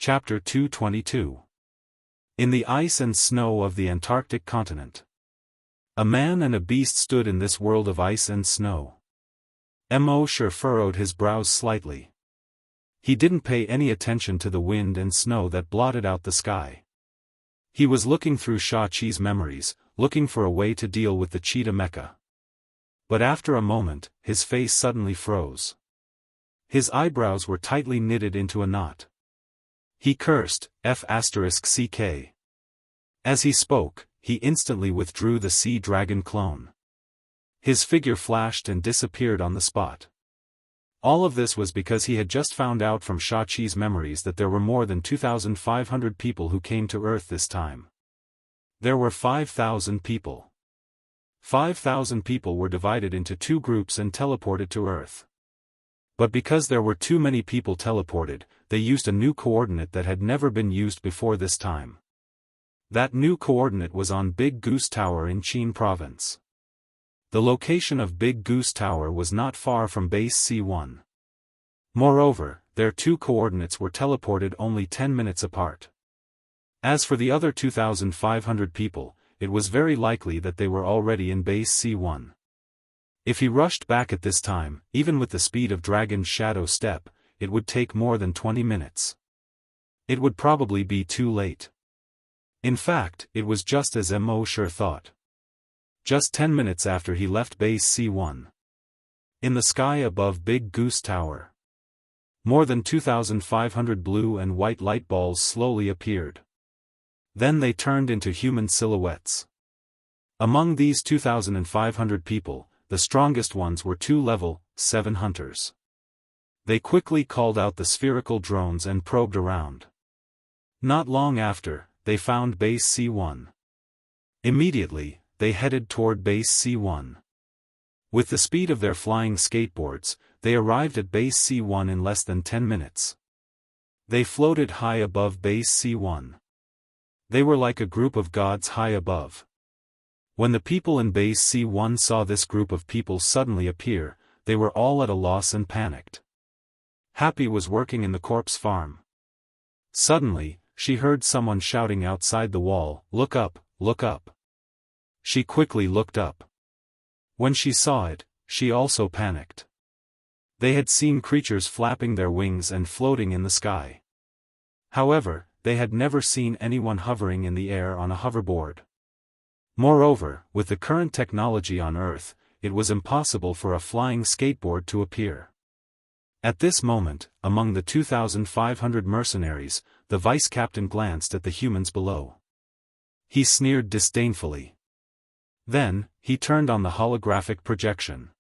Chapter 222. In the ice and snow of the Antarctic continent. A man and a beast stood in this world of ice and snow. Moshe furrowed his brows slightly. He didn't pay any attention to the wind and snow that blotted out the sky. He was looking through Xiaqi's memories, looking for a way to deal with the cheetah mecha. But after a moment, his face suddenly froze. His eyebrows were tightly knitted into a knot. He cursed, F***ck. As he spoke, he instantly withdrew the sea dragon clone. His figure flashed and disappeared on the spot. All of this was because he had just found out from Xiaqi's memories that there were more than 2,500 people who came to Earth this time. There were 5,000 people. 5,000 people were divided into two groups and teleported to Earth. But because there were too many people teleported, they used a new coordinate that had never been used before this time. That new coordinate was on Big Goose Tower in Qin Province. The location of Big Goose Tower was not far from Base C1. Moreover, their two coordinates were teleported only 10 minutes apart. As for the other 2,500 people, it was very likely that they were already in Base C1. If he rushed back at this time, even with the speed of Dragon's Shadow Step, it would take more than 20 minutes. It would probably be too late. In fact, it was just as Moshe thought. Just 10 minutes after he left Base C1. In the sky above Big Goose Tower. More than 2,500 blue and white light balls slowly appeared. Then they turned into human silhouettes. Among these 2,500 people, the strongest ones were two level 7 hunters. They quickly called out the spherical drones and probed around. Not long after, they found Base C1. Immediately, they headed toward Base C1. With the speed of their flying skateboards, they arrived at Base C1 in less than 10 minutes. They floated high above Base C1. They were like a group of gods high above. When the people in Base C1 saw this group of people suddenly appear, they were all at a loss and panicked. Happy was working in the corpse farm. Suddenly, she heard someone shouting outside the wall, "Look up, look up." She quickly looked up. When she saw it, she also panicked. They had seen creatures flapping their wings and floating in the sky. However, they had never seen anyone hovering in the air on a hoverboard. Moreover, with the current technology on Earth, it was impossible for a flying skateboard to appear. At this moment, among the 2,500 mercenaries, the vice-captain glanced at the humans below. He sneered disdainfully. Then, he turned on the holographic projection.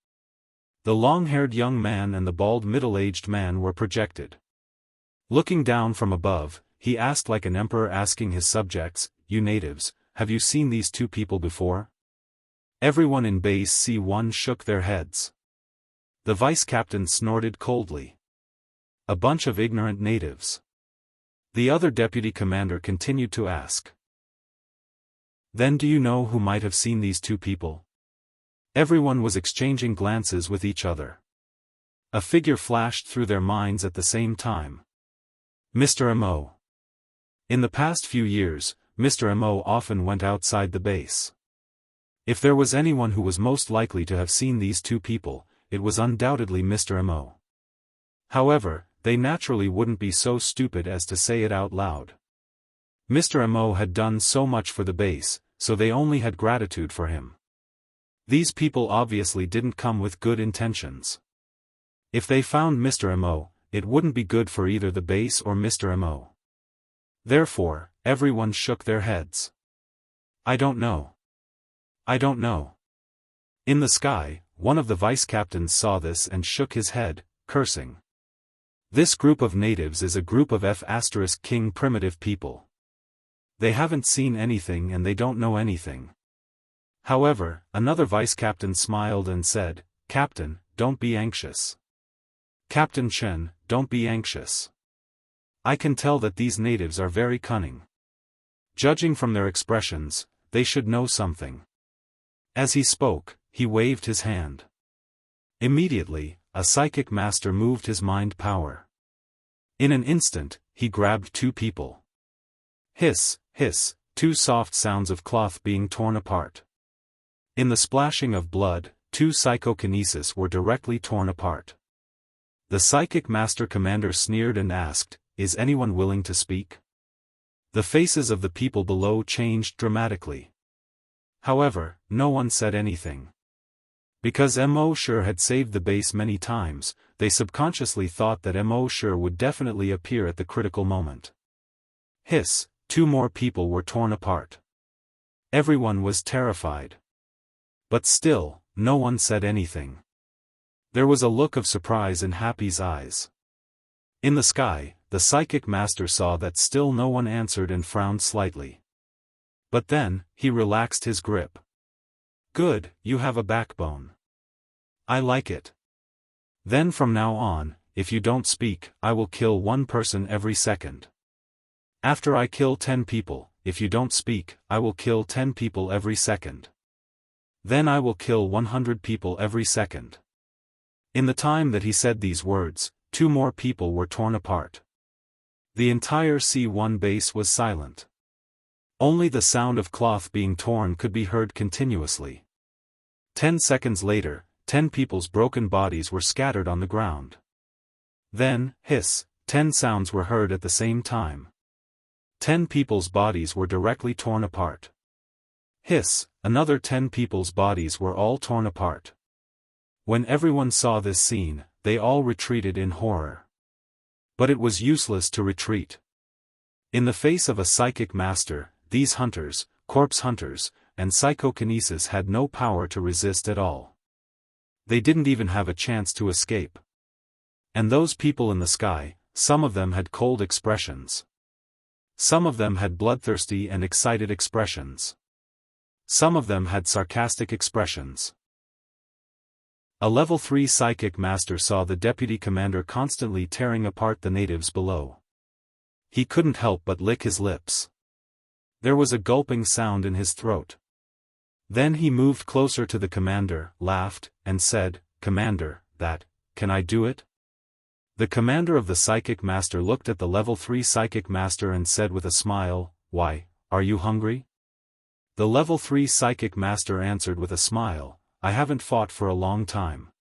The long-haired young man and the bald middle-aged man were projected. Looking down from above, he asked like an emperor asking his subjects, "You natives, have you seen these two people before?" Everyone in Base C1 shook their heads. The vice-captain snorted coldly. "A bunch of ignorant natives." The other deputy commander continued to ask. "Then do you know who might have seen these two people?" Everyone was exchanging glances with each other. A figure flashed through their minds at the same time. Mr. Mo. In the past few years, Mr. Mo often went outside the base. If there was anyone who was most likely to have seen these two people, it was undoubtedly Mr. Mo. However, they naturally wouldn't be so stupid as to say it out loud. Mr. Mo had done so much for the base, so they only had gratitude for him. These people obviously didn't come with good intentions. If they found Mr. Mo, it wouldn't be good for either the base or Mr. Mo. Therefore, everyone shook their heads. "I don't know. I don't know." In the sky, one of the vice-captains saw this and shook his head, cursing. This group of natives is a group of F***king primitive people. They haven't seen anything and they don't know anything. However, another vice-captain smiled and said, "Captain, don't be anxious. Captain Chen, don't be anxious. I can tell that these natives are very cunning. Judging from their expressions, they should know something." As he spoke, he waved his hand. Immediately, a psychic master moved his mind power. In an instant, he grabbed two people. Hiss, hiss, two soft sounds of cloth being torn apart. In the splashing of blood, two psychokinesis were directly torn apart. The psychic master commander sneered and asked, "Is anyone willing to speak?" The faces of the people below changed dramatically. However, no one said anything. Because Mo Shi had saved the base many times, they subconsciously thought that Mo Shi would definitely appear at the critical moment. Hiss, two more people were torn apart. Everyone was terrified. But still, no one said anything. There was a look of surprise in Happy's eyes. In the sky, the psychic master saw that still no one answered and frowned slightly. But then, he relaxed his grip. "Good, you have a backbone. I like it. Then from now on, if you don't speak, I will kill one person every second. After I kill 10 people, if you don't speak, I will kill 10 people every second. Then I will kill 100 people every second." In the time that he said these words, two more people were torn apart. The entire C1 base was silent. Only the sound of cloth being torn could be heard continuously. 10 seconds later, 10 people's broken bodies were scattered on the ground. Then, hiss, 10 sounds were heard at the same time. 10 people's bodies were directly torn apart. Hiss, another 10 people's bodies were all torn apart. When everyone saw this scene, they all retreated in horror. But it was useless to retreat. In the face of a psychic master, these hunters, corpse hunters, and psychokinesis had no power to resist at all. They didn't even have a chance to escape. And those people in the sky, some of them had cold expressions. Some of them had bloodthirsty and excited expressions. Some of them had sarcastic expressions. A level 3 psychic master saw the deputy commander constantly tearing apart the natives below. He couldn't help but lick his lips. There was a gulping sound in his throat. Then he moved closer to the commander, laughed, and said, "Commander, can I do it?" The commander of the psychic master looked at the level 3 psychic master and said with a smile, "Why, are you hungry?" The level 3 psychic master answered with a smile, "I haven't fought for a long time.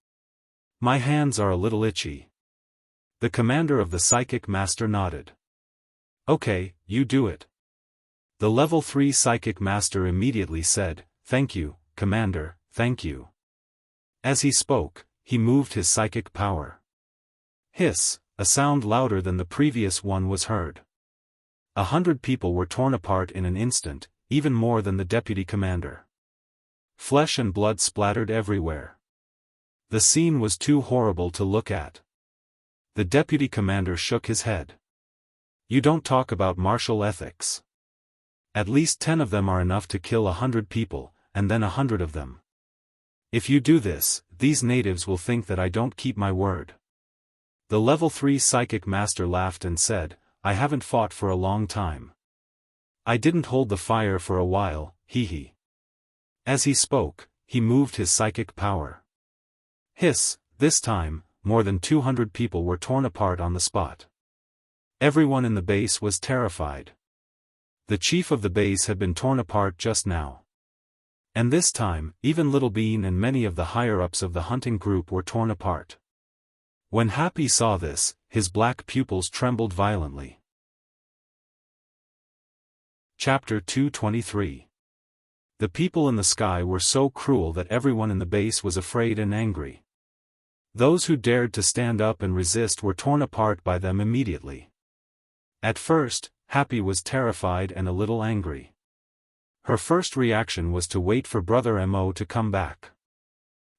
My hands are a little itchy." The commander of the psychic master nodded. "Okay, you do it." The level 3 psychic master immediately said, "Thank you, Commander, thank you." As he spoke, he moved his psychic power. Hiss, a sound louder than the previous one was heard. 100 people were torn apart in an instant, even more than the deputy commander. Flesh and blood splattered everywhere. The scene was too horrible to look at. The deputy commander shook his head. "You don't talk about martial ethics. At least 10 of them are enough to kill 100 people, and then 100 of them. If you do this, these natives will think that I don't keep my word." The level 3 psychic master laughed and said, "I haven't fought for a long time. I didn't hold the fire for a while, hee. As he spoke, he moved his psychic power. Hiss, this time, more than 200 people were torn apart on the spot. Everyone in the base was terrified. The chief of the base had been torn apart just now. And this time, even Little Bean and many of the higher-ups of the hunting group were torn apart. When Happy saw this, his black pupils trembled violently. Chapter 223. The people in the sky were so cruel that everyone in the base was afraid and angry. Those who dared to stand up and resist were torn apart by them immediately. At first, Happy was terrified and a little angry. Her first reaction was to wait for Brother Mo to come back.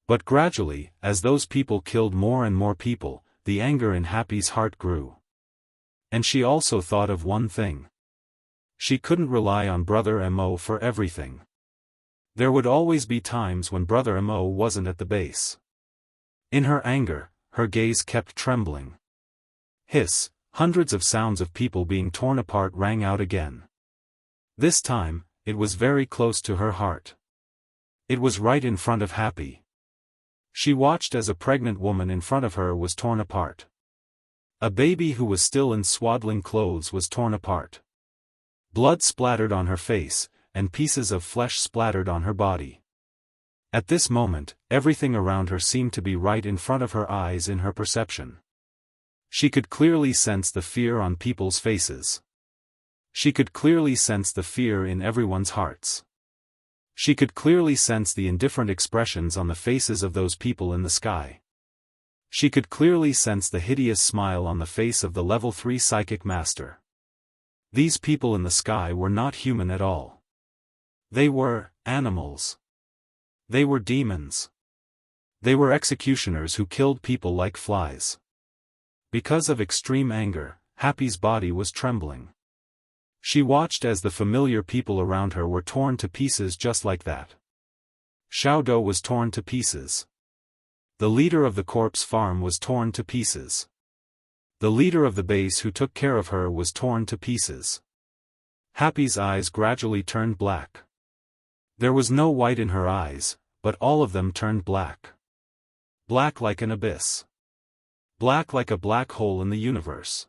But gradually, as those people killed more and more people, the anger in Happy's heart grew. And she also thought of one thing. She couldn't rely on Brother Mo for everything. There would always be times when Brother Mo wasn't at the base. In her anger, her gaze kept trembling. Hiss, hundreds of sounds of people being torn apart rang out again. This time, it was very close to her heart. It was right in front of Happy. She watched as a pregnant woman in front of her was torn apart. A baby who was still in swaddling clothes was torn apart. Blood splattered on her face, and pieces of flesh splattered on her body. At this moment, everything around her seemed to be right in front of her eyes in her perception. She could clearly sense the fear on people's faces. She could clearly sense the fear in everyone's hearts. She could clearly sense the indifferent expressions on the faces of those people in the sky. She could clearly sense the hideous smile on the face of the level 3 psychic master. These people in the sky were not human at all. They were animals. They were demons. They were executioners who killed people like flies. Because of extreme anger, Happy's body was trembling. She watched as the familiar people around her were torn to pieces just like that. Xiaodou was torn to pieces. The leader of the corpse farm was torn to pieces. The leader of the base who took care of her was torn to pieces. Happy's eyes gradually turned black. There was no white in her eyes, but all of them turned black. Black like an abyss. Black like a black hole in the universe.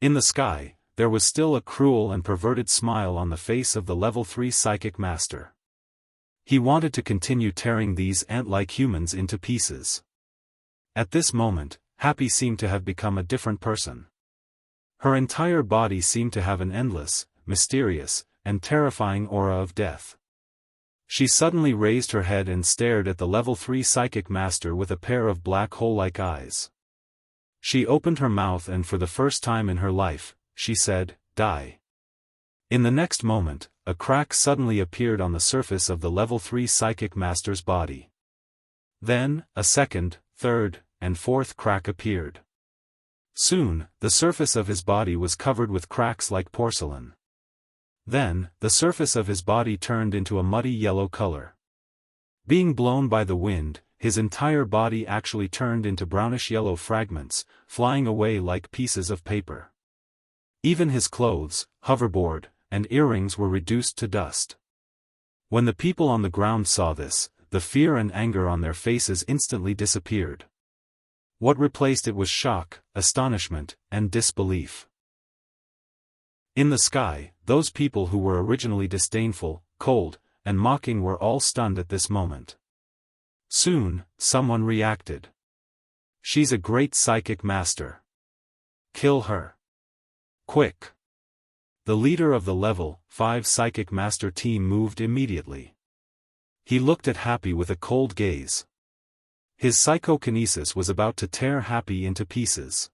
In the sky, there was still a cruel and perverted smile on the face of the level 3 psychic master. He wanted to continue tearing these ant-like humans into pieces. At this moment, Happy seemed to have become a different person. Her entire body seemed to have an endless, mysterious, and terrifying aura of death. She suddenly raised her head and stared at the level 3 psychic master with a pair of black hole-like eyes. She opened her mouth and for the first time in her life, she said, "Die." In the next moment, a crack suddenly appeared on the surface of the level 3 psychic master's body. Then, a second, third, and fourth crack appeared. Soon, the surface of his body was covered with cracks like porcelain. Then, the surface of his body turned into a muddy yellow color. Being blown by the wind, his entire body actually turned into brownish-yellow fragments, flying away like pieces of paper. Even his clothes, hoverboard, and earrings were reduced to dust. When the people on the ground saw this, the fear and anger on their faces instantly disappeared. What replaced it was shock, astonishment, and disbelief. In the sky, those people who were originally disdainful, cold, and mocking were all stunned at this moment. Soon, someone reacted. "She's a great psychic master. Kill her. Quick." The leader of the level 5 psychic master team moved immediately. He looked at Happy with a cold gaze. His psychokinesis was about to tear Happy into pieces.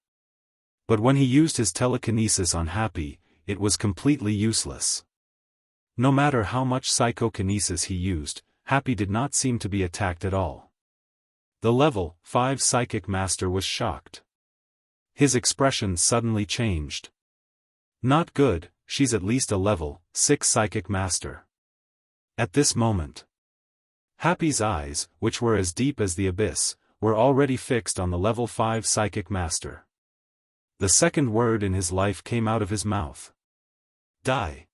But when he used his telekinesis on Happy, it was completely useless. No matter how much psychokinesis he used, Happy did not seem to be attacked at all. The level 5 psychic master was shocked. His expression suddenly changed. "Not good, she's at least a level 6 psychic master." At this moment, Happy's eyes, which were as deep as the abyss, were already fixed on the level 5 psychic master. The second word in his life came out of his mouth. "Die."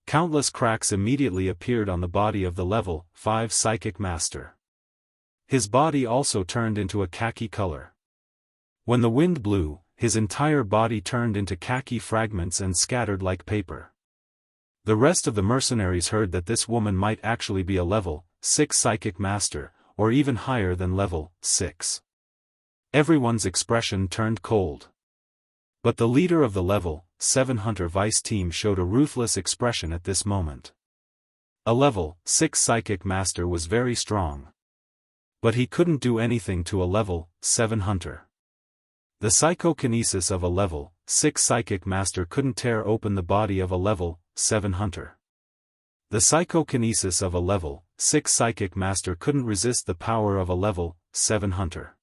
Countless cracks immediately appeared on the body of the level 5 psychic master. His body also turned into a khaki color. When the wind blew, his entire body turned into khaki fragments and scattered like paper. The rest of the mercenaries heard that this woman might actually be a level 6 psychic master, or even higher than level 6. Everyone's expression turned cold. But the leader of the level 7 Hunter Vice team showed a ruthless expression at this moment. A level 6 psychic master was very strong. But he couldn't do anything to a level 7 hunter. The psychokinesis of a level 6 psychic master couldn't tear open the body of a level 7 hunter. The psychokinesis of a level 6 psychic master couldn't resist the power of a level 7 hunter.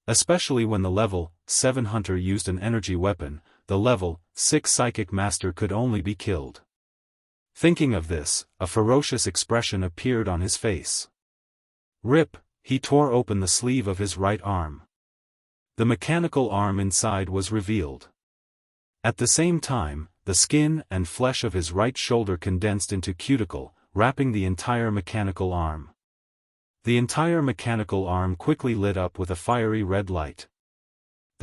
Especially when the level 7 hunter used an energy weapon, the level 6 psychic master could only be killed. Thinking of this, a ferocious expression appeared on his face. Rip, he tore open the sleeve of his right arm. The mechanical arm inside was revealed. At the same time, the skin and flesh of his right shoulder condensed into cuticle, wrapping the entire mechanical arm. The entire mechanical arm quickly lit up with a fiery red light.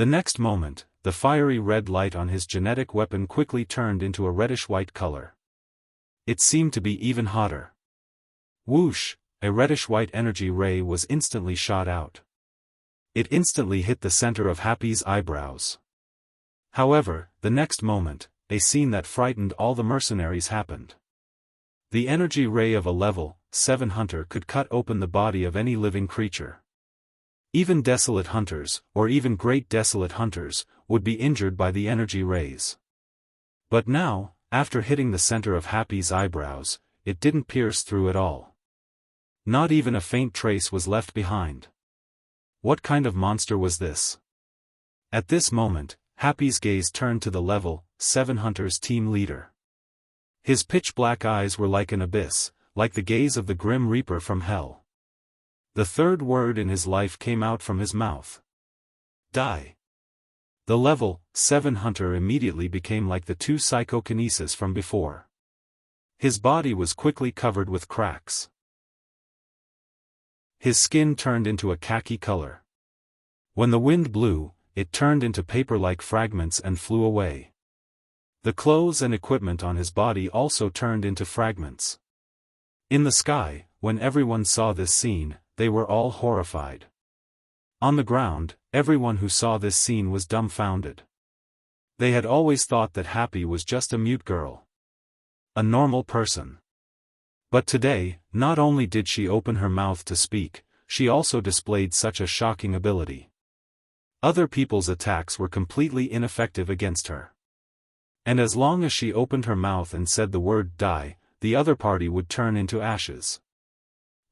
The next moment, the fiery red light on his genetic weapon quickly turned into a reddish-white color. It seemed to be even hotter. Whoosh! A reddish-white energy ray was instantly shot out. It instantly hit the center of Happy's eyebrows. However, the next moment, a scene that frightened all the mercenaries happened. The energy ray of a level 7 hunter could cut open the body of any living creature. Even desolate hunters, or even great desolate hunters, would be injured by the energy rays. But now, after hitting the center of Happy's eyebrows, it didn't pierce through at all. Not even a faint trace was left behind. What kind of monster was this? At this moment, Happy's gaze turned to the level 7 hunter's team leader. His pitch-black eyes were like an abyss, like the gaze of the Grim Reaper from hell. The third word in his life came out from his mouth. Die. The level 7 hunter immediately became like the 2 psychokinesis from before. His body was quickly covered with cracks. His skin turned into a khaki color. When the wind blew, it turned into paper-like fragments and flew away. The clothes and equipment on his body also turned into fragments. In the sky, when everyone saw this scene, they were all horrified. On the ground, everyone who saw this scene was dumbfounded. They had always thought that Happy was just a mute girl. A normal person. But today, not only did she open her mouth to speak, she also displayed such a shocking ability. Other people's attacks were completely ineffective against her. And as long as she opened her mouth and said the word die, the other party would turn into ashes.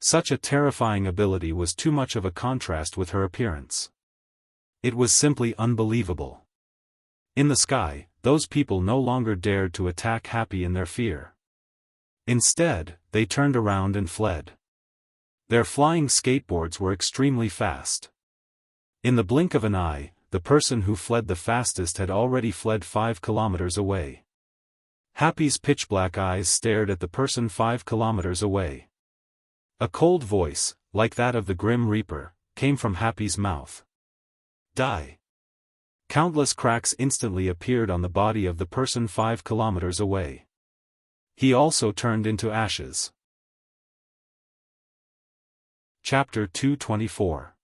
Such a terrifying ability was too much of a contrast with her appearance. It was simply unbelievable. In the sky, those people no longer dared to attack Happy in their fear. Instead, they turned around and fled. Their flying skateboards were extremely fast. In the blink of an eye, the person who fled the fastest had already fled 5 kilometers away. Happy's pitch-black eyes stared at the person 5 kilometers away. A cold voice, like that of the Grim Reaper, came from Happy's mouth. Die. Countless cracks instantly appeared on the body of the person 5 kilometers away. He also turned into ashes. Chapter 224.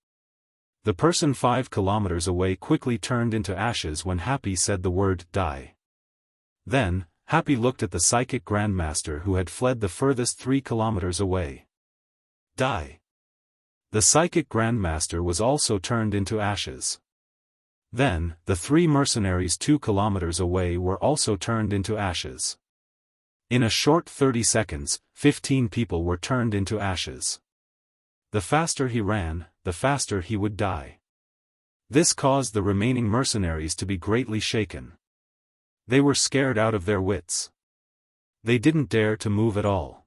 The person 5 kilometers away quickly turned into ashes when Happy said the word die. Then, Happy looked at the psychic grandmaster who had fled the furthest 3 kilometers away. Die. The psychic grandmaster was also turned into ashes. Then, the 3 mercenaries 2 kilometers away were also turned into ashes. In a short 30 seconds, 15 people were turned into ashes. The faster he ran, the faster he would die. This caused the remaining mercenaries to be greatly shaken. They were scared out of their wits. They didn't dare to move at all.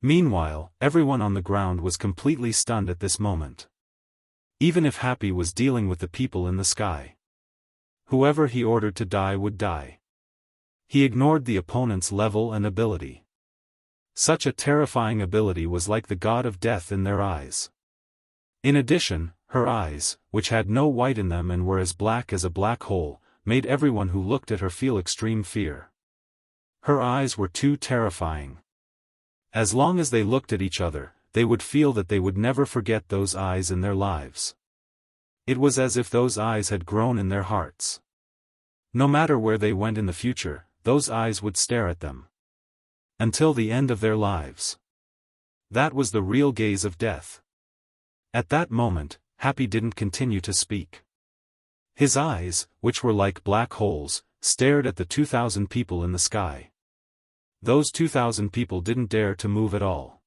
Meanwhile, everyone on the ground was completely stunned at this moment. Even if Happy was dealing with the people in the sky. Whoever he ordered to die would die. He ignored the opponent's level and ability. Such a terrifying ability was like the god of death in their eyes. In addition, her eyes, which had no white in them and were as black as a black hole, made everyone who looked at her feel extreme fear. Her eyes were too terrifying. As long as they looked at each other, they would feel that they would never forget those eyes in their lives. It was as if those eyes had grown in their hearts. No matter where they went in the future, those eyes would stare at them. Until the end of their lives. That was the real gaze of death. At that moment, Happy didn't continue to speak. His eyes, which were like black holes, stared at the 2,000 people in the sky. Those 2,000 people didn't dare to move at all.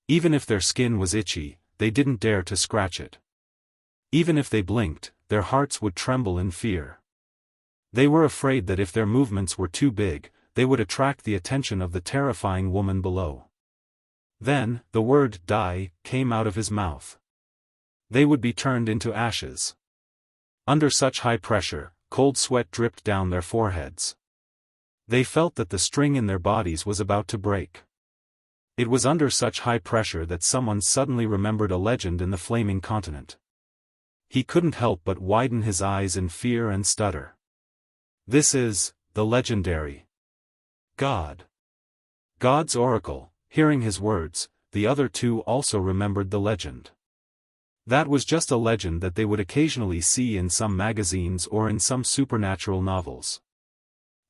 Even if their skin was itchy, they didn't dare to scratch it. Even if they blinked, their hearts would tremble in fear. They were afraid that if their movements were too big, they would attract the attention of the terrifying woman below. Then, the word die came out of his mouth. They would be turned into ashes. Under such high pressure, cold sweat dripped down their foreheads. They felt that the string in their bodies was about to break. It was under such high pressure that someone suddenly remembered a legend in the flaming continent. he couldn't help but widen his eyes in fear and stutter. This is the legendary God. God's oracle. Hearing his words, the other two also remembered the legend. That was just a legend that they would occasionally see in some magazines or in some supernatural novels.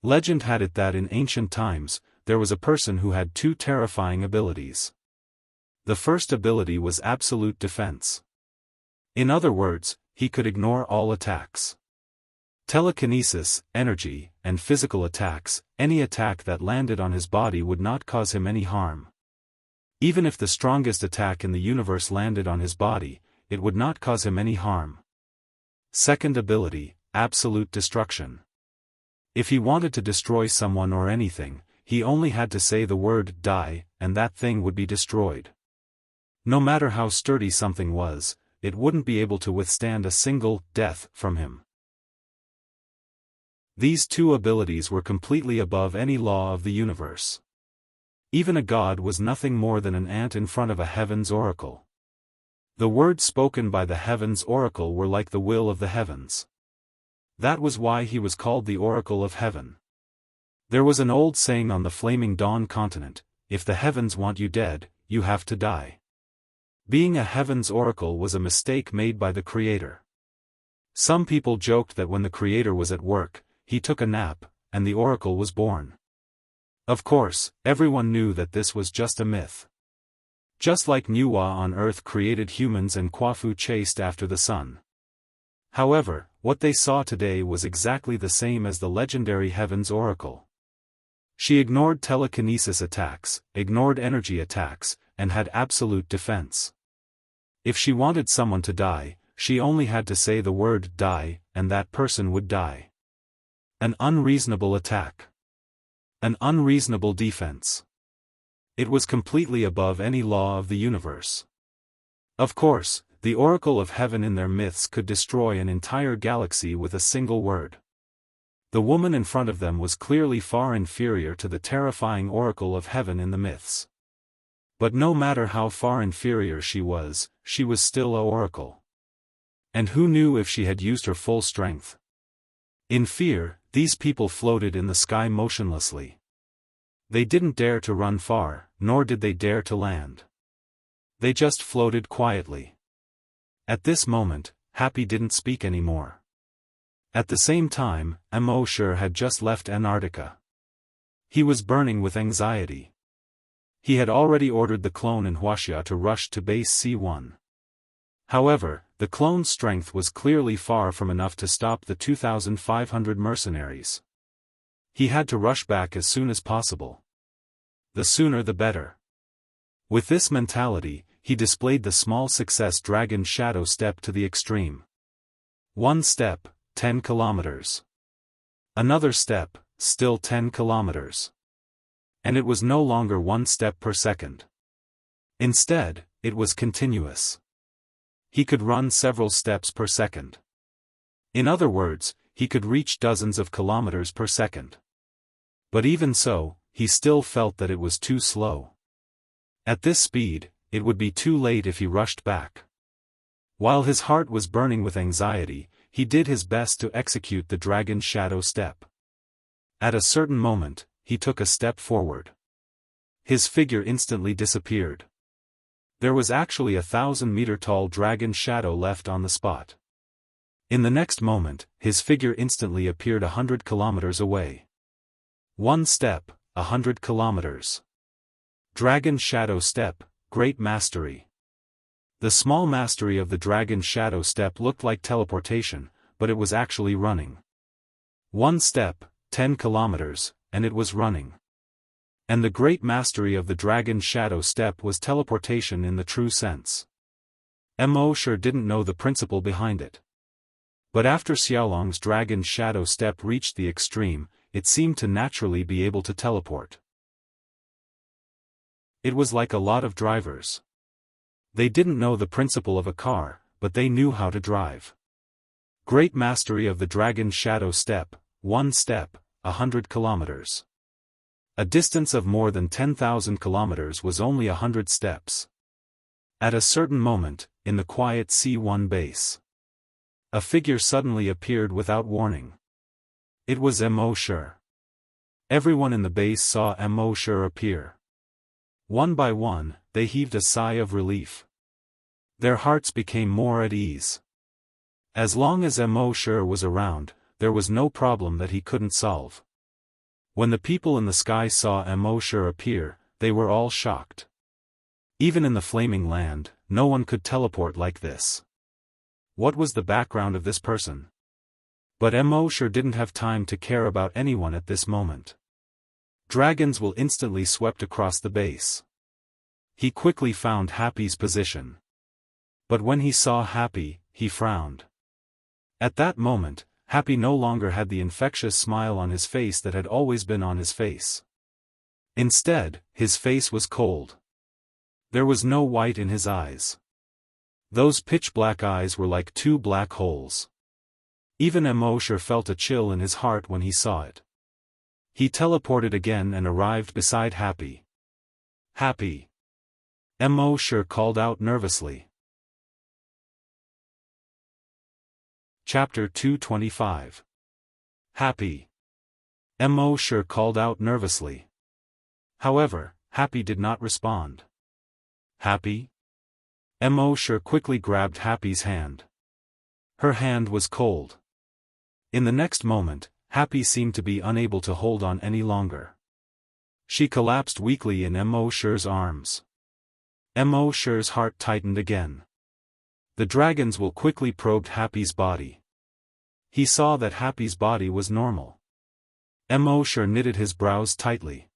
Legend had it that in ancient times, there was a person who had two terrifying abilities. The first ability was absolute defense. In other words, he could ignore all attacks. Telekinesis, energy, and physical attacks, any attack that landed on his body would not cause him any harm. Even if the strongest attack in the universe landed on his body, it would not cause him any harm. Second ability, absolute destruction. If he wanted to destroy someone or anything, he only had to say the word die, and that thing would be destroyed. No matter how sturdy something was, it wouldn't be able to withstand a single death from him. These two abilities were completely above any law of the universe. Even a god was nothing more than an ant in front of a heaven's oracle. The words spoken by the heaven's oracle were like the will of the heavens. That was why he was called the Oracle of Heaven. There was an old saying on the Flaming Dawn continent, if the heavens want you dead, you have to die. Being a heaven's oracle was a mistake made by the Creator. Some people joked that when the Creator was at work, he took a nap, and the oracle was born. Of course, everyone knew that this was just a myth. Just like Nuwa on Earth created humans and Kwafu chased after the sun. However, what they saw today was exactly the same as the legendary Heaven's Oracle. She ignored telekinesis attacks, ignored energy attacks, and had absolute defense. If she wanted someone to die, she only had to say the word die, and that person would die. An unreasonable attack. An unreasonable defense. It was completely above any law of the universe. Of course, the Oracle of Heaven in their myths could destroy an entire galaxy with a single word. The woman in front of them was clearly far inferior to the terrifying Oracle of Heaven in the myths. But no matter how far inferior she was still an oracle. And who knew if she had used her full strength? In fear, these people floated in the sky motionlessly. They didn't dare to run far, nor did they dare to land. They just floated quietly. At this moment, Happy didn't speak anymore. At the same time, Amoshur had just left Antarctica. He was burning with anxiety. He had already ordered the clone in Wuxia to rush to base C1. However, the clone's strength was clearly far from enough to stop the 2,500 mercenaries. He had to rush back as soon as possible. The sooner the better. With this mentality, he displayed the small success dragon shadow step to the extreme. One step, 10 kilometers. Another step, still 10 kilometers. And it was no longer one step per second. Instead, it was continuous. He could run several steps per second. In other words, he could reach dozens of kilometers per second. But even so, he still felt that it was too slow. At this speed, it would be too late if he rushed back. While his heart was burning with anxiety, he did his best to execute the dragon shadow step. At a certain moment, he took a step forward. His figure instantly disappeared. There was actually a 1,000-meter-tall dragon shadow left on the spot. In the next moment, his figure instantly appeared 100 kilometers away. One step, 100 kilometers. Dragon shadow step, great mastery. The small mastery of the dragon shadow step looked like teleportation, but it was actually running. One step, 10 kilometers, and it was running. And the great mastery of the dragon shadow step was teleportation in the true sense. Mo sure didn't know the principle behind it. But after Xiaolong's dragon shadow step reached the extreme, it seemed to naturally be able to teleport. It was like a lot of drivers. They didn't know the principle of a car, but they knew how to drive. Great mastery of the dragon shadow step, one step, 100 kilometers. A distance of more than 10,000 kilometers was only 100 steps. At a certain moment, in the quiet C1 base. A figure suddenly appeared without warning. It was Immortal. Everyone in the base saw Immortal appear. One by one, they heaved a sigh of relief. Their hearts became more at ease. As long as Immortal was around, there was no problem that he couldn't solve. When the people in the sky saw Immortal appear, they were all shocked. Even in the flaming land, no one could teleport like this. What was the background of this person? But Immortal didn't have time to care about anyone at this moment. Dragons will instantly swept across the base. He quickly found Happy's position. But when he saw Happy, he frowned. At that moment, Happy no longer had the infectious smile on his face that had always been on his face. Instead, his face was cold. There was no white in his eyes. Those pitch-black eyes were like two black holes. Even Immortal felt a chill in his heart when he saw it. He teleported again and arrived beside Happy. Happy! Immortal called out nervously. Chapter 225. Happy! Immortal called out nervously. However, Happy did not respond. Happy? Immortal quickly grabbed Happy's hand. Her hand was cold. In the next moment, Happy seemed to be unable to hold on any longer. She collapsed weakly in Immortal's arms. Immortal's heart tightened again. The dragons will quickly probed Happy's body. He saw that Happy's body was normal. Immortal knitted his brows tightly.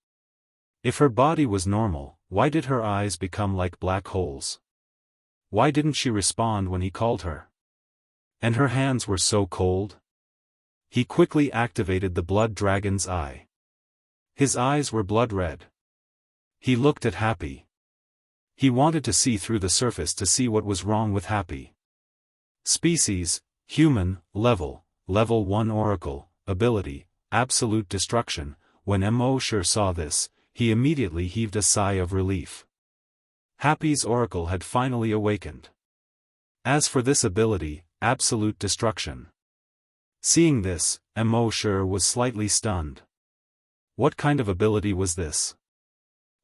If her body was normal, why did her eyes become like black holes? Why didn't she respond when he called her? And her hands were so cold? He quickly activated the blood dragon's eye. His eyes were blood red. He looked at Happy. He wanted to see through the surface to see what was wrong with Happy. Species, human, level 1 oracle, ability, absolute destruction. When Immortal saw this, he immediately heaved a sigh of relief. Happy's oracle had finally awakened. As for this ability, absolute destruction. Seeing this, Immortal was slightly stunned. What kind of ability was this?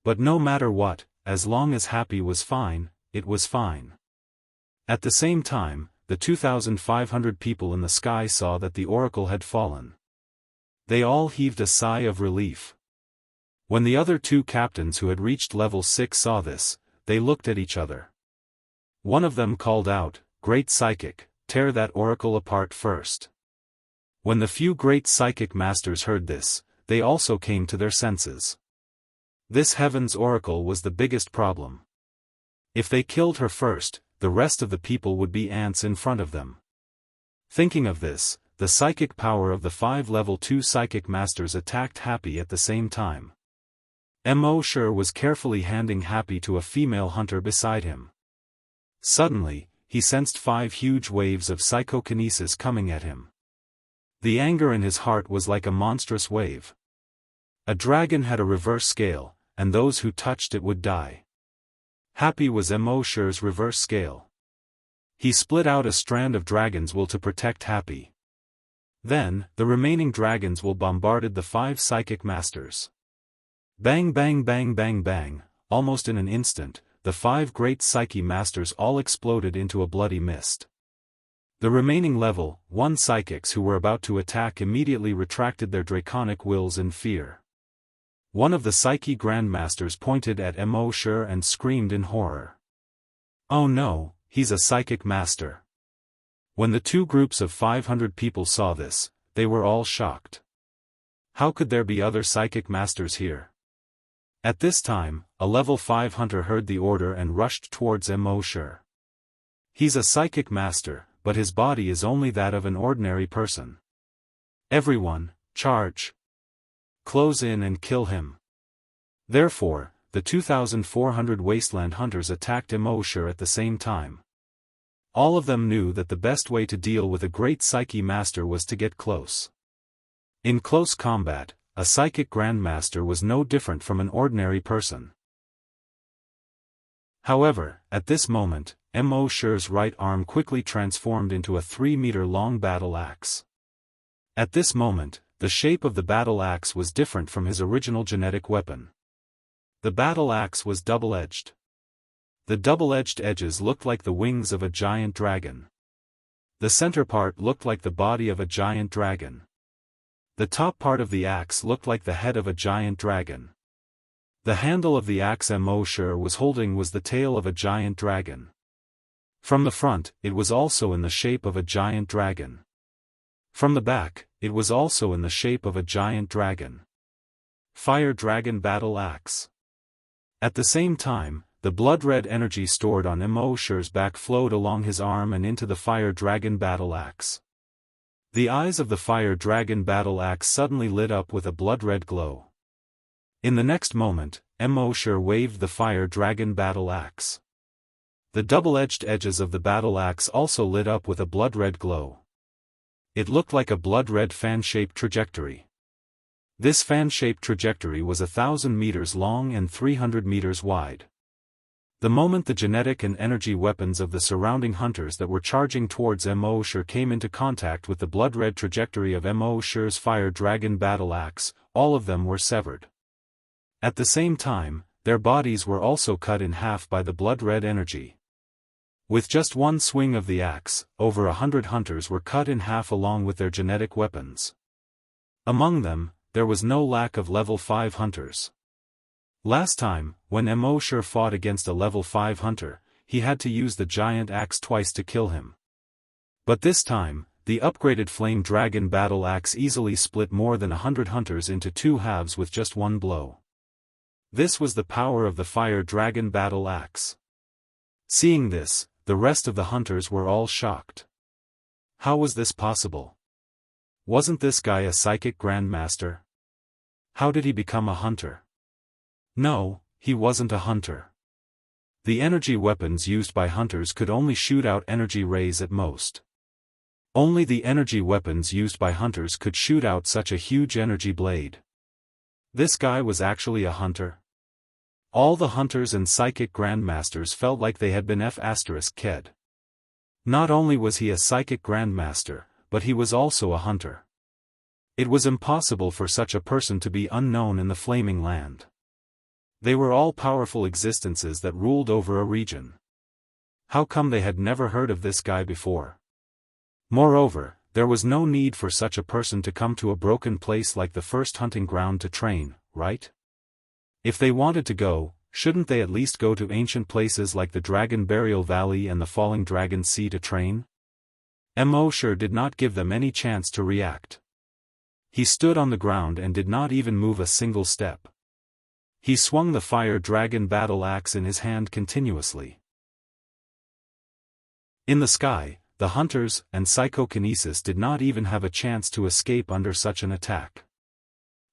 But no matter what, as long as Happy was fine, it was fine. At the same time, the 2,500 people in the sky saw that the oracle had fallen. They all heaved a sigh of relief. When the other two captains who had reached level 6 saw this, they looked at each other. One of them called out, "Great Psychic, tear that oracle apart first." When the few great psychic masters heard this, they also came to their senses. This heaven's oracle was the biggest problem. If they killed her first, the rest of the people would be ants in front of them. Thinking of this, the psychic power of the 5 level 2 psychic masters attacked Happy at the same time. Immortal was carefully handing Happy to a female hunter beside him. Suddenly, he sensed 5 huge waves of psychokinesis coming at him. The anger in his heart was like a monstrous wave. A dragon had a reverse scale, and those who touched it would die. Happy was Immortal's reverse scale. He split out a strand of dragon's wool to protect Happy. Then, the remaining dragon's wool bombarded the 5 psychic masters. Bang bang bang bang bang, almost in an instant, the 5 great psyche masters all exploded into a bloody mist. The remaining level 1 psychics who were about to attack immediately retracted their draconic wills in fear. One of the psyche grandmasters pointed at Immortal and screamed in horror. "Oh no, he's a psychic master." When the 2 groups of 500 people saw this, they were all shocked. How could there be other psychic masters here? At this time, a level 5 hunter heard the order and rushed towards Immortal. He's a psychic master, but his body is only that of an ordinary person. Everyone, charge! Close in and kill him. Therefore, the 2,400 wasteland hunters attacked Immortal at the same time. All of them knew that the best way to deal with a great psyche master was to get close. In close combat, a psychic grandmaster was no different from an ordinary person. However, at this moment, Mo Shi's right arm quickly transformed into a 3-meter-long battle axe. At this moment, the shape of the battle axe was different from his original genetic weapon. The battle axe was double-edged. The double-edged edges looked like the wings of a giant dragon. The center part looked like the body of a giant dragon. The top part of the axe looked like the head of a giant dragon. The handle of the axe Mo Shi was holding was the tail of a giant dragon. From the front, it was also in the shape of a giant dragon. From the back, it was also in the shape of a giant dragon. Fire Dragon Battle Axe. At the same time, the blood-red energy stored on Mo Shi's back flowed along his arm and into the Fire Dragon Battle Axe. The eyes of the Fire Dragon Battle Axe suddenly lit up with a blood-red glow. In the next moment, Mo Shi waved the Fire Dragon Battle Axe. The double-edged edges of the battle axe also lit up with a blood-red glow. It looked like a blood-red fan-shaped trajectory. This fan-shaped trajectory was 1,000 meters long and 300 meters wide. The moment the genetic and energy weapons of the surrounding hunters that were charging towards Mo Shi came into contact with the blood-red trajectory of Mo Shi's Fire Dragon Battle Axe, all of them were severed. At the same time, their bodies were also cut in half by the blood-red energy. With just one swing of the axe, over 100 hunters were cut in half along with their genetic weapons. Among them, there was no lack of level 5 hunters. Last time, when Mo Shi fought against a level 5 hunter, he had to use the giant axe twice to kill him. But this time, the upgraded Flame Dragon Battle Axe easily split more than 100 hunters into 2 halves with just one blow. This was the power of the Fire Dragon Battle Axe. Seeing this, the rest of the hunters were all shocked. How was this possible? Wasn't this guy a psychic grandmaster? How did he become a hunter? No, he wasn't a hunter. The energy weapons used by hunters could only shoot out energy rays at most. Only the energy weapons used by hunters could shoot out such a huge energy blade. This guy was actually a hunter. All the hunters and psychic grandmasters felt like they had been F***ed. Not only was he a psychic grandmaster, but he was also a hunter. It was impossible for such a person to be unknown in the Flaming Land. They were all powerful existences that ruled over a region. How come they had never heard of this guy before? Moreover, there was no need for such a person to come to a broken place like the first hunting ground to train, right? If they wanted to go, shouldn't they at least go to ancient places like the Dragon Burial Valley and the Falling Dragon Sea to train? Mo Shi did not give them any chance to react. He stood on the ground and did not even move a single step. He swung the Fire Dragon Battle Axe in his hand continuously. In the sky, the hunters and psychokinesis did not even have a chance to escape under such an attack.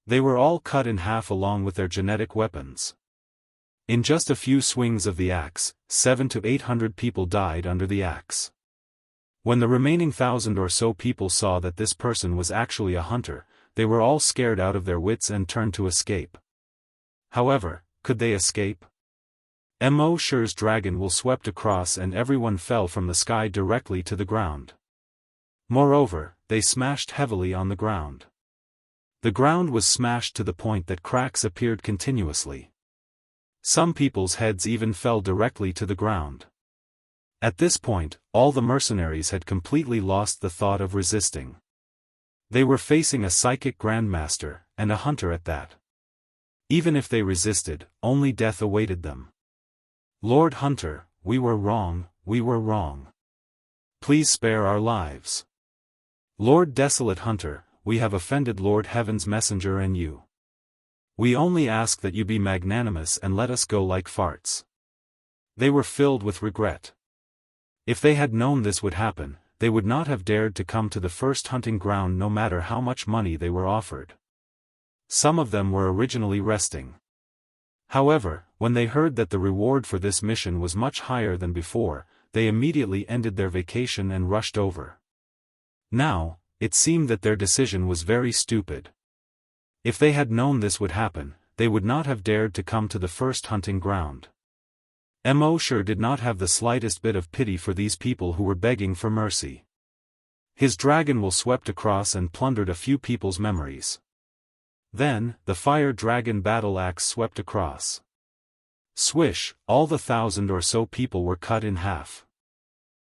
They were all cut in half along with their genetic weapons. In just a few swings of the axe, 700 to 800 people died under the axe. When the remaining 1,000 or so people saw that this person was actually a hunter, they were all scared out of their wits and turned to escape. However, could they escape? Mo Shi's dragon will swept across and everyone fell from the sky directly to the ground. Moreover, they smashed heavily on the ground. The ground was smashed to the point that cracks appeared continuously. Some people's heads even fell directly to the ground. At this point, all the mercenaries had completely lost the thought of resisting. They were facing a psychic grandmaster, and a hunter at that. Even if they resisted, only death awaited them. Lord Hunter, we were wrong, we were wrong. Please spare our lives. Lord Desolate Hunter, we have offended Lord Heaven's messenger and you. We only ask that you be magnanimous and let us go like farts. They were filled with regret. If they had known this would happen, they would not have dared to come to the first hunting ground no matter how much money they were offered. Some of them were originally resting. However, when they heard that the reward for this mission was much higher than before, they immediately ended their vacation and rushed over. Now, it seemed that their decision was very stupid. If they had known this would happen, they would not have dared to come to the first hunting ground. Mo sure did not have the slightest bit of pity for these people who were begging for mercy. His dragon will swept across and plundered a few people's memories. Then, the fire dragon battle axe swept across. Swish, all the 1,000 or so people were cut in half.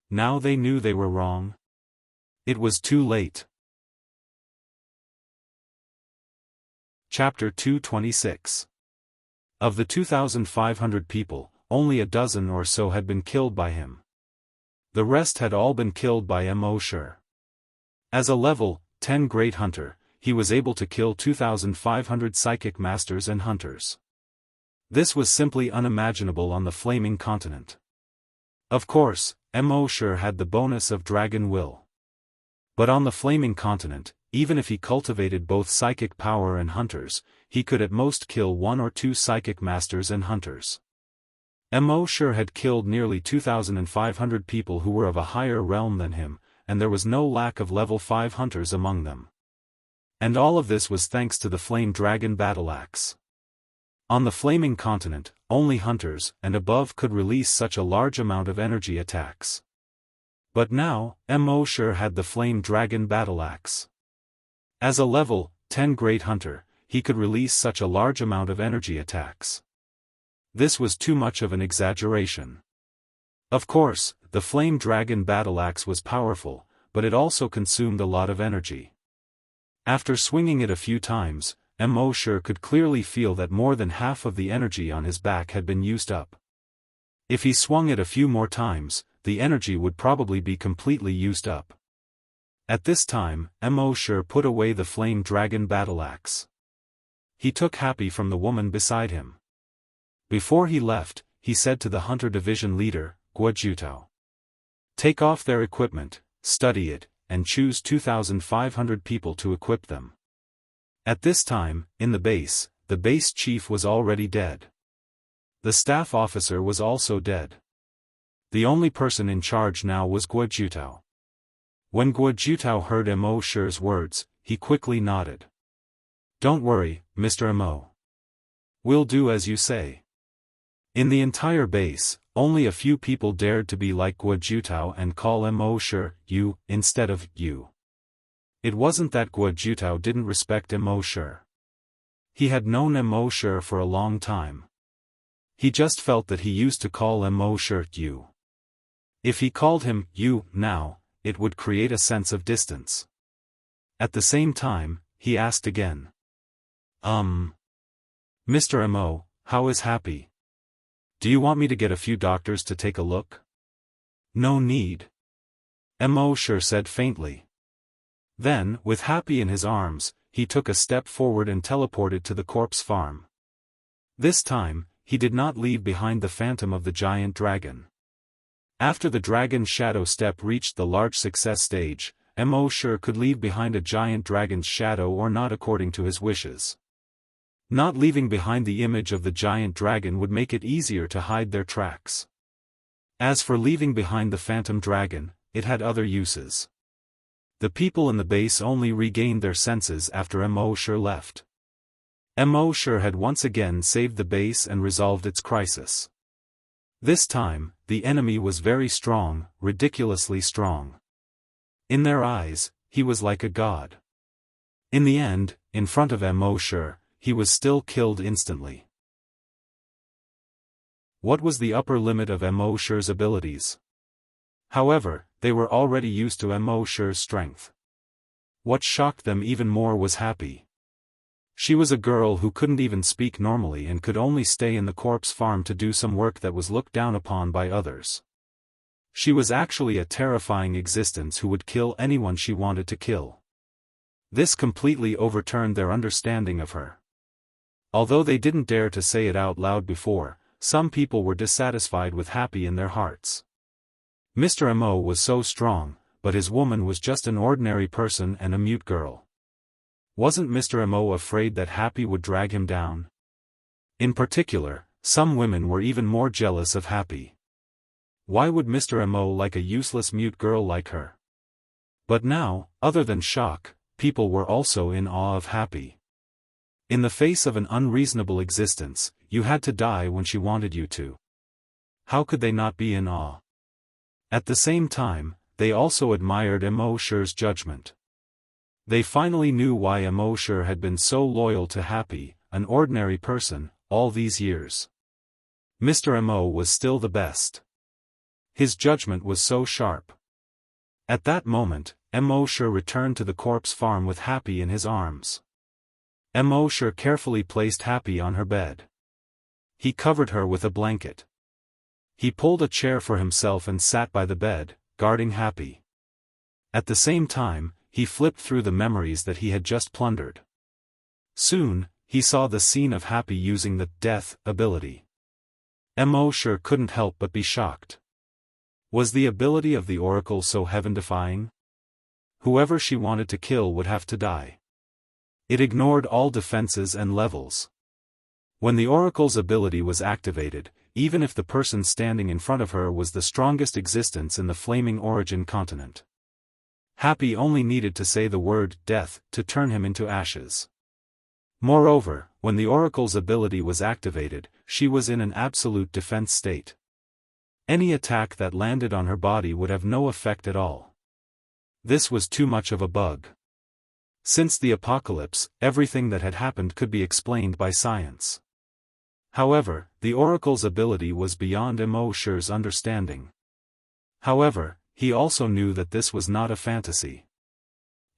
Now they knew they were wrong. It was too late. Chapter 226. Of the 2,500 people, only a dozen or so had been killed by him. The rest had all been killed by Mo sure. As a level 10 great hunter, he was able to kill 2,500 psychic masters and hunters. This was simply unimaginable on the flaming continent. Of course, Mo sure had the bonus of dragon will. But on the flaming continent, even if he cultivated both psychic power and hunters, he could at most kill 1 or 2 psychic masters and hunters. Mo sure had killed nearly 2,500 people who were of a higher realm than him, and there was no lack of level 5 hunters among them. And all of this was thanks to the flame dragon battle axe. On the flaming continent, only hunters and above could release such a large amount of energy attacks. But now, Mo sure had the flame dragon battle axe. As a level 10 great hunter, he could release such a large amount of energy attacks. This was too much of an exaggeration. Of course, the flame dragon battle axe was powerful, but it also consumed a lot of energy. After swinging it a few times, Mo sure could clearly feel that more than half of the energy on his back had been used up. If he swung it a few more times, the energy would probably be completely used up. At this time, Mo sure put away the flame dragon battle axe. He took Happy from the woman beside him. Before he left, he said to the hunter division leader, Guojutao, "Take off their equipment, study it, and choose 2,500 people to equip them." At this time, in the base chief was already dead. The staff officer was also dead. The only person in charge now was Guojutao. When Guojutao heard Mo sure's words, he quickly nodded. "Don't worry, Mr. Mo. We'll do as you say." In the entire base, only a few people dared to be like Guojutao and call Mo sure you instead of you. It wasn't that Guojutao didn't respect Mo sure. He had known Mo sure for a long time. He just felt that he used to call Mo sure you. If he called him you now, it would create a sense of distance. At the same time, he asked again. Mr. Mo, how is Happy? Do you want me to get a few doctors to take a look?" "No need," Mo sure said faintly. Then, with Happy in his arms, he took a step forward and teleported to the corpse farm. This time, he did not leave behind the phantom of the giant dragon. After the dragon's shadow step reached the large success stage, Mo sure could leave behind a giant dragon's shadow or not according to his wishes. Not leaving behind the image of the giant dragon would make it easier to hide their tracks. As for leaving behind the phantom dragon, it had other uses. The people in the base only regained their senses after Mo sure left. Mo sure had once again saved the base and resolved its crisis. This time, the enemy was very strong, ridiculously strong. In their eyes, he was like a god. In the end, in front of Mo sure, he was still killed instantly. What was the upper limit of Mo sure's abilities? However, they were already used to Mo sure's strength. What shocked them even more was Happy. She was a girl who couldn't even speak normally and could only stay in the corpse farm to do some work that was looked down upon by others. She was actually a terrifying existence who would kill anyone she wanted to kill. This completely overturned their understanding of her. Although they didn't dare to say it out loud before, some people were dissatisfied with Happy in their hearts. Mr. Mo was so strong, but his woman was just an ordinary person and a mute girl. Wasn't Mr. Mo afraid that Happy would drag him down? In particular, some women were even more jealous of Happy. Why would Mr. Mo like a useless mute girl like her? But now, other than shock, people were also in awe of Happy. In the face of an unreasonable existence, you had to die when she wanted you to. How could they not be in awe? At the same time, they also admired Immortal's judgment. They finally knew why Immortal had been so loyal to Happy, an ordinary person, all these years. Mr. Mo was still the best. His judgment was so sharp. At that moment, Immortal returned to the corpse farm with Happy in his arms. Immortal carefully placed Happy on her bed. He covered her with a blanket. He pulled a chair for himself and sat by the bed, guarding Happy. At the same time, he flipped through the memories that he had just plundered. Soon, he saw the scene of Happy using the death ability. Immortal couldn't help but be shocked. Was the ability of the Oracle so heaven-defying? Whoever she wanted to kill would have to die. It ignored all defenses and levels. When the Oracle's ability was activated, even if the person standing in front of her was the strongest existence in the Flaming Origin continent, Happy only needed to say the word death to turn him into ashes. Moreover, when the Oracle's ability was activated, she was in an absolute defense state. Any attack that landed on her body would have no effect at all. This was too much of a bug. Since the apocalypse, everything that had happened could be explained by science. However, the Oracle's ability was beyond Immortal's understanding. However, he also knew that this was not a fantasy.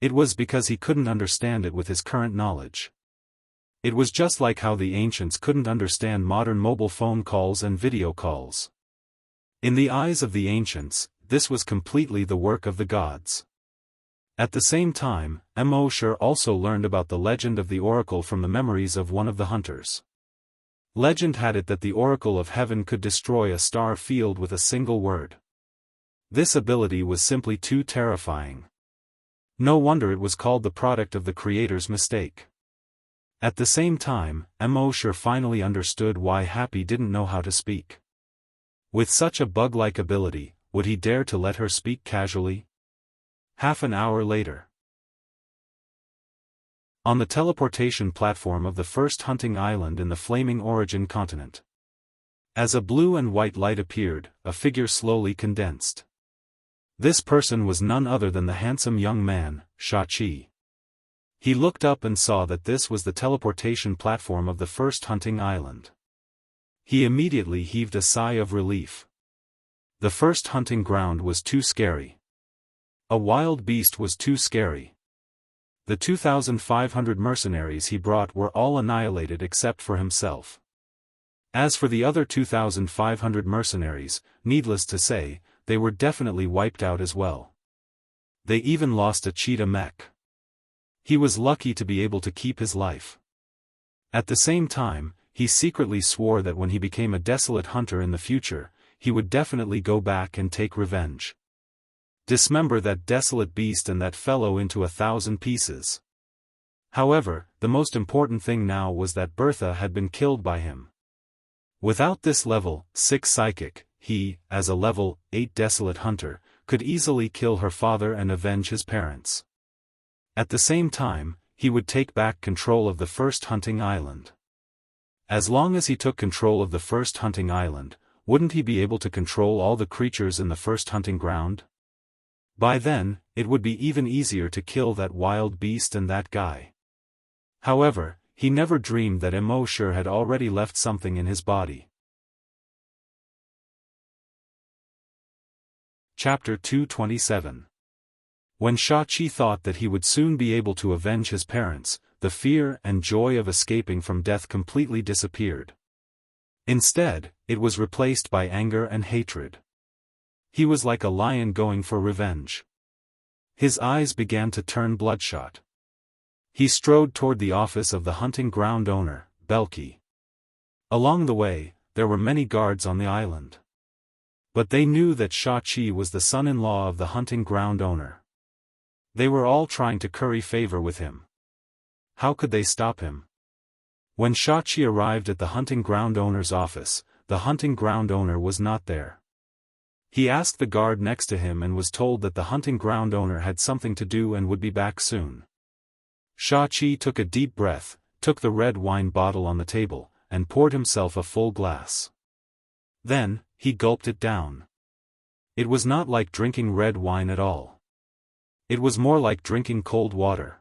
It was because he couldn't understand it with his current knowledge. It was just like how the ancients couldn't understand modern mobile phone calls and video calls. In the eyes of the ancients, this was completely the work of the gods. At the same time, Immortal also learned about the legend of the Oracle from the memories of one of the hunters. Legend had it that the Oracle of Heaven could destroy a star field with a single word. This ability was simply too terrifying. No wonder it was called the product of the Creator's mistake. At the same time, Immortal finally understood why Happy didn't know how to speak. With such a bug-like ability, would he dare to let her speak casually? Half an hour later. On the teleportation platform of the first hunting island in the Flaming Origin continent. As a blue and white light appeared, a figure slowly condensed. This person was none other than the handsome young man, Shachi. He looked up and saw that this was the teleportation platform of the first hunting island. He immediately heaved a sigh of relief. The first hunting ground was too scary. A wild beast was too scary. The 2,500 mercenaries he brought were all annihilated except for himself. As for the other 2,500 mercenaries, needless to say, they were definitely wiped out as well. They even lost a cheetah mech. He was lucky to be able to keep his life. At the same time, he secretly swore that when he became a desolate hunter in the future, he would definitely go back and take revenge. Dismember that desolate beast and that fellow into 1,000 pieces. However, the most important thing now was that Bertha had been killed by him. Without this level 6 psychic, he, as a level 8 desolate hunter, could easily kill her father and avenge his parents. At the same time, he would take back control of the first hunting island. As long as he took control of the first hunting island, wouldn't he be able to control all the creatures in the first hunting ground? By then, it would be even easier to kill that wild beast and that guy. However, he never dreamed that Immortal had already left something in his body. Chapter 227. When Shachi thought that he would soon be able to avenge his parents, the fear and joy of escaping from death completely disappeared. Instead, it was replaced by anger and hatred. He was like a lion going for revenge. His eyes began to turn bloodshot. He strode toward the office of the hunting ground owner, Belki. Along the way, there were many guards on the island. But they knew that Shachi was the son-in-law of the hunting ground owner. They were all trying to curry favor with him. How could they stop him? When Shachi arrived at the hunting ground owner's office, the hunting ground owner was not there. He asked the guard next to him and was told that the hunting ground owner had something to do and would be back soon. Shachi took a deep breath, took the red wine bottle on the table, and poured himself a full glass. Then, he gulped it down. It was not like drinking red wine at all. It was more like drinking cold water.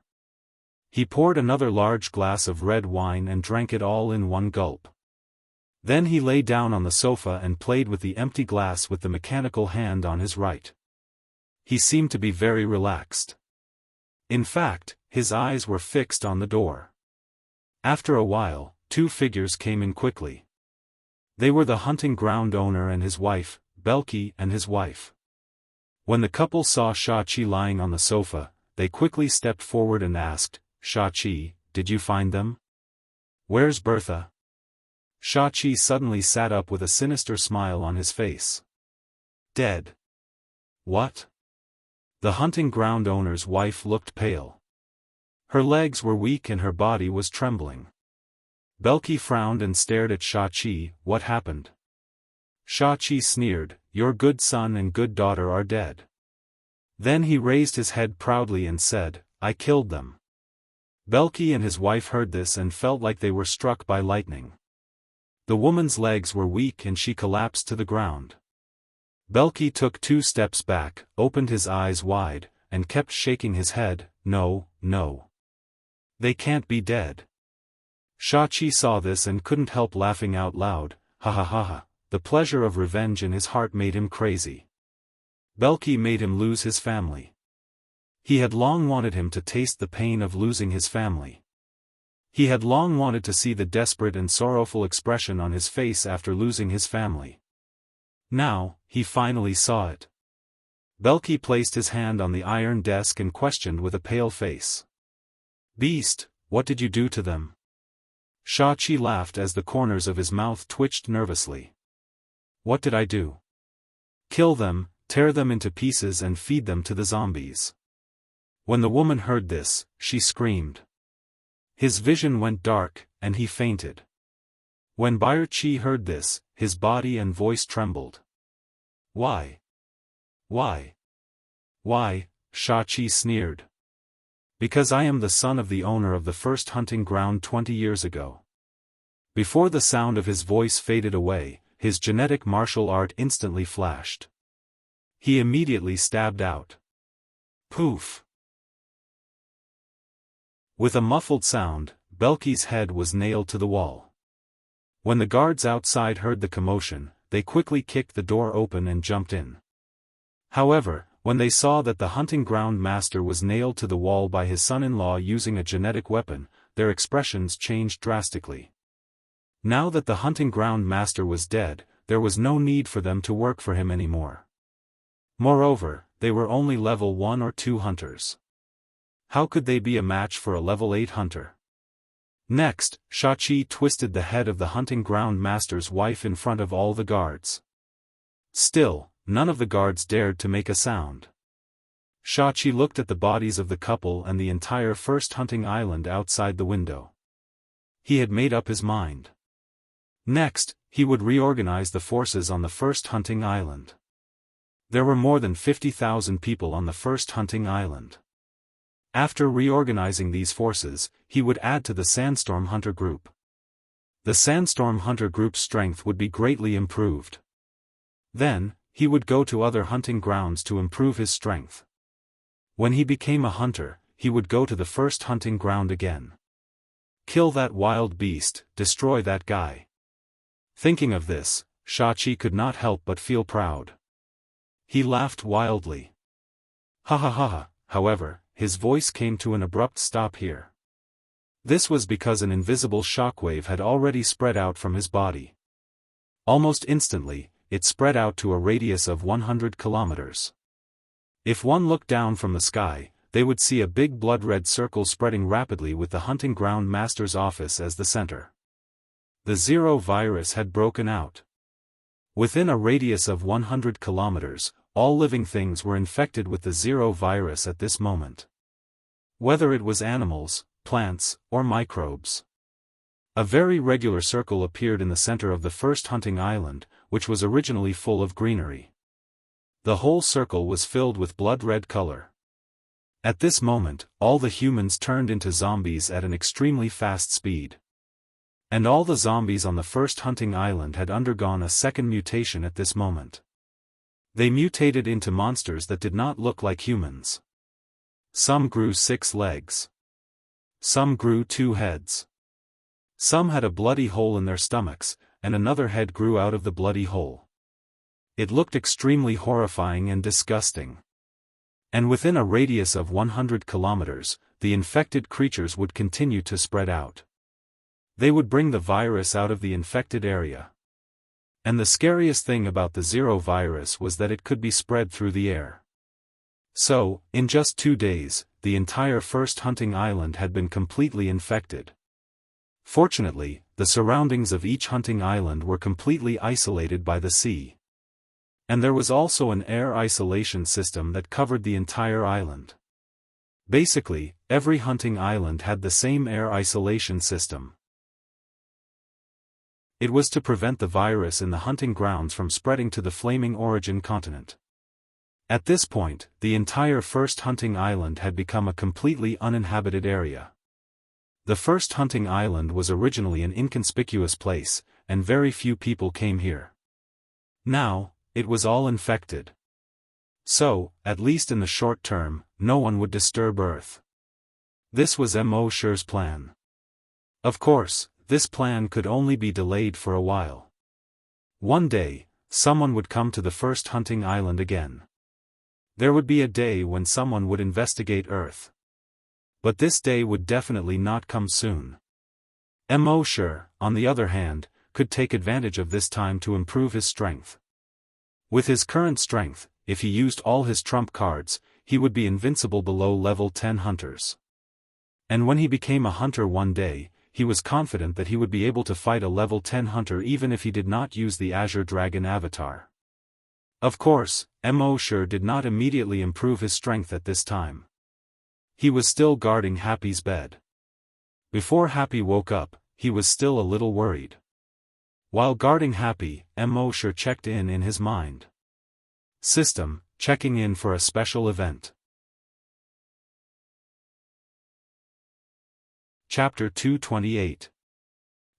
He poured another large glass of red wine and drank it all in one gulp. Then he lay down on the sofa and played with the empty glass with the mechanical hand on his right. He seemed to be very relaxed. In fact, his eyes were fixed on the door. After a while, two figures came in quickly. They were the hunting ground owner and his wife, Belki and his wife. When the couple saw Shachi lying on the sofa, they quickly stepped forward and asked, "Shachi, did you find them? Where's Bertha?" Shachi suddenly sat up with a sinister smile on his face. "Dead." "What?" The hunting ground owner's wife looked pale. Her legs were weak and her body was trembling. Belki frowned and stared at Shachi. "What happened?" Shachi sneered, "Your good son and good daughter are dead." Then he raised his head proudly and said, "I killed them." Belki and his wife heard this and felt like they were struck by lightning. The woman's legs were weak and she collapsed to the ground. Belki took 2 steps back, opened his eyes wide, and kept shaking his head, "No, no. They can't be dead." Shachi saw this and couldn't help laughing out loud, "Ha ha ha ha." The pleasure of revenge in his heart made him crazy. Belki made him lose his family. He had long wanted him to taste the pain of losing his family. He had long wanted to see the desperate and sorrowful expression on his face after losing his family. Now, he finally saw it. Belki placed his hand on the iron desk and questioned with a pale face. "Beast, what did you do to them?" Shachi laughed as the corners of his mouth twitched nervously. "What did I do? Kill them, tear them into pieces and feed them to the zombies." When the woman heard this, she screamed. His vision went dark, and he fainted. When Baichi heard this, his body and voice trembled. "Why? Why? Why?" Shachi sneered. "Because I am the son of the owner of the first hunting ground 20 years ago." Before the sound of his voice faded away, his genetic martial art instantly flashed. He immediately stabbed out. Poof! With a muffled sound, Belki's head was nailed to the wall. When the guards outside heard the commotion, they quickly kicked the door open and jumped in. However, when they saw that the hunting ground master was nailed to the wall by his son-in-law using a genetic weapon, their expressions changed drastically. Now that the hunting ground master was dead, there was no need for them to work for him anymore. Moreover, they were only level 1 or 2 hunters. How could they be a match for a level 8 hunter? Next, Shachi twisted the head of the hunting ground master's wife in front of all the guards. Still, none of the guards dared to make a sound. Shachi looked at the bodies of the couple and the entire first hunting island outside the window. He had made up his mind. Next, he would reorganize the forces on the first hunting island. There were more than 50,000 people on the first hunting island. After reorganizing these forces, he would add to the Sandstorm Hunter group. The Sandstorm Hunter group's strength would be greatly improved. Then, he would go to other hunting grounds to improve his strength. When he became a hunter, he would go to the first hunting ground again. Kill that wild beast, destroy that guy. Thinking of this, Shachi could not help but feel proud. He laughed wildly. Ha ha ha ha, however, his voice came to an abrupt stop here. This was because an invisible shockwave had already spread out from his body. Almost instantly, it spread out to a radius of 100 kilometers. If one looked down from the sky, they would see a big blood-red circle spreading rapidly with the hunting ground master's office as the center. The Zero virus had broken out. Within a radius of 100 kilometers, all living things were infected with the Zero virus at this moment. Whether it was animals, plants, or microbes. A very regular circle appeared in the center of the first hunting island, which was originally full of greenery. The whole circle was filled with blood-red color. At this moment, all the humans turned into zombies at an extremely fast speed. And all the zombies on the first hunting island had undergone a second mutation at this moment. They mutated into monsters that did not look like humans. Some grew 6 legs. Some grew 2 heads. Some had a bloody hole in their stomachs, and another head grew out of the bloody hole. It looked extremely horrifying and disgusting. And within a radius of 100 kilometers, the infected creatures would continue to spread out. They would bring the virus out of the infected area. And the scariest thing about the Zero virus was that it could be spread through the air. So, in just 2 days, the entire first hunting island had been completely infected. Fortunately, the surroundings of each hunting island were completely isolated by the sea. And there was also an air isolation system that covered the entire island. Basically, every hunting island had the same air isolation system. It was to prevent the virus in the hunting grounds from spreading to the flaming origin continent. At this point, the entire first hunting island had become a completely uninhabited area. The first hunting island was originally an inconspicuous place, and very few people came here. Now, it was all infected. So, at least in the short term, no one would disturb Earth. This was Mo Shi's plan. Of course, this plan could only be delayed for a while. One day, someone would come to the first hunting island again. There would be a day when someone would investigate Earth. But this day would definitely not come soon. Mo Shi, on the other hand, could take advantage of this time to improve his strength. With his current strength, if he used all his trump cards, he would be invincible below level 10 hunters. And when he became a hunter one day, he was confident that he would be able to fight a level 10 hunter even if he did not use the Azure Dragon avatar. Of course, Mo Shi did not immediately improve his strength at this time. He was still guarding Happy's bed. Before Happy woke up, he was still a little worried. While guarding Happy, Mo Shi checked in his mind. System, checking in for a special event. Chapter 228.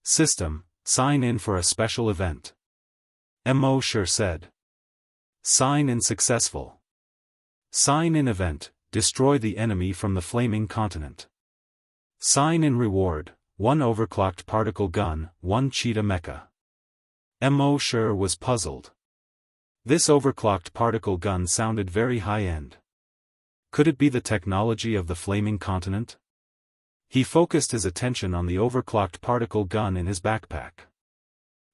System, sign in for a special event. Mo Shi said. Sign in successful. Sign in event, destroy the enemy from the flaming continent. Sign in reward, 1 overclocked particle gun, 1 cheetah mecha. Mo Shi was puzzled. This overclocked particle gun sounded very high-end. Could it be the technology of the flaming continent? He focused his attention on the overclocked particle gun in his backpack.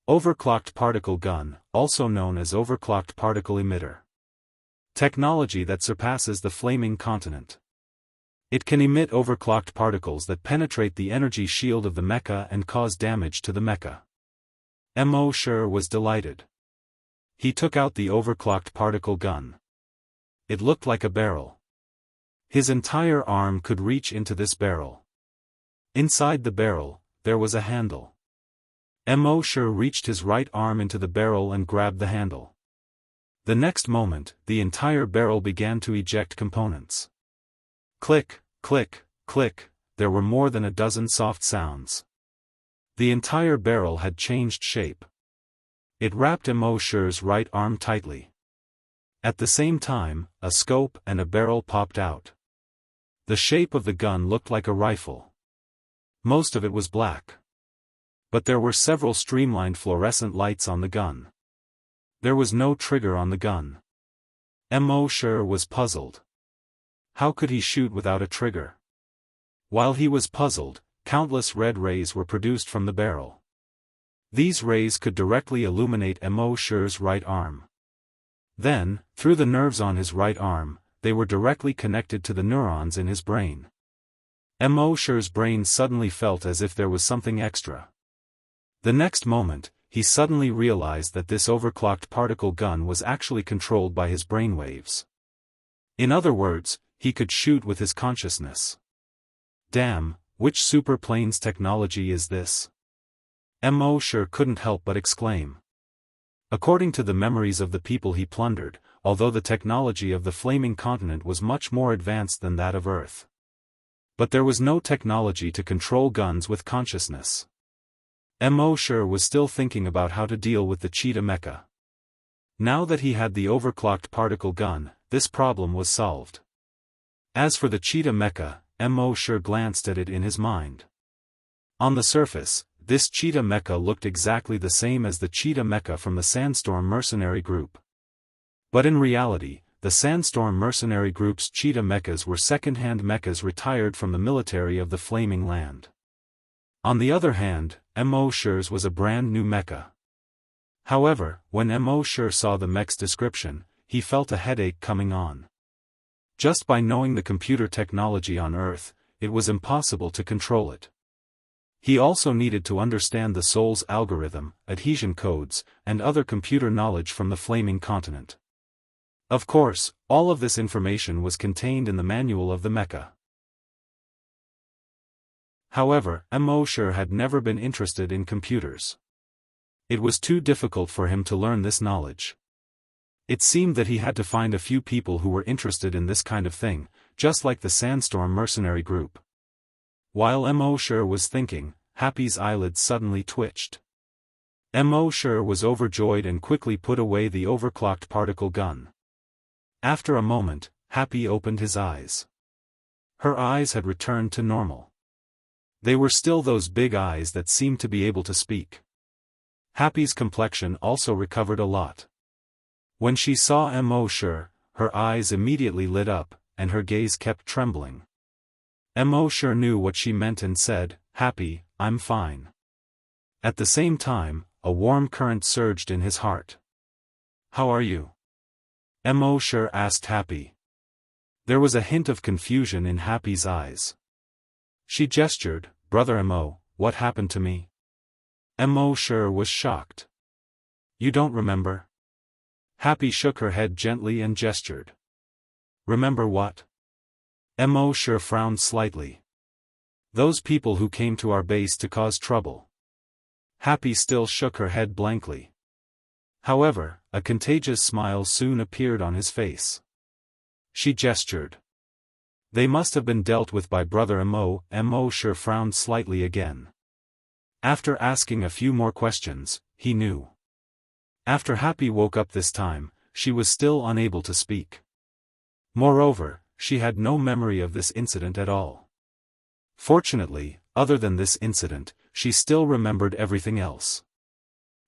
Overclocked particle gun, also known as overclocked particle emitter. Technology that surpasses the flaming continent. It can emit overclocked particles that penetrate the energy shield of the mecha and cause damage to the mecha. Mo Shi was delighted. He took out the overclocked particle gun. It looked like a barrel. His entire arm could reach into this barrel. Inside the barrel, there was a handle. Mo Shi reached his right arm into the barrel and grabbed the handle. The next moment, the entire barrel began to eject components. Click, click, click, there were more than a dozen soft sounds. The entire barrel had changed shape. It wrapped Mo Shi's right arm tightly. At the same time, a scope and a barrel popped out. The shape of the gun looked like a rifle. Most of it was black. But there were several streamlined fluorescent lights on the gun. There was no trigger on the gun. Mo Shi was puzzled. How could he shoot without a trigger? While he was puzzled, countless red rays were produced from the barrel. These rays could directly illuminate Mo Shi's right arm. Then, through the nerves on his right arm, they were directly connected to the neurons in his brain. Mo Shi's brain suddenly felt as if there was something extra. The next moment, he suddenly realized that this overclocked particle gun was actually controlled by his brainwaves. In other words, he could shoot with his consciousness. Damn, which super planes technology is this? Mo Shi couldn't help but exclaim. According to the memories of the people he plundered, although the technology of the flaming continent was much more advanced than that of Earth. But there was no technology to control guns with consciousness. Mosher was still thinking about how to deal with the cheetah mecha. Now that he had the overclocked particle gun, this problem was solved. As for the cheetah mecha, Mosher glanced at it in his mind. On the surface, this cheetah mecha looked exactly the same as the cheetah mecha from the Sandstorm mercenary group. But in reality, the Sandstorm mercenary group's cheetah mechas were second-hand mechas retired from the military of the Flaming Land. On the other hand, Mosher's was a brand new mecha. However, when Mosher saw the mech's description, he felt a headache coming on. Just by knowing the computer technology on Earth, it was impossible to control it. He also needed to understand the soul's algorithm, adhesion codes, and other computer knowledge from the Flaming Continent. Of course, all of this information was contained in the manual of the mecha. However, Mosher had never been interested in computers. It was too difficult for him to learn this knowledge. It seemed that he had to find a few people who were interested in this kind of thing, just like the Sandstorm mercenary group. While Mosher was thinking, Happy's eyelids suddenly twitched. Mosher was overjoyed and quickly put away the overclocked particle gun. After a moment, Happy opened his eyes. Her eyes had returned to normal. They were still those big eyes that seemed to be able to speak. Happy's complexion also recovered a lot. When she saw Mosher, her eyes immediately lit up, and her gaze kept trembling. Mosher knew what she meant and said, "Happy, I'm fine." At the same time, a warm current surged in his heart. "How are you?" Mosher asked Happy. There was a hint of confusion in Happy's eyes. She gestured, "Brother Mo, what happened to me?" Mosher was shocked. "You don't remember?" Happy shook her head gently and gestured. "Remember what?" Mosher frowned slightly. "Those people who came to our base to cause trouble." Happy still shook her head blankly. However, a contagious smile soon appeared on his face. She gestured. "They must have been dealt with by Brother Mo." Mosher frowned slightly again. After asking a few more questions, he knew. After Happy woke up this time, she was still unable to speak. Moreover, she had no memory of this incident at all. Fortunately, other than this incident, she still remembered everything else.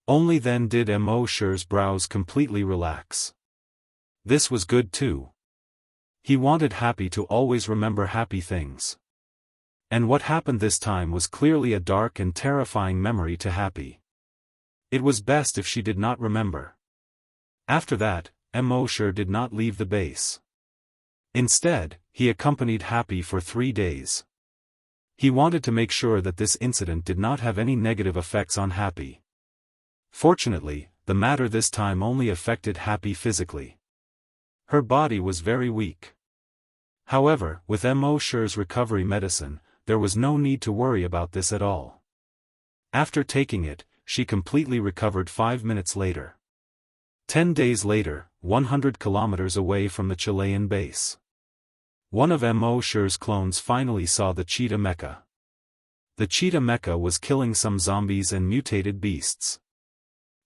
Only then did Mosher's brows completely relax. This was good too. He wanted Happy to always remember happy things. And what happened this time was clearly a dark and terrifying memory to Happy. It was best if she did not remember. After that, Mosher did not leave the base. Instead, he accompanied Happy for 3 days. He wanted to make sure that this incident did not have any negative effects on Happy. Fortunately, the matter this time only affected Happy physically. Her body was very weak. However, with Mosher's recovery medicine, there was no need to worry about this at all. After taking it, she completely recovered 5 minutes later. 10 days later, 100 kilometers away from the Chilean base. One of Mosher's clones finally saw the cheetah mecha. The cheetah mecha was killing some zombies and mutated beasts.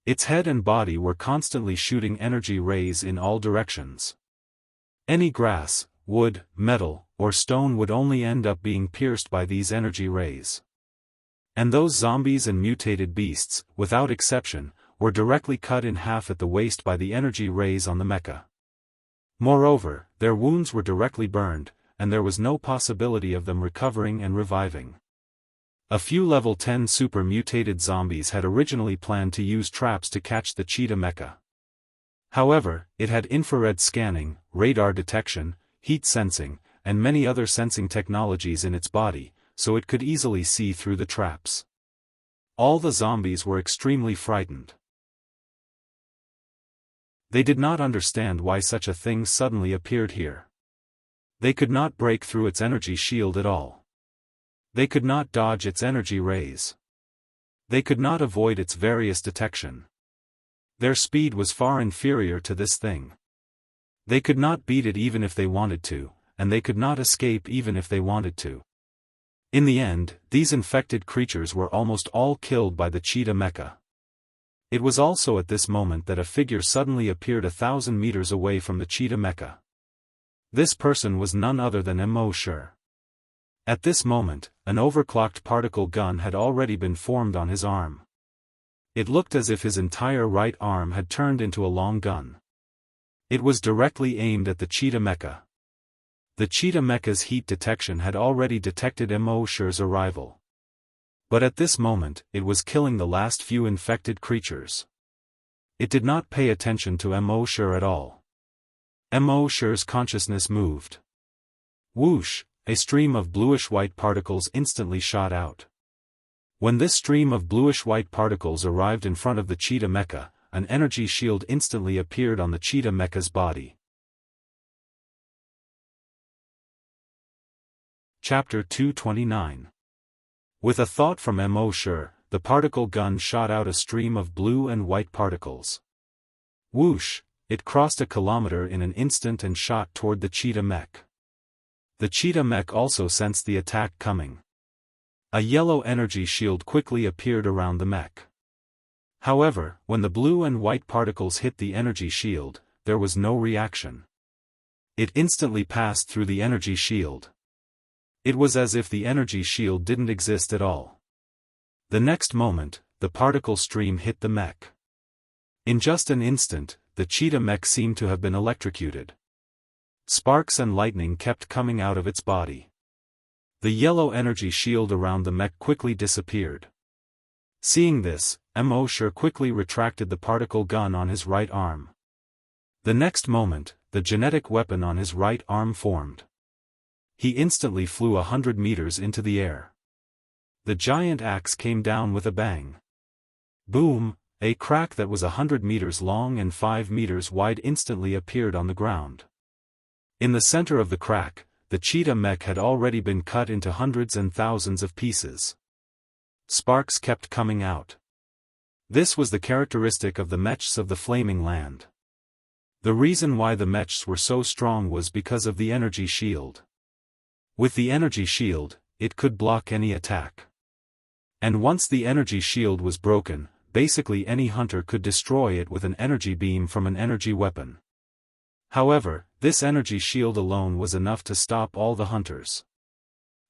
Its head and body were constantly shooting energy rays in all directions. Any grass, wood, metal, or stone would only end up being pierced by these energy rays. And those zombies and mutated beasts, without exception, were directly cut in half at the waist by the energy rays on the mecha. Moreover, their wounds were directly burned, and there was no possibility of them recovering and reviving. A few level 10 super mutated zombies had originally planned to use traps to catch the cheetah mecha. However, it had infrared scanning, radar detection, heat sensing, and many other sensing technologies in its body, so it could easily see through the traps. All the zombies were extremely frightened. They did not understand why such a thing suddenly appeared here. They could not break through its energy shield at all. They could not dodge its energy rays. They could not avoid its various detection. Their speed was far inferior to this thing. They could not beat it even if they wanted to, and they could not escape even if they wanted to. In the end, these infected creatures were almost all killed by the cheetah mecha. It was also at this moment that a figure suddenly appeared 1,000 meters away from the cheetah mecha. This person was none other than Immortal. At this moment, an overclocked particle gun had already been formed on his arm. It looked as if his entire right arm had turned into a long gun. It was directly aimed at the cheetah mecha. The cheetah mecha's heat detection had already detected Immortal's arrival. But at this moment, it was killing the last few infected creatures. It did not pay attention to Immortal at all. Immortal's consciousness moved. Whoosh! A stream of bluish-white particles instantly shot out. When this stream of bluish-white particles arrived in front of the cheetah mecha, an energy shield instantly appeared on the cheetah mecha's body. Chapter 229. With a thought from Immortal, the particle gun shot out a stream of blue and white particles. Whoosh! It crossed a kilometer in an instant and shot toward the cheetah mech. The cheetah mech also sensed the attack coming. A yellow energy shield quickly appeared around the mech. However, when the blue and white particles hit the energy shield, there was no reaction. It instantly passed through the energy shield. It was as if the energy shield didn't exist at all. The next moment, the particle stream hit the mech. In just an instant, the cheetah mech seemed to have been electrocuted. Sparks and lightning kept coming out of its body. The yellow energy shield around the mech quickly disappeared. Seeing this, Immortal quickly retracted the particle gun on his right arm. The next moment, the genetic weapon on his right arm formed. He instantly flew 100 meters into the air. The giant axe came down with a bang. Boom! A crack that was 100 meters long and 5 meters wide instantly appeared on the ground. In the center of the crack, the cheetah mech had already been cut into hundreds and thousands of pieces. Sparks kept coming out. This was the characteristic of the mechs of the Flaming Land. The reason why the mechs were so strong was because of the energy shield. With the energy shield, it could block any attack. And once the energy shield was broken, basically any hunter could destroy it with an energy beam from an energy weapon. However, this energy shield alone was enough to stop all the hunters.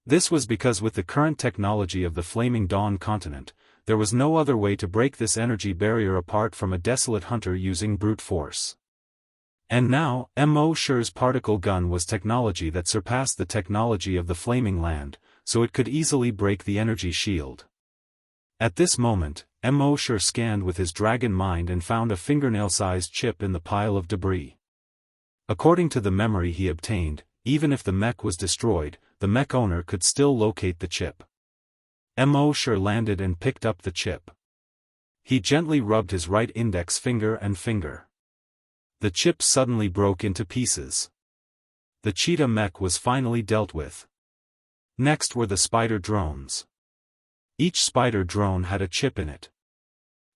This was because with the current technology of the Flaming Dawn continent, there was no other way to break this energy barrier apart from a desolate hunter using brute force. And now, Immortal's particle gun was technology that surpassed the technology of the Flaming Land, so it could easily break the energy shield. At this moment, Immortal scanned with his dragon mind and found a fingernail-sized chip in the pile of debris. According to the memory he obtained, even if the mech was destroyed, the mech owner could still locate the chip. Immortal landed and picked up the chip. He gently rubbed his right index finger and finger. The chip suddenly broke into pieces. The cheetah mech was finally dealt with. Next were the spider drones. Each spider drone had a chip in it.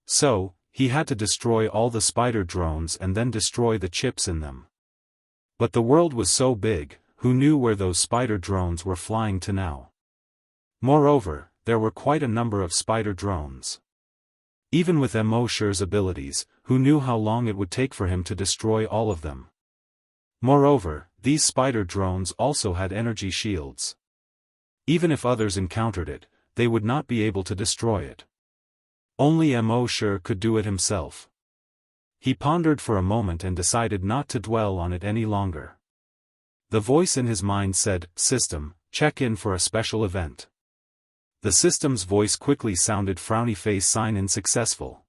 So, he had to destroy all the spider drones and then destroy the chips in them. But the world was so big, who knew where those spider drones were flying to now? Moreover, there were quite a number of spider drones. Even with Immortal's abilities, who knew how long it would take for him to destroy all of them? Moreover, these spider drones also had energy shields. Even if others encountered it, they would not be able to destroy it. Only Immortal could do it himself. He pondered for a moment and decided not to dwell on it any longer. The voice in his mind said, "System, check in for a special event." The system's voice quickly sounded frowny face sign in successful.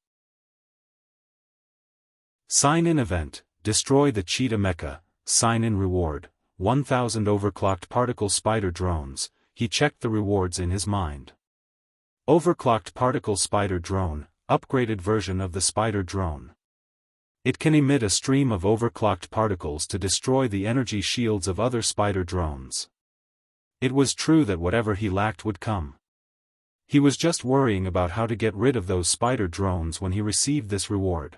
Sign in event, destroy the cheetah mecha, sign in reward, 1,000 overclocked particle spider drones. He checked the rewards in his mind. Overclocked particle spider drone, upgraded version of the spider drone. It can emit a stream of overclocked particles to destroy the energy shields of other spider drones. It was true that whatever he lacked would come. He was just worrying about how to get rid of those spider drones when he received this reward.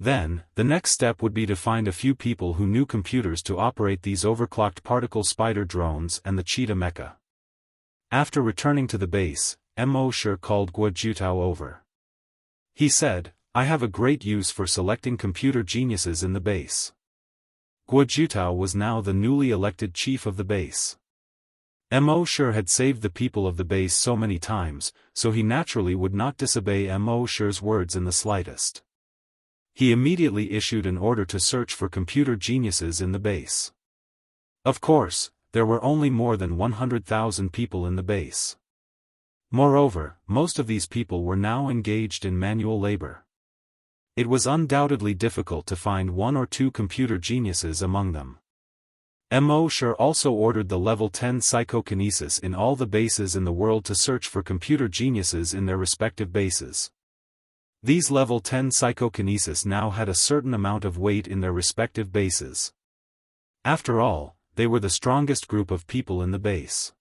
Then, the next step would be to find a few people who knew computers to operate these overclocked particle spider drones and the cheetah mecha. After returning to the base, Mo called Guo Jiutao over. He said, "I have a great use for selecting computer geniuses in the base." Guo Jiutao was now the newly elected chief of the base. Mo had saved the people of the base so many times, so he naturally would not disobey Mo's words in the slightest. He immediately issued an order to search for computer geniuses in the base. Of course, there were only more than 100,000 people in the base. Moreover, most of these people were now engaged in manual labor. It was undoubtedly difficult to find one or two computer geniuses among them. Mo also ordered the level 10 psychokinesis in all the bases in the world to search for computer geniuses in their respective bases. These level 10 psychokinesis now had a certain amount of weight in their respective bases. After all, they were the strongest group of people in the base.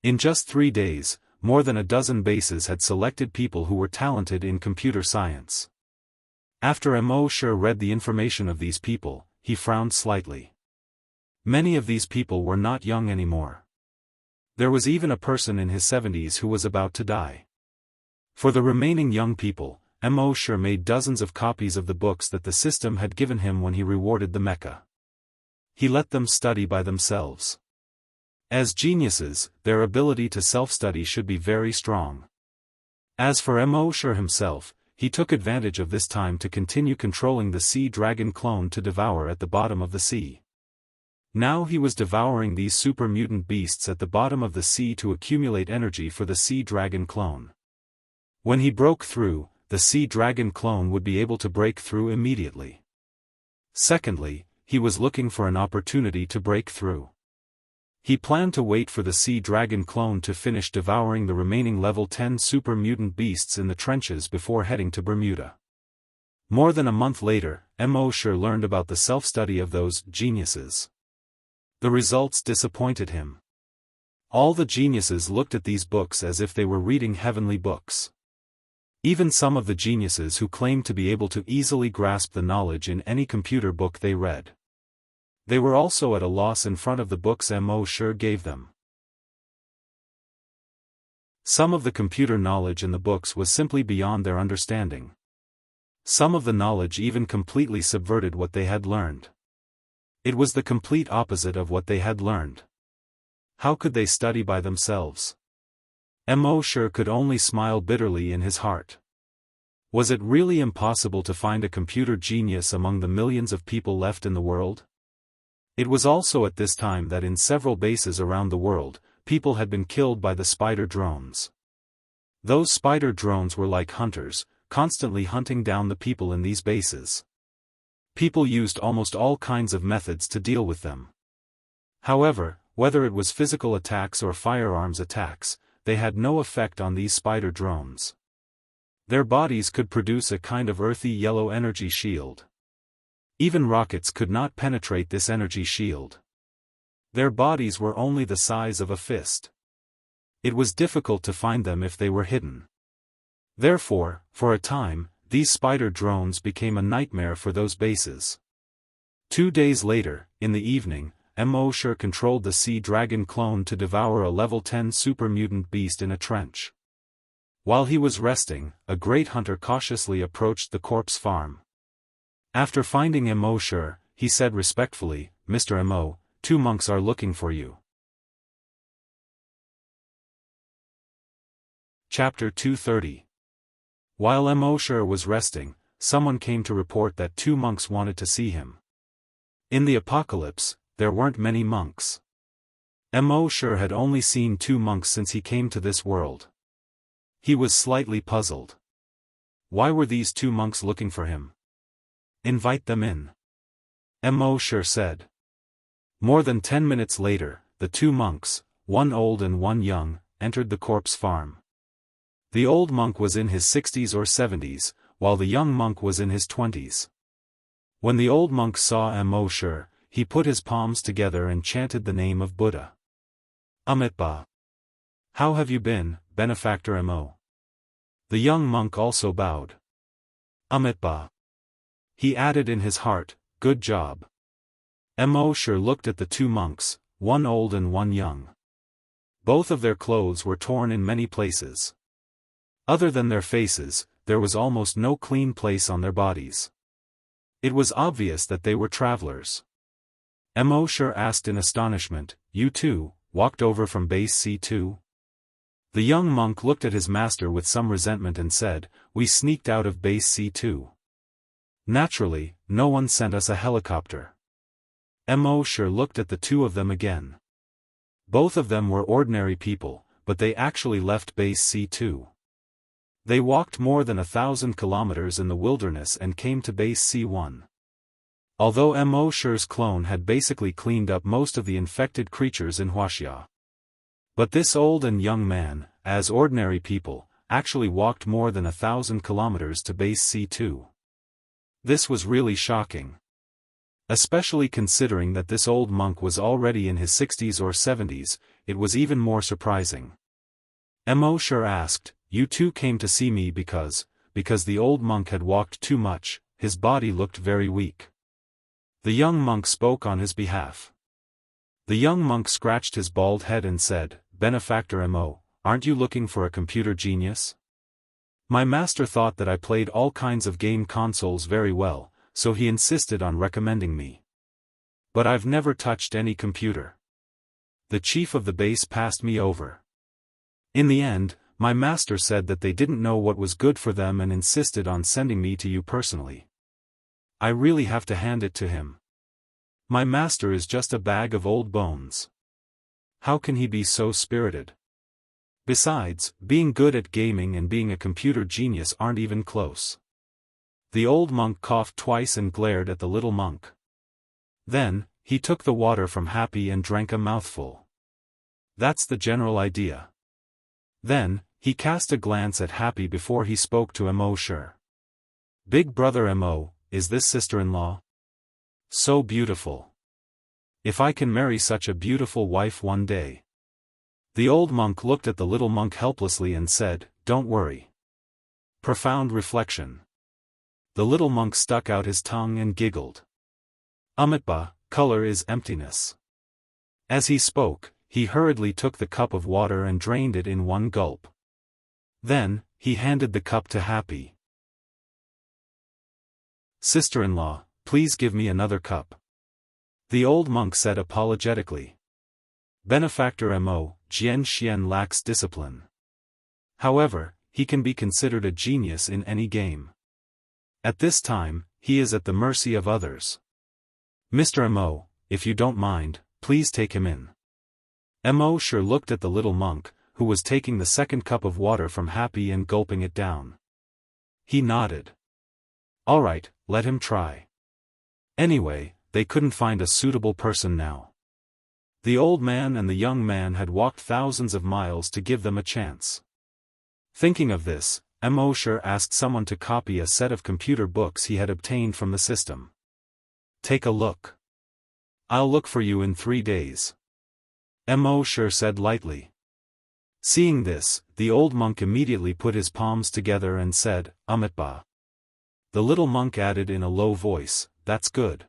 In just 3 days, more than a dozen bases had selected people who were talented in computer science. After Mo read the information of these people, he frowned slightly. Many of these people were not young anymore. There was even a person in his 70s who was about to die. For the remaining young people, Mo made dozens of copies of the books that the system had given him when he rewarded the mecha. He let them study by themselves. As geniuses, their ability to self-study should be very strong. As for Mo himself, he took advantage of this time to continue controlling the sea dragon clone to devour at the bottom of the sea. Now he was devouring these super mutant beasts at the bottom of the sea to accumulate energy for the sea dragon clone. When he broke through, the sea dragon clone would be able to break through immediately. Secondly, he was looking for an opportunity to break through. He planned to wait for the sea dragon clone to finish devouring the remaining level 10 super mutant beasts in the trenches before heading to Bermuda. More than a month later, Mo learned about the self-study of those geniuses. The results disappointed him. All the geniuses looked at these books as if they were reading heavenly books. Even some of the geniuses who claimed to be able to easily grasp the knowledge in any computer book they read. They were also at a loss in front of the books Mo gave them. Some of the computer knowledge in the books was simply beyond their understanding. Some of the knowledge even completely subverted what they had learned. It was the complete opposite of what they had learned. How could they study by themselves? Mo could only smile bitterly in his heart. Was it really impossible to find a computer genius among the millions of people left in the world? It was also at this time that in several bases around the world, people had been killed by the spider drones. Those spider drones were like hunters, constantly hunting down the people in these bases. People used almost all kinds of methods to deal with them. However, whether it was physical attacks or firearms attacks, they had no effect on these spider drones. Their bodies could produce a kind of earthy yellow energy shield. Even rockets could not penetrate this energy shield. Their bodies were only the size of a fist. It was difficult to find them if they were hidden. Therefore, for a time, these spider drones became a nightmare for those bases. 2 days later, in the evening, Mo controlled the sea dragon clone to devour a level 10 super mutant beast in a trench. While he was resting, a great hunter cautiously approached the corpse farm. After finding Mo, he said respectfully, "Mr. Mo, 2 monks are looking for you." Chapter 230. While Mo was resting, someone came to report that 2 monks wanted to see him. In the apocalypse, there weren't many monks. Mo had only seen 2 monks since he came to this world. He was slightly puzzled. Why were these 2 monks looking for him? "Invite them in," Mo said. More than 10 minutes later, the 2 monks, one old and one young, entered the corpse farm. The old monk was in his 60s or 70s, while the young monk was in his 20s. When the old monk saw Mo, he put his palms together and chanted the name of Buddha. Amitabha. How have you been, benefactor Mo? The young monk also bowed. Amitabha. He added in his heart, good job. Mo looked at the 2 monks, one old and one young. Both of their clothes were torn in many places. Other than their faces, there was almost no clean place on their bodies. It was obvious that they were travelers. Mo asked in astonishment, "You too, walked over from base C2?" The young monk looked at his master with some resentment and said, "We sneaked out of base C2. Naturally, no one sent us a helicopter." Mo looked at the two of them again. Both of them were ordinary people, but they actually left base C2. They walked more than 1,000 kilometers in the wilderness and came to base C1. Although Mo's clone had basically cleaned up most of the infected creatures in Wuxia. But this old and young man, as ordinary people, actually walked more than 1,000 kilometers to base C2. This was really shocking. Especially considering that this old monk was already in his 60s or 70s, it was even more surprising. Mo asked, "You two came to see me because the old monk had walked too much, his body looked very weak." The young monk spoke on his behalf. The young monk scratched his bald head and said, "Benefactor Mo, aren't you looking for a computer genius? My master thought that I played all kinds of game consoles very well, so he insisted on recommending me. But I've never touched any computer. The chief of the base passed me over. In the end, my master said that they didn't know what was good for them and insisted on sending me to you personally. I really have to hand it to him. My master is just a bag of old bones. How can he be so spirited? Besides, being good at gaming and being a computer genius aren't even close." The old monk coughed twice and glared at the little monk. Then, he took the water from Happy and drank a mouthful. That's the general idea. Then, he cast a glance at Happy before he spoke to Mo. "Big brother Mo, is this sister-in-law? So beautiful. If I can marry such a beautiful wife one day." The old monk looked at the little monk helplessly and said, "Don't worry." Profound reflection. The little monk stuck out his tongue and giggled. Umitba, color is emptiness. As he spoke, he hurriedly took the cup of water and drained it in one gulp. Then, he handed the cup to Happy. "Sister-in-law, please give me another cup." The old monk said apologetically. Benefactor Mo, Xianxia lacks discipline. However, he can be considered a genius in any game. At this time, he is at the mercy of others. "Mr. Mo, if you don't mind, please take him in." Mo looked at the little monk, who was taking the second cup of water from Happy and gulping it down. He nodded. "All right, let him try." Anyway, they couldn't find a suitable person now. The old man and the young man had walked thousands of miles to give them a chance. Thinking of this, Mo asked someone to copy a set of computer books he had obtained from the system. "Take a look. I'll look for you in 3 days." Mo said lightly. Seeing this, the old monk immediately put his palms together and said, "Umitba." The little monk added in a low voice, "That's good."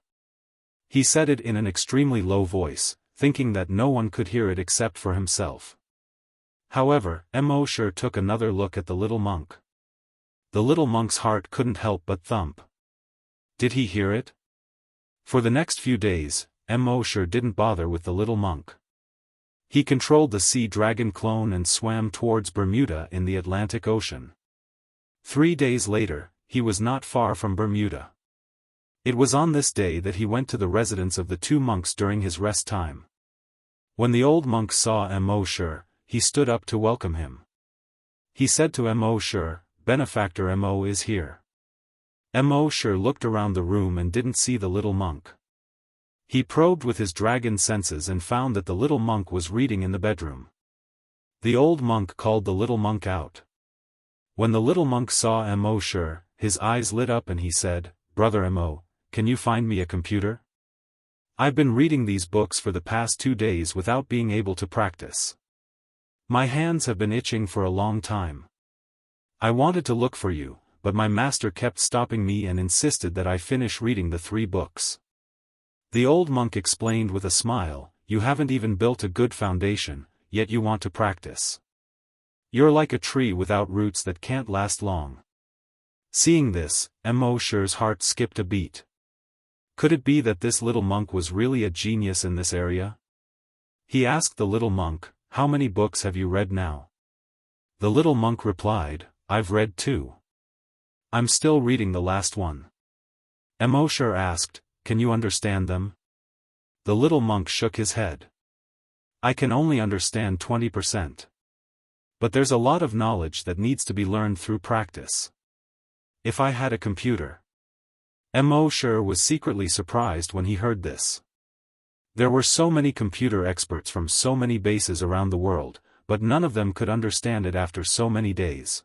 He said it in an extremely low voice, thinking that no one could hear it except for himself. However, Mo took another look at the little monk. The little monk's heart couldn't help but thump. Did he hear it? For the next few days, Mo didn't bother with the little monk. He controlled the sea dragon clone and swam towards Bermuda in the Atlantic Ocean. 3 days later, he was not far from Bermuda. It was on this day that he went to the residence of the 2 monks during his rest time. When the old monk saw Mo, he stood up to welcome him. He said to Mo, "Benefactor Mo is here." Mo looked around the room and didn't see the little monk. He probed with his dragon senses and found that the little monk was reading in the bedroom. The old monk called the little monk out. When the little monk saw Mo, his eyes lit up and he said, "Brother Mo, can you find me a computer? I've been reading these books for the past 2 days without being able to practice. My hands have been itching for a long time. I wanted to look for you, but my master kept stopping me and insisted that I finish reading the 3 books. The old monk explained with a smile, "You haven't even built a good foundation, yet you want to practice. You're like a tree without roots that can't last long. Seeing this, Mo.'s heart skipped a beat. Could it be that this little monk was really a genius in this area? He asked the little monk, "How many books have you read now?" The little monk replied, "I've read 2. I'm still reading the last one." Mo asked, "Can you understand them?" The little monk shook his head. "I can only understand 20%. But there's a lot of knowledge that needs to be learned through practice. If I had a computer." Mo was secretly surprised when he heard this. There were so many computer experts from so many bases around the world, but none of them could understand it after so many days.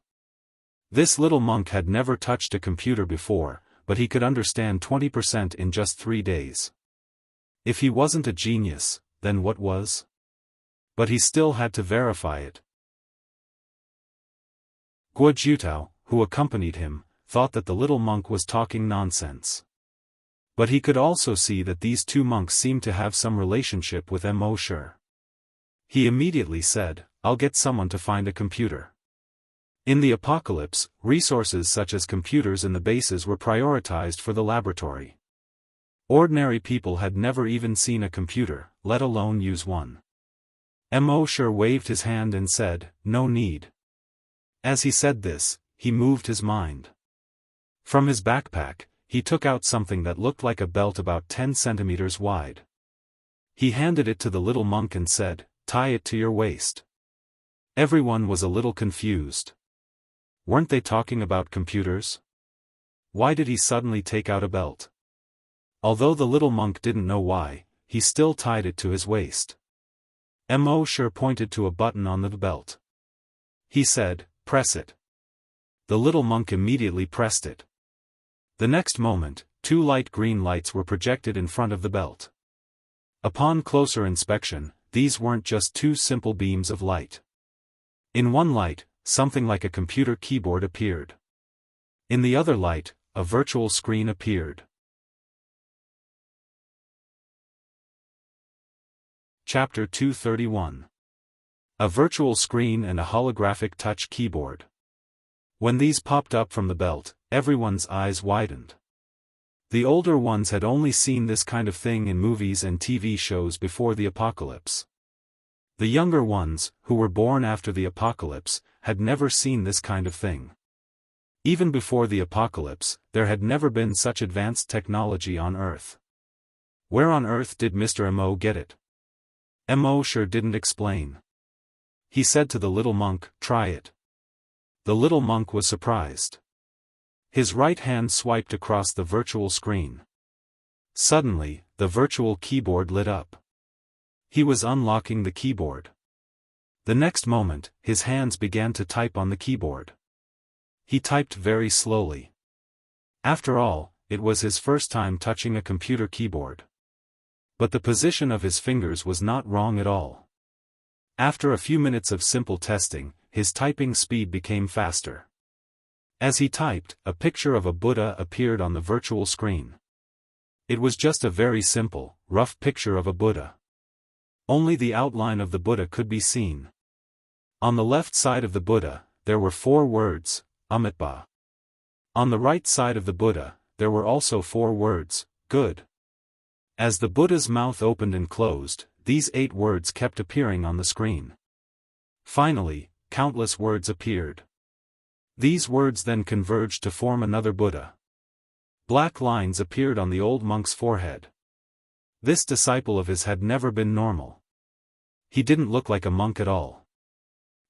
This little monk had never touched a computer before, but he could understand 20% in just 3 days. If he wasn't a genius, then what was? But he still had to verify it. Guo Jiutao, who accompanied him, thought that the little monk was talking nonsense. But he could also see that these 2 monks seemed to have some relationship with Mo. He immediately said, "I'll get someone to find a computer." In the apocalypse, resources such as computers in the bases were prioritized for the laboratory. Ordinary people had never even seen a computer, let alone use one. Mo. waved his hand and said, "No need." As he said this, he moved his mind. From his backpack, he took out something that looked like a belt about 10 centimeters wide. He handed it to the little monk and said, "Tie it to your waist." Everyone was a little confused. Weren't they talking about computers? Why did he suddenly take out a belt? Although the little monk didn't know why, he still tied it to his waist. Mo. pointed to a button on the belt. He said, "Press it." The little monk immediately pressed it. The next moment, 2 light green lights were projected in front of the belt. Upon closer inspection, these weren't just 2 simple beams of light. In one light, something like a computer keyboard appeared. In the other light, a virtual screen appeared. Chapter 231. A virtual screen and a holographic touch keyboard. When these popped up from the belt, everyone's eyes widened. The older ones had only seen this kind of thing in movies and TV shows before the apocalypse. The younger ones, who were born after the apocalypse, had never seen this kind of thing. Even before the apocalypse, there had never been such advanced technology on Earth. Where on earth did Mr. Mo get it? Mo didn't explain. He said to the little monk, "Try it." The little monk was surprised. His right hand swiped across the virtual screen. Suddenly, the virtual keyboard lit up. He was unlocking the keyboard. The next moment, his hands began to type on the keyboard. He typed very slowly. After all, it was his first time touching a computer keyboard. But the position of his fingers was not wrong at all. After a few minutes of simple testing, his typing speed became faster. As he typed, a picture of a Buddha appeared on the virtual screen. It was just a very simple, rough picture of a Buddha. Only the outline of the Buddha could be seen. On the left side of the Buddha, there were 4 words, Amitabha. On the right side of the Buddha, there were also 4 words, good. As the Buddha's mouth opened and closed, these 8 words kept appearing on the screen. Finally, countless words appeared. These words then converged to form another Buddha. Black lines appeared on the old monk's forehead. This disciple of his had never been normal. He didn't look like a monk at all.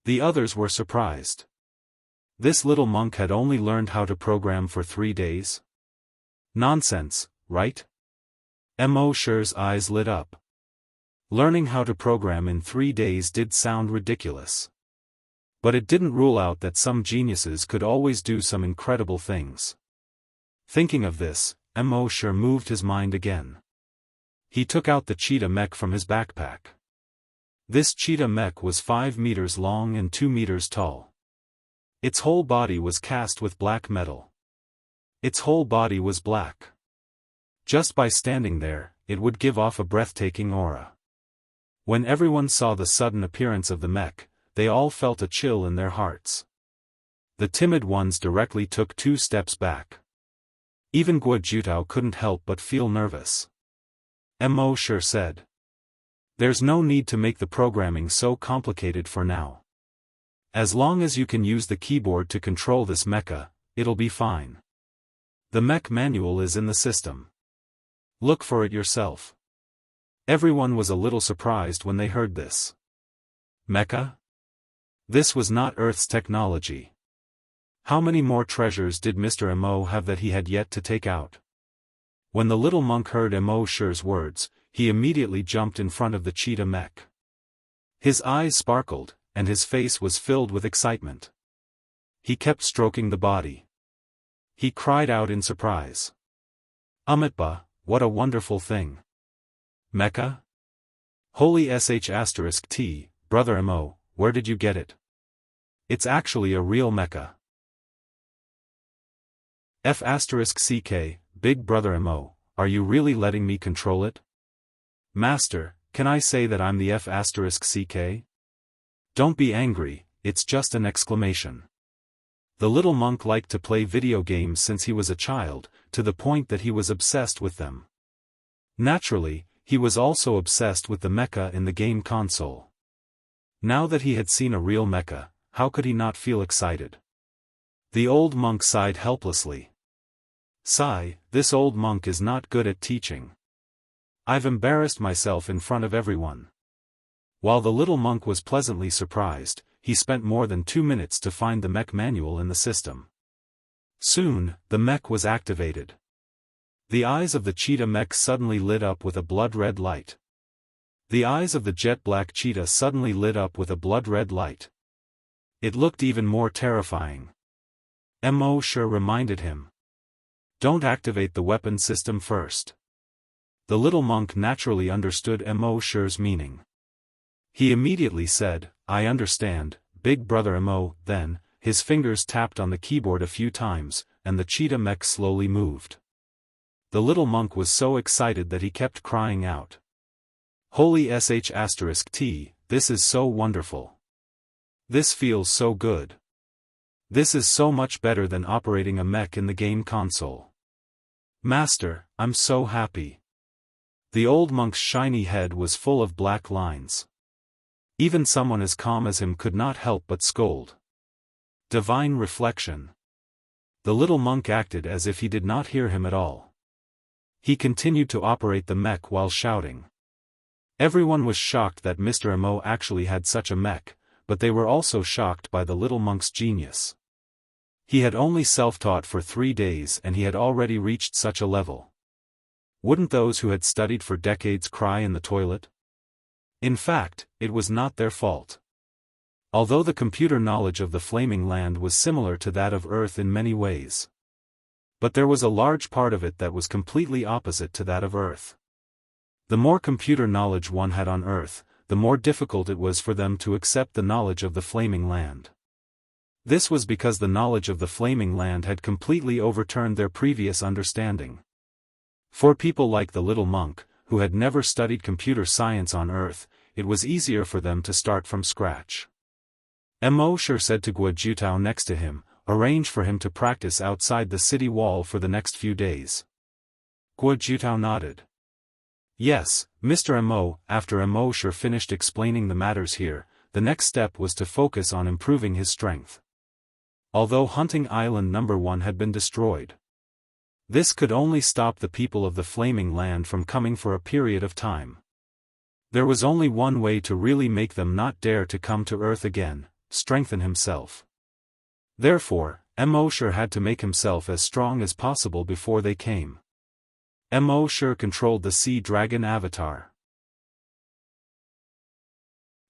The others were surprised. This little monk had only learned how to program for 3 days? Nonsense, right? Mo's eyes lit up. Learning how to program in 3 days did sound ridiculous. But it didn't rule out that some geniuses could always do some incredible things. Thinking of this, Mo moved his mind again. He took out the cheetah mech from his backpack. This cheetah mech was 5 meters long and 2 meters tall. Its whole body was cast with black metal. Its whole body was black. Just by standing there, it would give off a breathtaking aura. When everyone saw the sudden appearance of the mech, they all felt a chill in their hearts. The timid ones directly took 2 steps back. Even Guo Jiutao couldn't help but feel nervous. Mo sure said. There's no need to make the programming so complicated for now. As long as you can use the keyboard to control this mecha, it'll be fine. The mech manual is in the system. Look for it yourself. Everyone was a little surprised when they heard this. Mecha? This was not Earth's technology. How many more treasures did Mr. Mo have that he had yet to take out? When the little monk heard Mo Shi's words, he immediately jumped in front of the cheetah mech. His eyes sparkled, and his face was filled with excitement. He kept stroking the body. He cried out in surprise. Umitba, what a wonderful thing. Mecha? Holy sh*t, Brother Mo, where did you get it? It's actually a real mecha. F*ck, Big Brother Mo, are you really letting me control it? Master, can I say that I'm the F*ck? Don't be angry, it's just an exclamation. The little monk liked to play video games since he was a child, to the point that he was obsessed with them. Naturally, he was also obsessed with the mecha in the game console. Now that he had seen a real mecha, how could he not feel excited? The old monk sighed helplessly. Sigh, this old monk is not good at teaching. I've embarrassed myself in front of everyone. While the little monk was pleasantly surprised, he spent more than 2 minutes to find the mech manual in the system. Soon, the mech was activated. The eyes of the cheetah mech suddenly lit up with a blood-red light. The eyes of the jet-black cheetah suddenly lit up with a blood-red light. It looked even more terrifying. Mo sure reminded him. Don't activate the weapon system first. The little monk naturally understood Mo sure's meaning. He immediately said, I understand, Big Brother Mo. Then, his fingers tapped on the keyboard a few times, and the cheetah mech slowly moved. The little monk was so excited that he kept crying out. Holy sh*t, this is so wonderful. This feels so good. This is so much better than operating a mech in the game console. Master, I'm so happy. The old monk's shiny head was full of black lines. Even someone as calm as him could not help but scold. Divine reflection. The little monk acted as if he did not hear him at all. He continued to operate the mech while shouting. Everyone was shocked that Mr. Mo actually had such a mech, but they were also shocked by the little monk's genius. He had only self-taught for 3 days and he had already reached such a level. Wouldn't those who had studied for decades cry in the toilet? In fact, it was not their fault. Although the computer knowledge of the Flaming Land was similar to that of Earth in many ways. But there was a large part of it that was completely opposite to that of Earth. The more computer knowledge one had on Earth, the more difficult it was for them to accept the knowledge of the Flaming Land. This was because the knowledge of the Flaming Land had completely overturned their previous understanding. For people like the little monk, who had never studied computer science on Earth, it was easier for them to start from scratch. Mo sure said to Guo Jiutao next to him, arrange for him to practice outside the city wall for the next few days. Guo Jiutao nodded. Yes, Mr. Mo. After Mo sure finished explaining the matters here, the next step was to focus on improving his strength. Although Hunting Island No. 1 had been destroyed, this could only stop the people of the Flaming Land from coming for a period of time. There was only one way to really make them not dare to come to Earth again: strengthen himself. Therefore, Mo sure had to make himself as strong as possible before they came. Mo sure controlled the Sea Dragon avatar.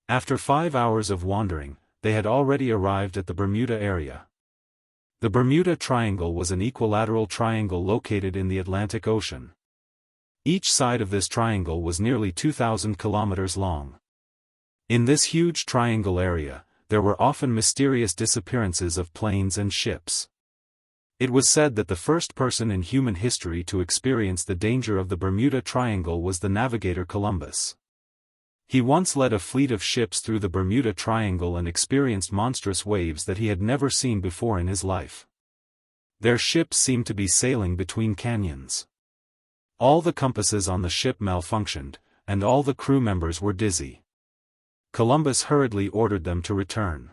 After 5 hours of wandering, they had already arrived at the Bermuda area. The Bermuda Triangle was an equilateral triangle located in the Atlantic Ocean. Each side of this triangle was nearly 2,000 kilometers long. In this huge triangle area, there were often mysterious disappearances of planes and ships. It was said that the first person in human history to experience the danger of the Bermuda Triangle was the navigator Columbus. He once led a fleet of ships through the Bermuda Triangle and experienced monstrous waves that he had never seen before in his life. Their ships seemed to be sailing between canyons. All the compasses on the ship malfunctioned, and all the crew members were dizzy. Columbus hurriedly ordered them to return.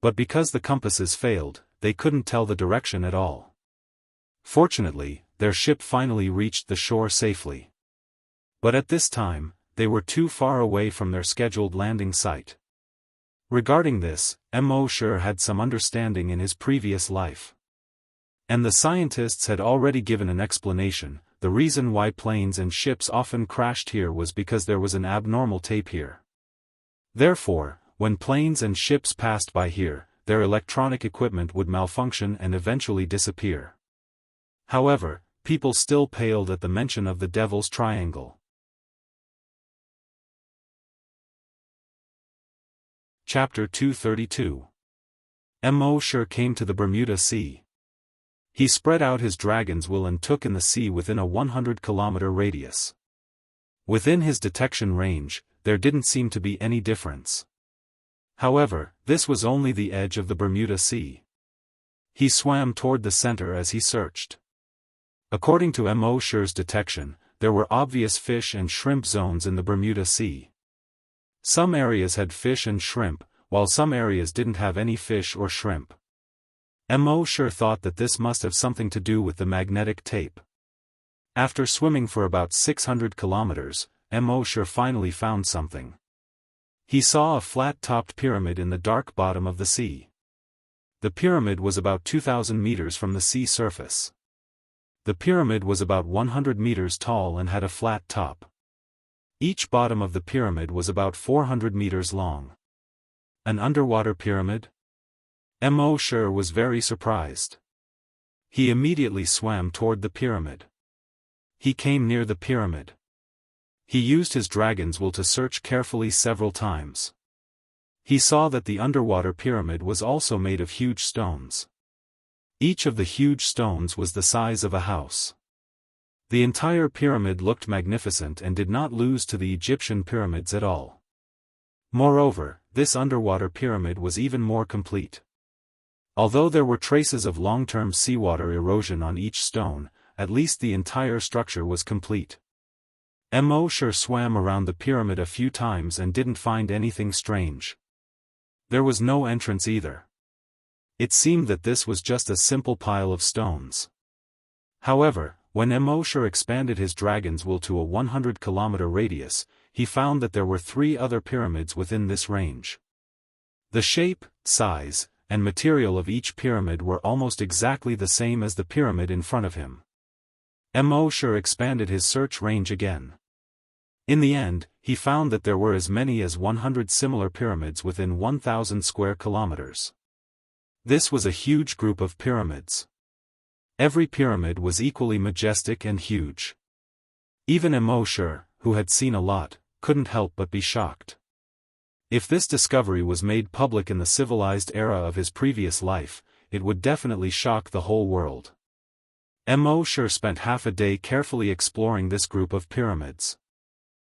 But because the compasses failed, they couldn't tell the direction at all. Fortunately, their ship finally reached the shore safely. But at this time, they were too far away from their scheduled landing site. Regarding this, Mo sure had some understanding in his previous life. And the scientists had already given an explanation. The reason why planes and ships often crashed here was because there was an abnormal tape here. Therefore, when planes and ships passed by here, their electronic equipment would malfunction and eventually disappear. However, people still paled at the mention of the Devil's Triangle. Chapter 232. Mo sure came to the Bermuda Sea. He spread out his dragon's will and took in the sea within a 100-kilometer radius. Within his detection range, there didn't seem to be any difference. However, this was only the edge of the Bermuda Sea. He swam toward the center as he searched. According to Mo sure's detection, there were obvious fish and shrimp zones in the Bermuda Sea. Some areas had fish and shrimp, while some areas didn't have any fish or shrimp. Mo sure thought that this must have something to do with the magnetic tape. After swimming for about 600 kilometers, Mo sure finally found something. He saw a flat-topped pyramid in the dark bottom of the sea. The pyramid was about 2,000 meters from the sea surface. The pyramid was about 100 meters tall and had a flat top. Each bottom of the pyramid was about 400 meters long. An underwater pyramid? Mo sure was very surprised. He immediately swam toward the pyramid. He came near the pyramid. He used his dragon's will to search carefully several times. He saw that the underwater pyramid was also made of huge stones. Each of the huge stones was the size of a house. The entire pyramid looked magnificent and did not lose to the Egyptian pyramids at all. Moreover, this underwater pyramid was even more complete. Although there were traces of long-term seawater erosion on each stone, at least the entire structure was complete. Mo sure swam around the pyramid a few times and didn't find anything strange. There was no entrance either. It seemed that this was just a simple pile of stones. However, when Mo sure expanded his dragon's will to a 100-kilometer radius, he found that there were 3 other pyramids within this range. The shape, size, and material of each pyramid were almost exactly the same as the pyramid in front of him. Mo sure expanded his search range again. In the end, he found that there were as many as 100 similar pyramids within 1,000 square kilometers. This was a huge group of pyramids. Every pyramid was equally majestic and huge. Even Mo sure, who had seen a lot, couldn't help but be shocked. If this discovery was made public in the civilized era of his previous life, it would definitely shock the whole world. Mo sure spent half a day carefully exploring this group of pyramids.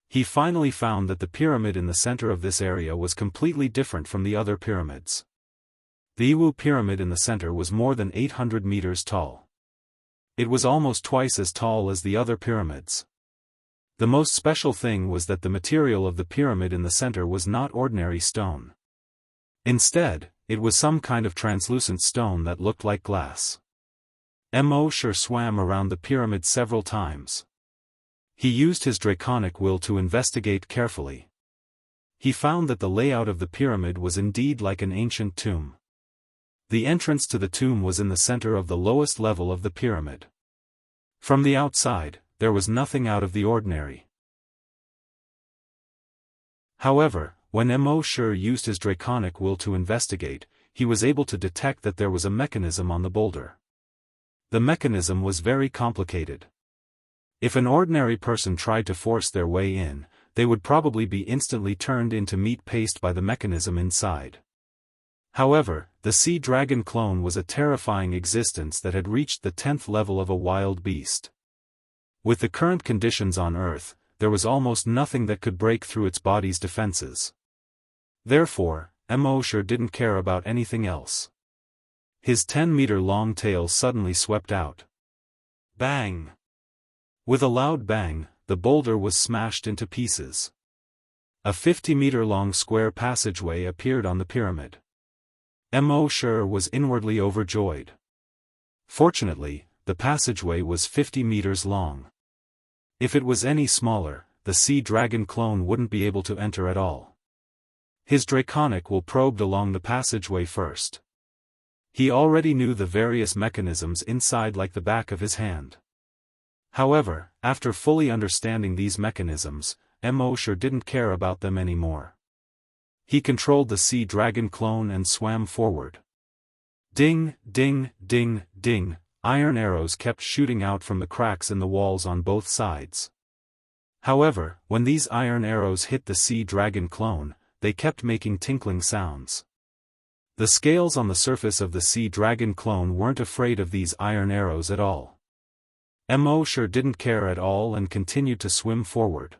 He finally found that the pyramid in the center of this area was completely different from the other pyramids. The Iwu pyramid in the center was more than 800 meters tall. It was almost twice as tall as the other pyramids. The most special thing was that the material of the pyramid in the center was not ordinary stone. Instead, it was some kind of translucent stone that looked like glass. Mo sure swam around the pyramid several times. He used his draconic will to investigate carefully. He found that the layout of the pyramid was indeed like an ancient tomb. The entrance to the tomb was in the center of the lowest level of the pyramid. From the outside, there was nothing out of the ordinary. However, when Mo sure used his draconic will to investigate, he was able to detect that there was a mechanism on the boulder. The mechanism was very complicated. If an ordinary person tried to force their way in, they would probably be instantly turned into meat paste by the mechanism inside. However, the sea dragon clone was a terrifying existence that had reached the 10th level of a wild beast. With the current conditions on Earth, there was almost nothing that could break through its body's defenses. Therefore, Mosher didn't care about anything else. His 10-meter-long tail suddenly swept out. Bang! With a loud bang, the boulder was smashed into pieces. A 50-meter-long square passageway appeared on the pyramid. Mosher was inwardly overjoyed. Fortunately, the passageway was 50 meters long. If it was any smaller, the sea dragon clone wouldn't be able to enter at all. His draconic will probed along the passageway first. He already knew the various mechanisms inside like the back of his hand. However, after fully understanding these mechanisms, Mosher didn't care about them anymore. He controlled the sea dragon clone and swam forward. Ding, ding, ding, ding, iron arrows kept shooting out from the cracks in the walls on both sides. However, when these iron arrows hit the sea dragon clone, they kept making tinkling sounds. The scales on the surface of the sea dragon clone weren't afraid of these iron arrows at all. Mosher didn't care at all and continued to swim forward.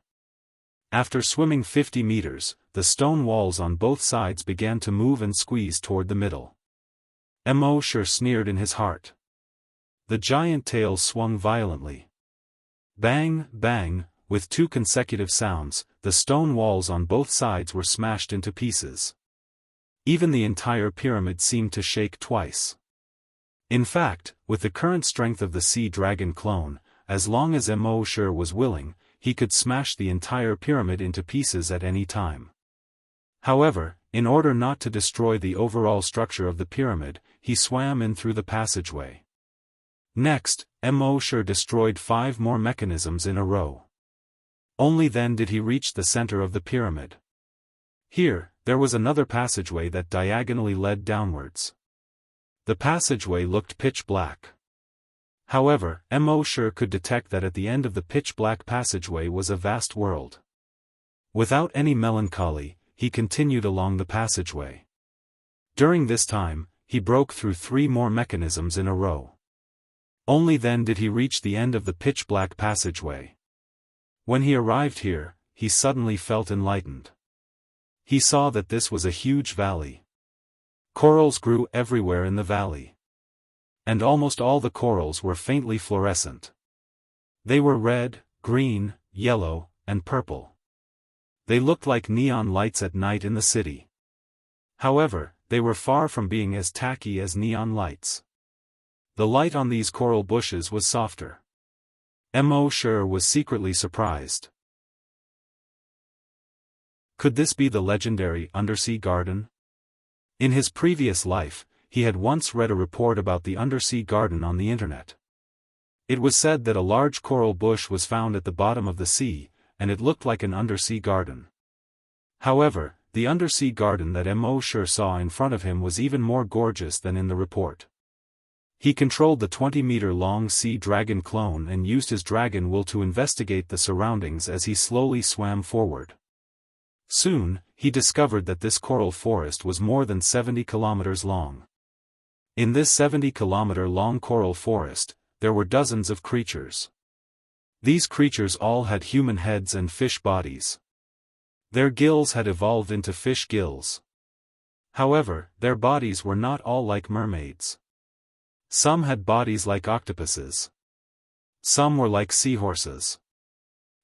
After swimming 50 meters, the stone walls on both sides began to move and squeeze toward the middle. Mosher sneered in his heart. The giant tail swung violently. Bang, bang, with 2 consecutive sounds, the stone walls on both sides were smashed into pieces. Even the entire pyramid seemed to shake twice. In fact, with the current strength of the sea dragon clone, as long as Mosher was willing, he could smash the entire pyramid into pieces at any time. However, in order not to destroy the overall structure of the pyramid, he swam in through the passageway. Next, Mosher destroyed 5 more mechanisms in a row. Only then did he reach the center of the pyramid. Here, there was another passageway that diagonally led downwards. The passageway looked pitch black. However, Mosher could detect that at the end of the pitch-black passageway was a vast world. Without any melancholy, he continued along the passageway. During this time, he broke through 3 more mechanisms in a row. Only then did he reach the end of the pitch-black passageway. When he arrived here, he suddenly felt enlightened. He saw that this was a huge valley. Corals grew everywhere in the valley. And almost all the corals were faintly fluorescent. They were red, green, yellow, and purple. They looked like neon lights at night in the city. However, they were far from being as tacky as neon lights. The light on these coral bushes was softer. Mosher was secretly surprised. Could this be the legendary undersea garden? In his previous life, he had once read a report about the undersea garden on the internet. It was said that a large coral bush was found at the bottom of the sea, and it looked like an undersea garden. However, the undersea garden that Mosher saw in front of him was even more gorgeous than in the report. He controlled the 20-meter-long sea dragon clone and used his dragon will to investigate the surroundings as he slowly swam forward. Soon, he discovered that this coral forest was more than 70 kilometers long. In this 70-kilometer-long coral forest, there were dozens of creatures. These creatures all had human heads and fish bodies. Their gills had evolved into fish gills. However, their bodies were not all like mermaids. Some had bodies like octopuses. Some were like seahorses.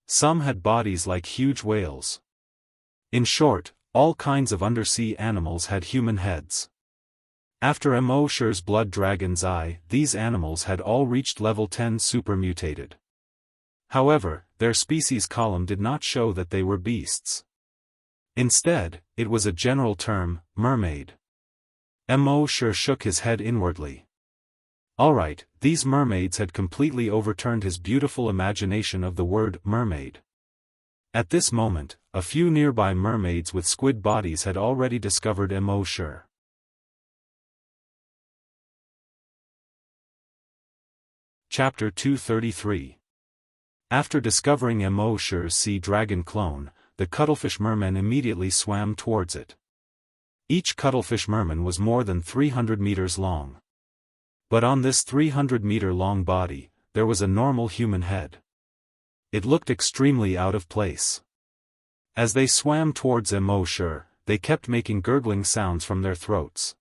Some had bodies like huge whales. In short, all kinds of undersea animals had human heads. After Mosher's blood dragon's eye, these animals had all reached level 10 supermutated. However, their species column did not show that they were beasts. Instead, it was a general term, mermaid. Mosher shook his head inwardly. Alright, these mermaids had completely overturned his beautiful imagination of the word mermaid. At this moment, a few nearby mermaids with squid bodies had already discovered Mosher. Chapter 233. After discovering Mosher's sea dragon clone, the cuttlefish mermen immediately swam towards it. Each cuttlefish merman was more than 300 meters long. But on this 300-meter-long body, there was a normal human head. It looked extremely out of place. As they swam towards Immortal, they kept making gurgling sounds from their throats.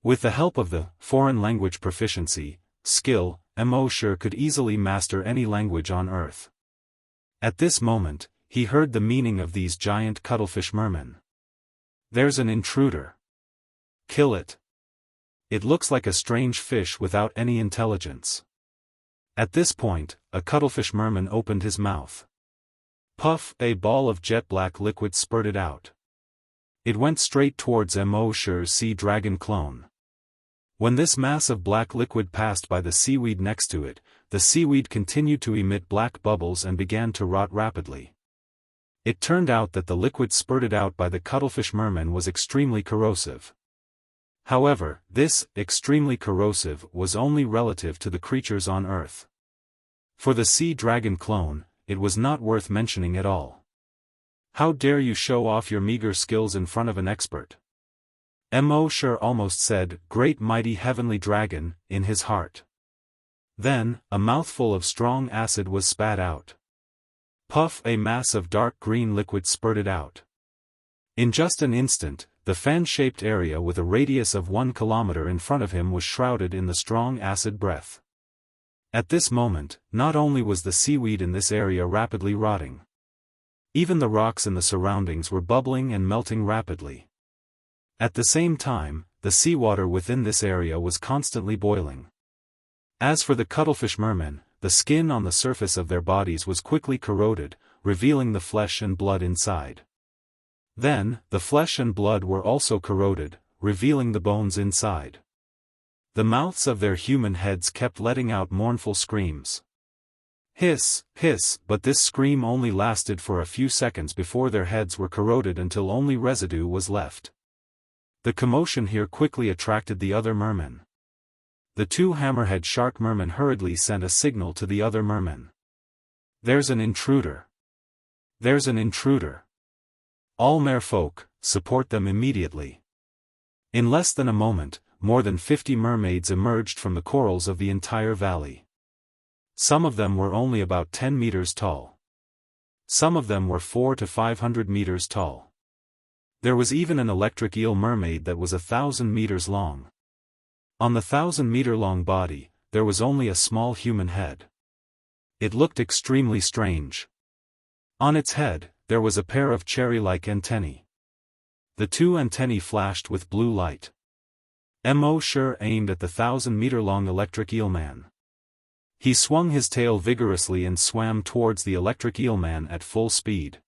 With the help of the foreign language proficiency skill, Immortal could easily master any language on Earth. At this moment, he heard the meaning of these giant cuttlefish mermen. "There's an intruder. Kill it. It looks like a strange fish without any intelligence." At this point, a cuttlefish merman opened his mouth. Puff! A ball of jet-black liquid spurted out. It went straight towards Immortal's sea dragon clone. When this mass of black liquid passed by the seaweed next to it, the seaweed continued to emit black bubbles and began to rot rapidly. It turned out that the liquid spurted out by the cuttlefish merman was extremely corrosive. However, this, extremely corrosive, was only relative to the creatures on Earth. For the sea dragon clone, it was not worth mentioning at all. "How dare you show off your meager skills in front of an expert?" Immortal almost said, "Great mighty heavenly dragon," in his heart. Then, a mouthful of strong acid was spat out. Puff! A mass of dark green liquid spurted out. In just an instant, the fan-shaped area with a radius of 1 kilometer in front of him was shrouded in the strong acid breath. At this moment, not only was the seaweed in this area rapidly rotting. Even the rocks in the surroundings were bubbling and melting rapidly. At the same time, the seawater within this area was constantly boiling. As for the cuttlefish mermen, the skin on the surface of their bodies was quickly corroded, revealing the flesh and blood inside. Then, the flesh and blood were also corroded, revealing the bones inside. The mouths of their human heads kept letting out mournful screams. Hiss, hiss, but this scream only lasted for a few seconds before their heads were corroded until only residue was left. The commotion here quickly attracted the other mermen. The two hammerhead shark mermen hurriedly sent a signal to the other mermen. "There's an intruder. There's an intruder. All merfolk, support them immediately." In less than a moment, more than 50 mermaids emerged from the corals of the entire valley. Some of them were only about 10 meters tall. Some of them were 400 to 500 meters tall. There was even an electric eel mermaid that was 1,000 meters long. On the 1,000-meter-long body, there was only a small human head. It looked extremely strange. On its head, there was a pair of cherry-like antennae. The two antennae flashed with blue light. Immortal aimed at the 1,000-meter-long electric eelman. He swung his tail vigorously and swam towards the electric eelman at full speed.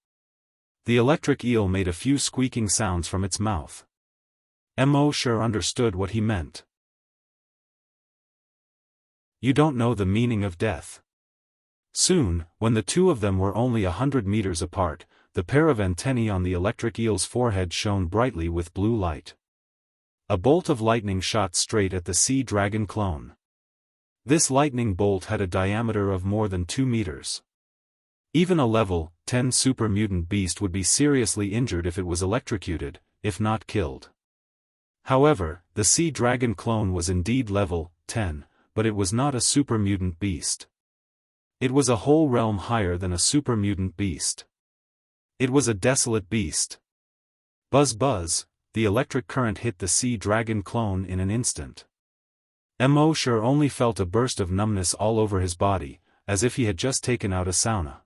The electric eel made a few squeaking sounds from its mouth. Immortal understood what he meant. "You don't know the meaning of death." Soon, when the two of them were only 100 meters apart, the pair of antennae on the electric eel's forehead shone brightly with blue light. A bolt of lightning shot straight at the sea dragon clone. This lightning bolt had a diameter of more than 2 meters. Even a level 10 super mutant beast would be seriously injured if it was electrocuted, if not killed. However, the sea dragon clone was indeed level 10, but it was not a super mutant beast. It was a whole realm higher than a super mutant beast. It was a desolate beast. Buzz buzz, the electric current hit the sea dragon clone in an instant. Immortal only felt a burst of numbness all over his body, as if he had just taken out a sauna.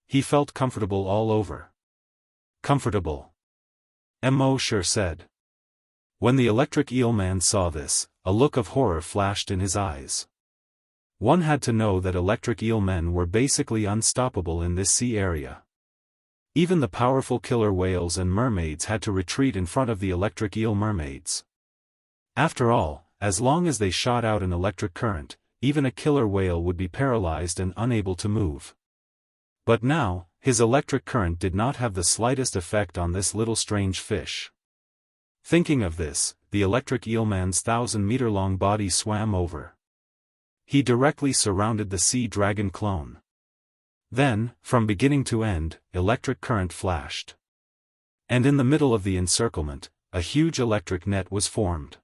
He felt comfortable all over. "Comfortable," Immortal said. When the electric eelman saw this, a look of horror flashed in his eyes. One had to know that electric eelmen were basically unstoppable in this sea area. Even the powerful killer whales and mermaids had to retreat in front of the electric eel mermaids. After all, as long as they shot out an electric current, even a killer whale would be paralyzed and unable to move. But now, his electric current did not have the slightest effect on this little strange fish. Thinking of this, the electric eelman's 1,000-meter-long body swam over. He directly surrounded the sea dragon clone. Then, from beginning to end, electric current flashed. And in the middle of the encirclement, a huge electric net was formed.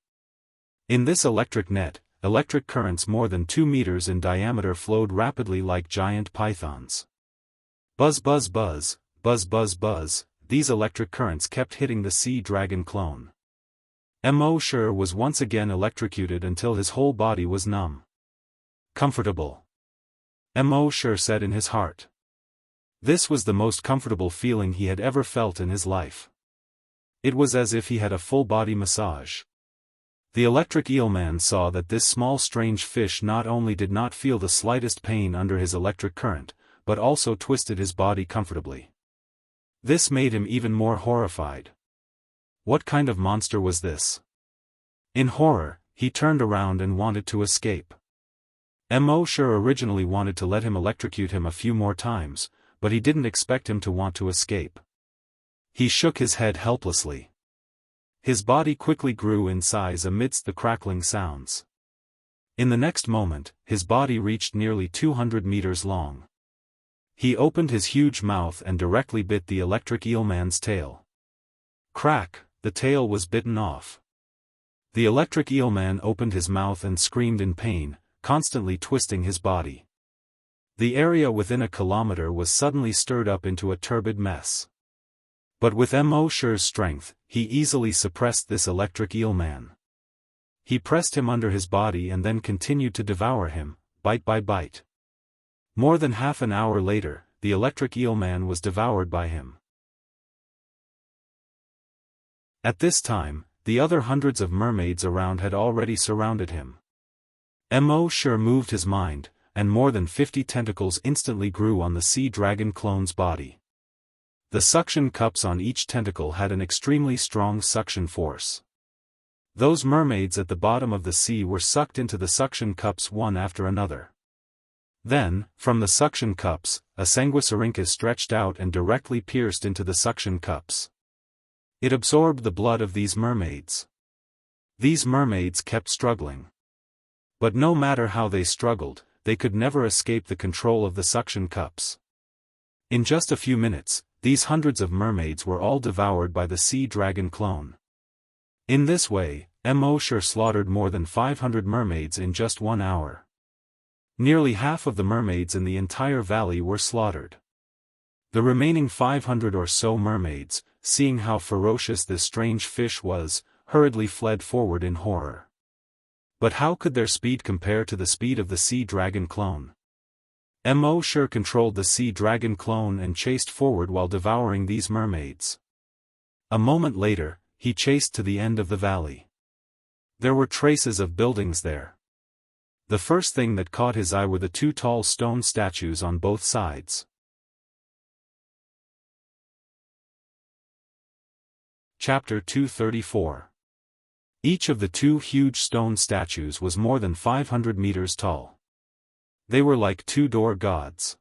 In this electric net, electric currents more than 2 meters in diameter flowed rapidly like giant pythons. Buzz buzz buzz, buzz buzz buzz, these electric currents kept hitting the sea dragon clone. Mo Shi was once again electrocuted until his whole body was numb. Comfortable. Mo Shi said in his heart. This was the most comfortable feeling he had ever felt in his life. It was as if he had a full-body massage. The electric eelman saw that this small strange fish not only did not feel the slightest pain under his electric current, but also twisted his body comfortably. This made him even more horrified. What kind of monster was this? In horror, he turned around and wanted to escape. Mo Shi originally wanted to let him electrocute him a few more times, but he didn't expect him to want to escape. He shook his head helplessly. His body quickly grew in size amidst the crackling sounds. In the next moment, his body reached nearly 200 meters long. He opened his huge mouth and directly bit the electric eelman's tail. Crack, the tail was bitten off. The electric eelman opened his mouth and screamed in pain, constantly twisting his body. The area within a kilometer was suddenly stirred up into a turbid mess. But with Mo Shi's strength, he easily suppressed this electric eelman. He pressed him under his body and then continued to devour him, bite by bite. More than half an hour later, the electric eelman was devoured by him. At this time, the other hundreds of mermaids around had already surrounded him. Mo Shi moved his mind, and more than 50 tentacles instantly grew on the sea dragon clone's body. The suction cups on each tentacle had an extremely strong suction force. Those mermaids at the bottom of the sea were sucked into the suction cups one after another. Then, from the suction cups, a sanguisurincus stretched out and directly pierced into the suction cups. It absorbed the blood of these mermaids. These mermaids kept struggling. But no matter how they struggled, they could never escape the control of the suction cups. In just a few minutes, these hundreds of mermaids were all devoured by the sea dragon clone. In this way, Mo Shi slaughtered more than 500 mermaids in just 1 hour. Nearly half of the mermaids in the entire valley were slaughtered. The remaining 500 or so mermaids, seeing how ferocious this strange fish was, hurriedly fled forward in horror. But how could their speed compare to the speed of the sea dragon clone? Mo Shi controlled the sea dragon clone and chased forward while devouring these mermaids. A moment later, he chased to the end of the valley. There were traces of buildings there. The first thing that caught his eye were the 2 tall stone statues on both sides. Chapter 234. Each of the 2 huge stone statues was more than 500 meters tall. They were like 2 door gods.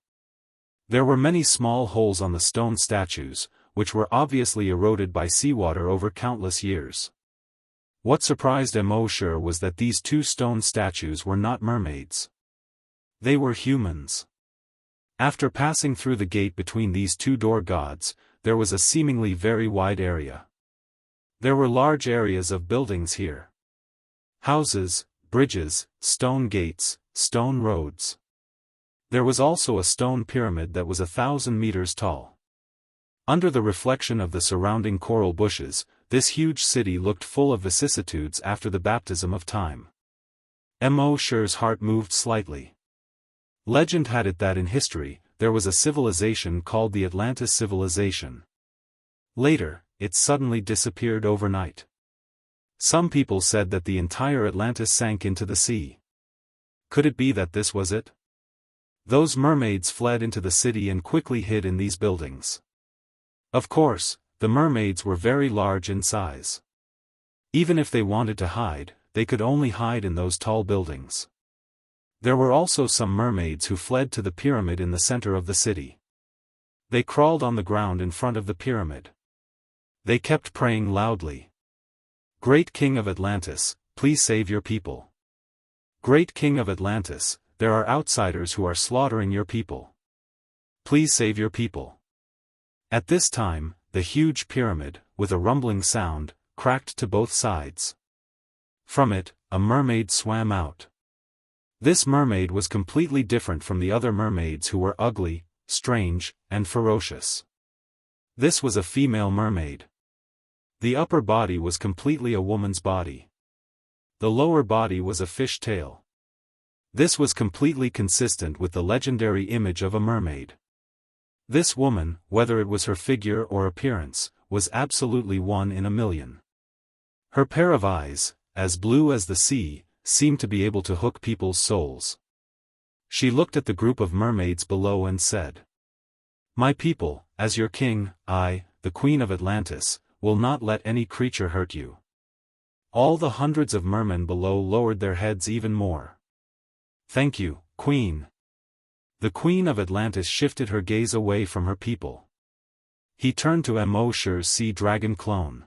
There were many small holes on the stone statues, which were obviously eroded by seawater over countless years. What surprised Mo Shi was that these 2 stone statues were not mermaids. They were humans. After passing through the gate between these 2 door gods, there was a seemingly very wide area. There were large areas of buildings here. Houses, bridges, stone gates, stone roads. There was also a stone pyramid that was 1,000 meters tall. Under the reflection of the surrounding coral bushes, this huge city looked full of vicissitudes after the baptism of time. Mo Shi's heart moved slightly. Legend had it that in history, there was a civilization called the Atlantis civilization. Later, it suddenly disappeared overnight. Some people said that the entire Atlantis sank into the sea. Could it be that this was it? Those mermaids fled into the city and quickly hid in these buildings. Of course, the mermaids were very large in size. Even if they wanted to hide, they could only hide in those tall buildings. There were also some mermaids who fled to the pyramid in the center of the city. They crawled on the ground in front of the pyramid. They kept praying loudly. "Great King of Atlantis, please save your people. Great King of Atlantis, there are outsiders who are slaughtering your people. Please save your people." At this time, the huge pyramid, with a rumbling sound, cracked to both sides. From it, a mermaid swam out. This mermaid was completely different from the other mermaids who were ugly, strange, and ferocious. This was a female mermaid. The upper body was completely a woman's body. The lower body was a fish tail. This was completely consistent with the legendary image of a mermaid. This woman, whether it was her figure or appearance, was absolutely one in a million. Her pair of eyes, as blue as the sea, seemed to be able to hook people's souls. She looked at the group of mermaids below and said, "My people, as your king, I, the Queen of Atlantis, will not let any creature hurt you." All the hundreds of mermen below lowered their heads even more. "Thank you, Queen." The Queen of Atlantis shifted her gaze away from her people. He turned to Immortal's sea dragon clone.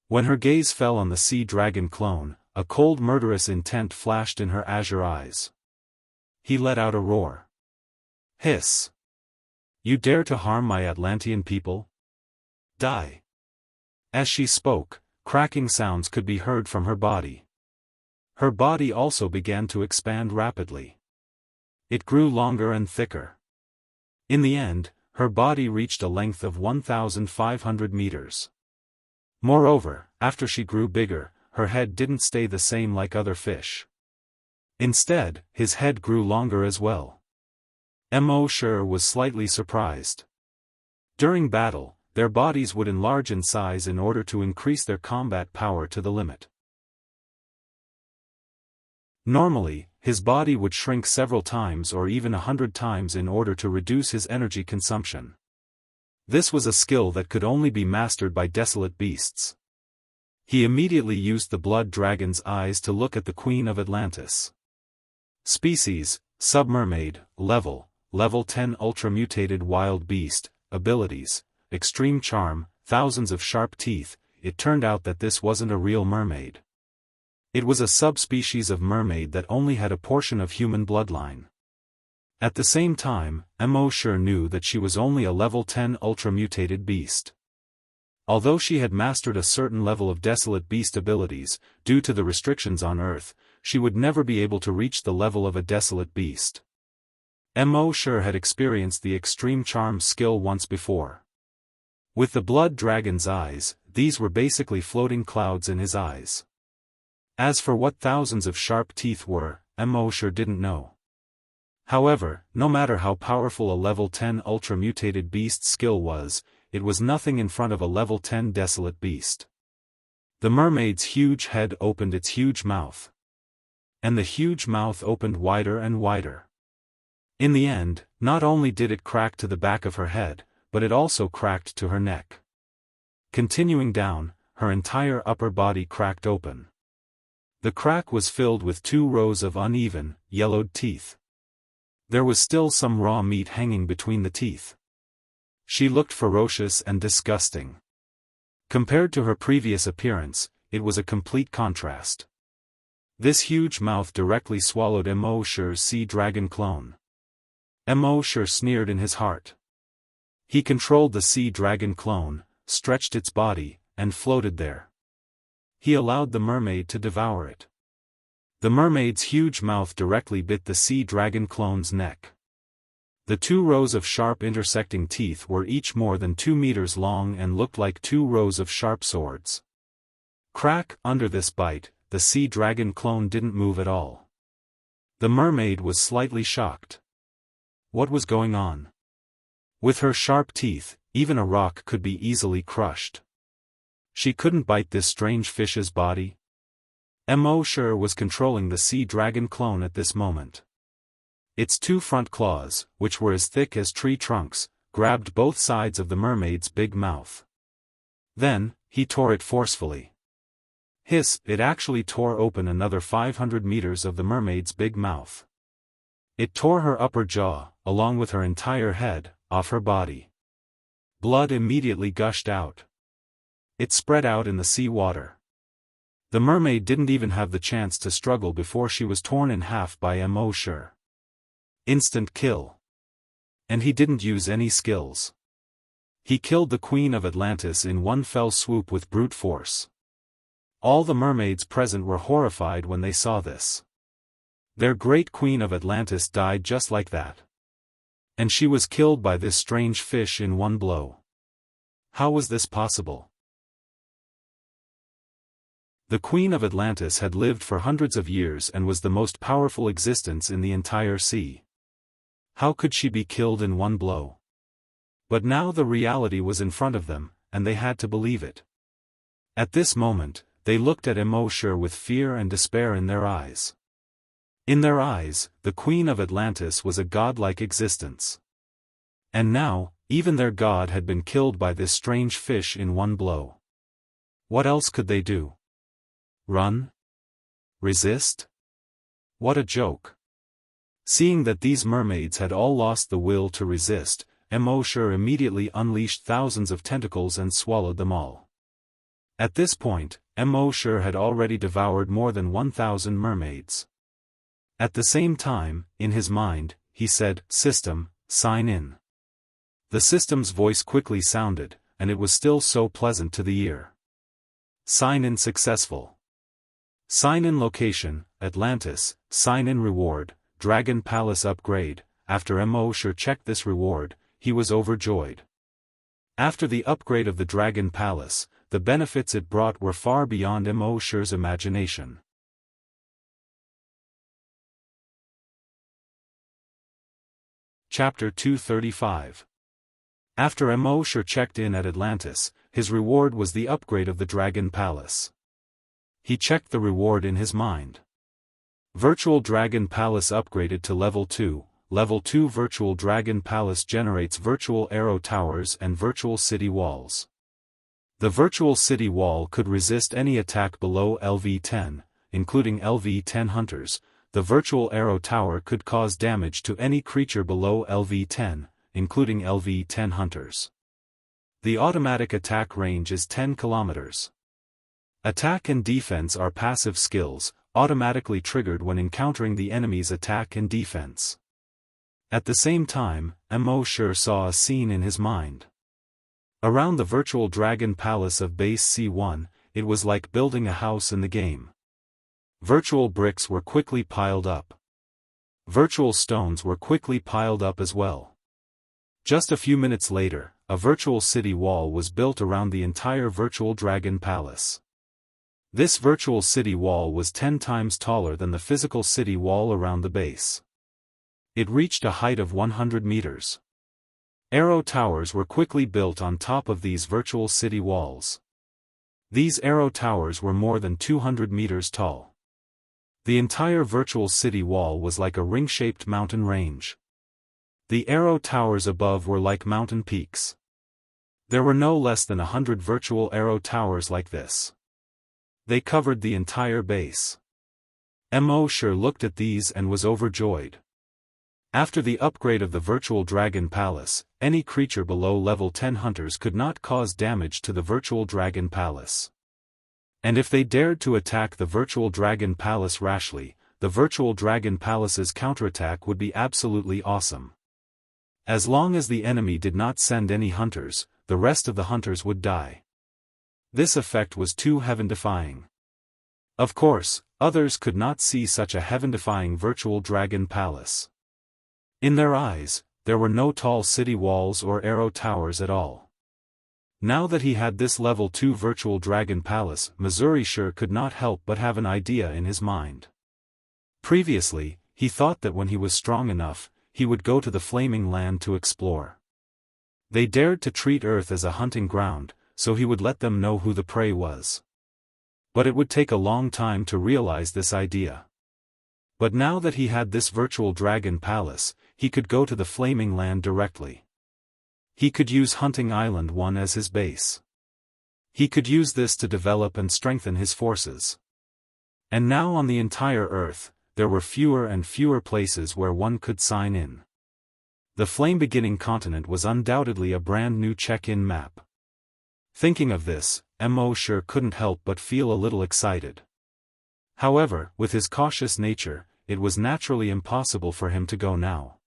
When her gaze fell on the sea dragon clone, a cold murderous intent flashed in her azure eyes. He let out a roar. "Hiss! You dare to harm my Atlantean people? Die!" As she spoke, cracking sounds could be heard from her body. Her body also began to expand rapidly. It grew longer and thicker. In the end, her body reached a length of 1,500 meters. Moreover, after she grew bigger, her head didn't stay the same like other fish. Instead, his head grew longer as well. Immortal was slightly surprised. During battle, their bodies would enlarge in size in order to increase their combat power to the limit. Normally, his body would shrink several times or even 100 times in order to reduce his energy consumption. This was a skill that could only be mastered by desolate beasts. He immediately used the blood dragon's eyes to look at the Queen of Atlantis. Species, Submermaid, Level 10 Ultra-Mutated Wild Beast, Abilities, Extreme Charm, Thousands of Sharp Teeth. It turned out that this wasn't a real mermaid. It was a subspecies of mermaid that only had a portion of human bloodline. At the same time, Immortal knew that she was only a level 10 ultra-mutated beast. Although she had mastered a certain level of desolate beast abilities, due to the restrictions on Earth, she would never be able to reach the level of a desolate beast. Immortal had experienced the extreme charm skill once before. With the blood dragon's eyes, these were basically floating clouds in his eyes. As for what thousands of sharp teeth were, Immortal didn't know. However, no matter how powerful a level 10 ultra-mutated beast skill was, it was nothing in front of a level 10 desolate beast. The mermaid's huge head opened its huge mouth. And the huge mouth opened wider and wider. In the end, not only did it crack to the back of her head, but it also cracked to her neck. Continuing down, her entire upper body cracked open. The crack was filled with 2 rows of uneven, yellowed teeth. There was still some raw meat hanging between the teeth. She looked ferocious and disgusting. Compared to her previous appearance, it was a complete contrast. This huge mouth directly swallowed Immortal's sea dragon clone. Immortal sneered in his heart. He controlled the sea dragon clone, stretched its body, and floated there. He allowed the mermaid to devour it. The mermaid's huge mouth directly bit the sea dragon clone's neck. The 2 rows of sharp intersecting teeth were each more than 2 meters long and looked like 2 rows of sharp swords. Crack, under this bite, the sea dragon clone didn't move at all. The mermaid was slightly shocked. What was going on? With her sharp teeth, even a rock could be easily crushed. She couldn't bite this strange fish's body. Immortal was controlling the sea dragon clone at this moment. Its 2 front claws, which were as thick as tree trunks, grabbed both sides of the mermaid's big mouth. Then, he tore it forcefully. Hiss! It actually tore open another 500 meters of the mermaid's big mouth. It tore her upper jaw, along with her entire head, off her body. Blood immediately gushed out. It spread out in the sea water. The mermaid didn't even have the chance to struggle before she was torn in half by Immortal. Instant kill. And he didn't use any skills. He killed the Queen of Atlantis in one fell swoop with brute force. All the mermaids present were horrified when they saw this. Their great queen of Atlantis died just like that. And she was killed by this strange fish in one blow. How was this possible? The Queen of Atlantis had lived for hundreds of years and was the most powerful existence in the entire sea. How could she be killed in one blow? But now the reality was in front of them, and they had to believe it. At this moment, they looked at Immortal with fear and despair in their eyes. In their eyes, the Queen of Atlantis was a godlike existence. And now, even their god had been killed by this strange fish in one blow. What else could they do? Run? Resist? What a joke. Seeing that these mermaids had all lost the will to resist, Immortal immediately unleashed thousands of tentacles and swallowed them all. At this point, Immortal had already devoured more than 1,000 mermaids. At the same time, in his mind, he said, "System, sign in." The system's voice quickly sounded, and it was still so pleasant to the ear. Sign in successful. Sign in location, Atlantis, sign in reward, Dragon Palace upgrade. After Immortal checked this reward, he was overjoyed. After the upgrade of the Dragon Palace, the benefits it brought were far beyond Immortal's imagination. Chapter 235. After Immortal checked in at Atlantis, his reward was the upgrade of the Dragon Palace. He checked the reward in his mind. Virtual Dragon Palace upgraded to Level 2. Level 2 Virtual Dragon Palace generates virtual arrow towers and virtual city walls. The virtual city wall could resist any attack below LV-10, including LV-10 hunters. The virtual arrow tower could cause damage to any creature below LV-10, including LV-10 hunters. The automatic attack range is 10 kilometers. Attack and defense are passive skills, automatically triggered when encountering the enemy's attack and defense. At the same time, Immortal saw a scene in his mind. Around the virtual Dragon Palace of Base C1, it was like building a house in the game. Virtual bricks were quickly piled up. Virtual stones were quickly piled up as well. Just a few minutes later, a virtual city wall was built around the entire virtual Dragon Palace. This virtual city wall was 10 times taller than the physical city wall around the base. It reached a height of 100 meters. Arrow towers were quickly built on top of these virtual city walls. These arrow towers were more than 200 meters tall. The entire virtual city wall was like a ring-shaped mountain range. The arrow towers above were like mountain peaks. There were no less than 100 virtual arrow towers like this. They covered the entire base. Immortal looked at these and was overjoyed. After the upgrade of the virtual Dragon Palace, any creature below level 10 hunters could not cause damage to the virtual Dragon Palace. And if they dared to attack the virtual Dragon Palace rashly, the virtual Dragon Palace's counterattack would be absolutely awesome. As long as the enemy did not send any hunters, the rest of the hunters would die. This effect was too heaven-defying. Of course, others could not see such a heaven-defying virtual Dragon Palace. In their eyes, there were no tall city walls or arrow towers at all. Now that he had this level 2 virtual Dragon Palace, Immortal could not help but have an idea in his mind. Previously, he thought that when he was strong enough, he would go to the Flaming Land to explore. They dared to treat Earth as a hunting ground, so he would let them know who the prey was. But it would take a long time to realize this idea. But now that he had this virtual Dragon Palace, he could go to the Flaming Land directly. He could use Hunting Island 1 as his base. He could use this to develop and strengthen his forces. And now on the entire Earth, there were fewer and fewer places where one could sign in. The Flame Beginning continent was undoubtedly a brand new check-in map. Thinking of this, Immortal couldn't help but feel a little excited. However, with his cautious nature, it was naturally impossible for him to go now.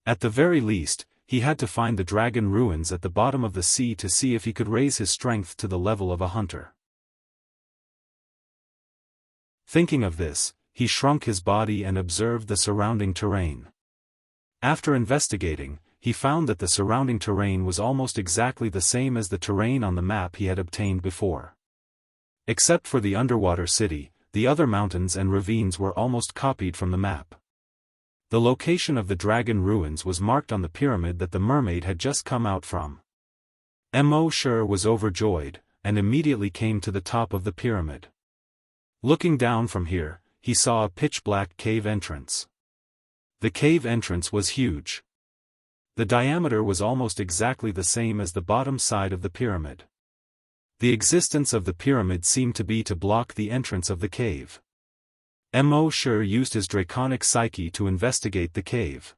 At the very least, he had to find the dragon ruins at the bottom of the sea to see if he could raise his strength to the level of a hunter. Thinking of this, he shrunk his body and observed the surrounding terrain. After investigating, he found that the surrounding terrain was almost exactly the same as the terrain on the map he had obtained before. Except for the underwater city, the other mountains and ravines were almost copied from the map. The location of the dragon ruins was marked on the pyramid that the mermaid had just come out from. Mo Shi was overjoyed, and immediately came to the top of the pyramid. Looking down from here, he saw a pitch-black cave entrance. The cave entrance was huge. The diameter was almost exactly the same as the bottom side of the pyramid. The existence of the pyramid seemed to be to block the entrance of the cave. Mo Shi used his draconic psyche to investigate the cave.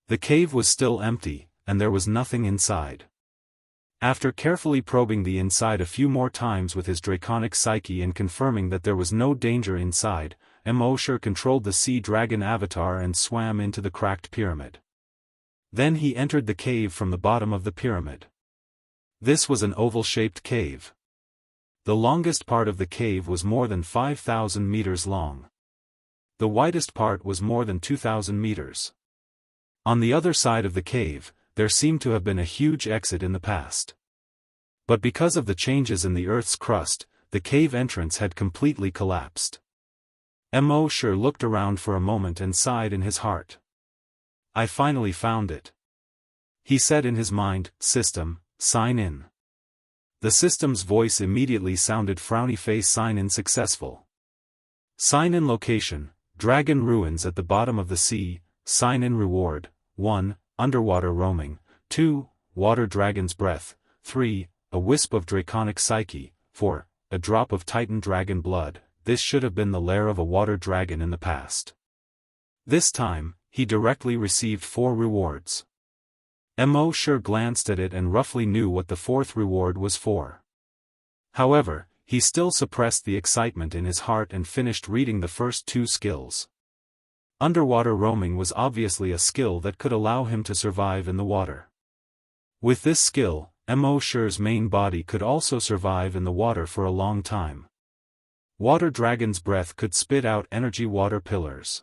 The cave was still empty, and there was nothing inside. After carefully probing the inside a few more times with his draconic psyche and confirming that there was no danger inside, Mo Shi controlled the sea dragon avatar and swam into the cracked pyramid. Then he entered the cave from the bottom of the pyramid. This was an oval-shaped cave. The longest part of the cave was more than 5,000 meters long. The widest part was more than 2,000 meters. On the other side of the cave, there seemed to have been a huge exit in the past. But because of the changes in the Earth's crust, the cave entrance had completely collapsed. Mo Shi looked around for a moment and sighed in his heart. "I finally found it," he said in his mind. "System, sign in." The system's voice immediately sounded frowny face. "Sign in successful. Sign in location, dragon ruins at the bottom of the sea. Sign in reward, 1, underwater roaming, 2, water dragon's breath, 3, a wisp of draconic psyche, 4, a drop of titan dragon blood." This should have been the lair of a water dragon in the past. This time, he directly received 4 rewards. Mo Shi glanced at it and roughly knew what the 4th reward was for. However, he still suppressed the excitement in his heart and finished reading the first 2 skills. Underwater roaming was obviously a skill that could allow him to survive in the water. With this skill, Mo Shi's main body could also survive in the water for a long time. Water Dragon's breath could spit out energy water pillars.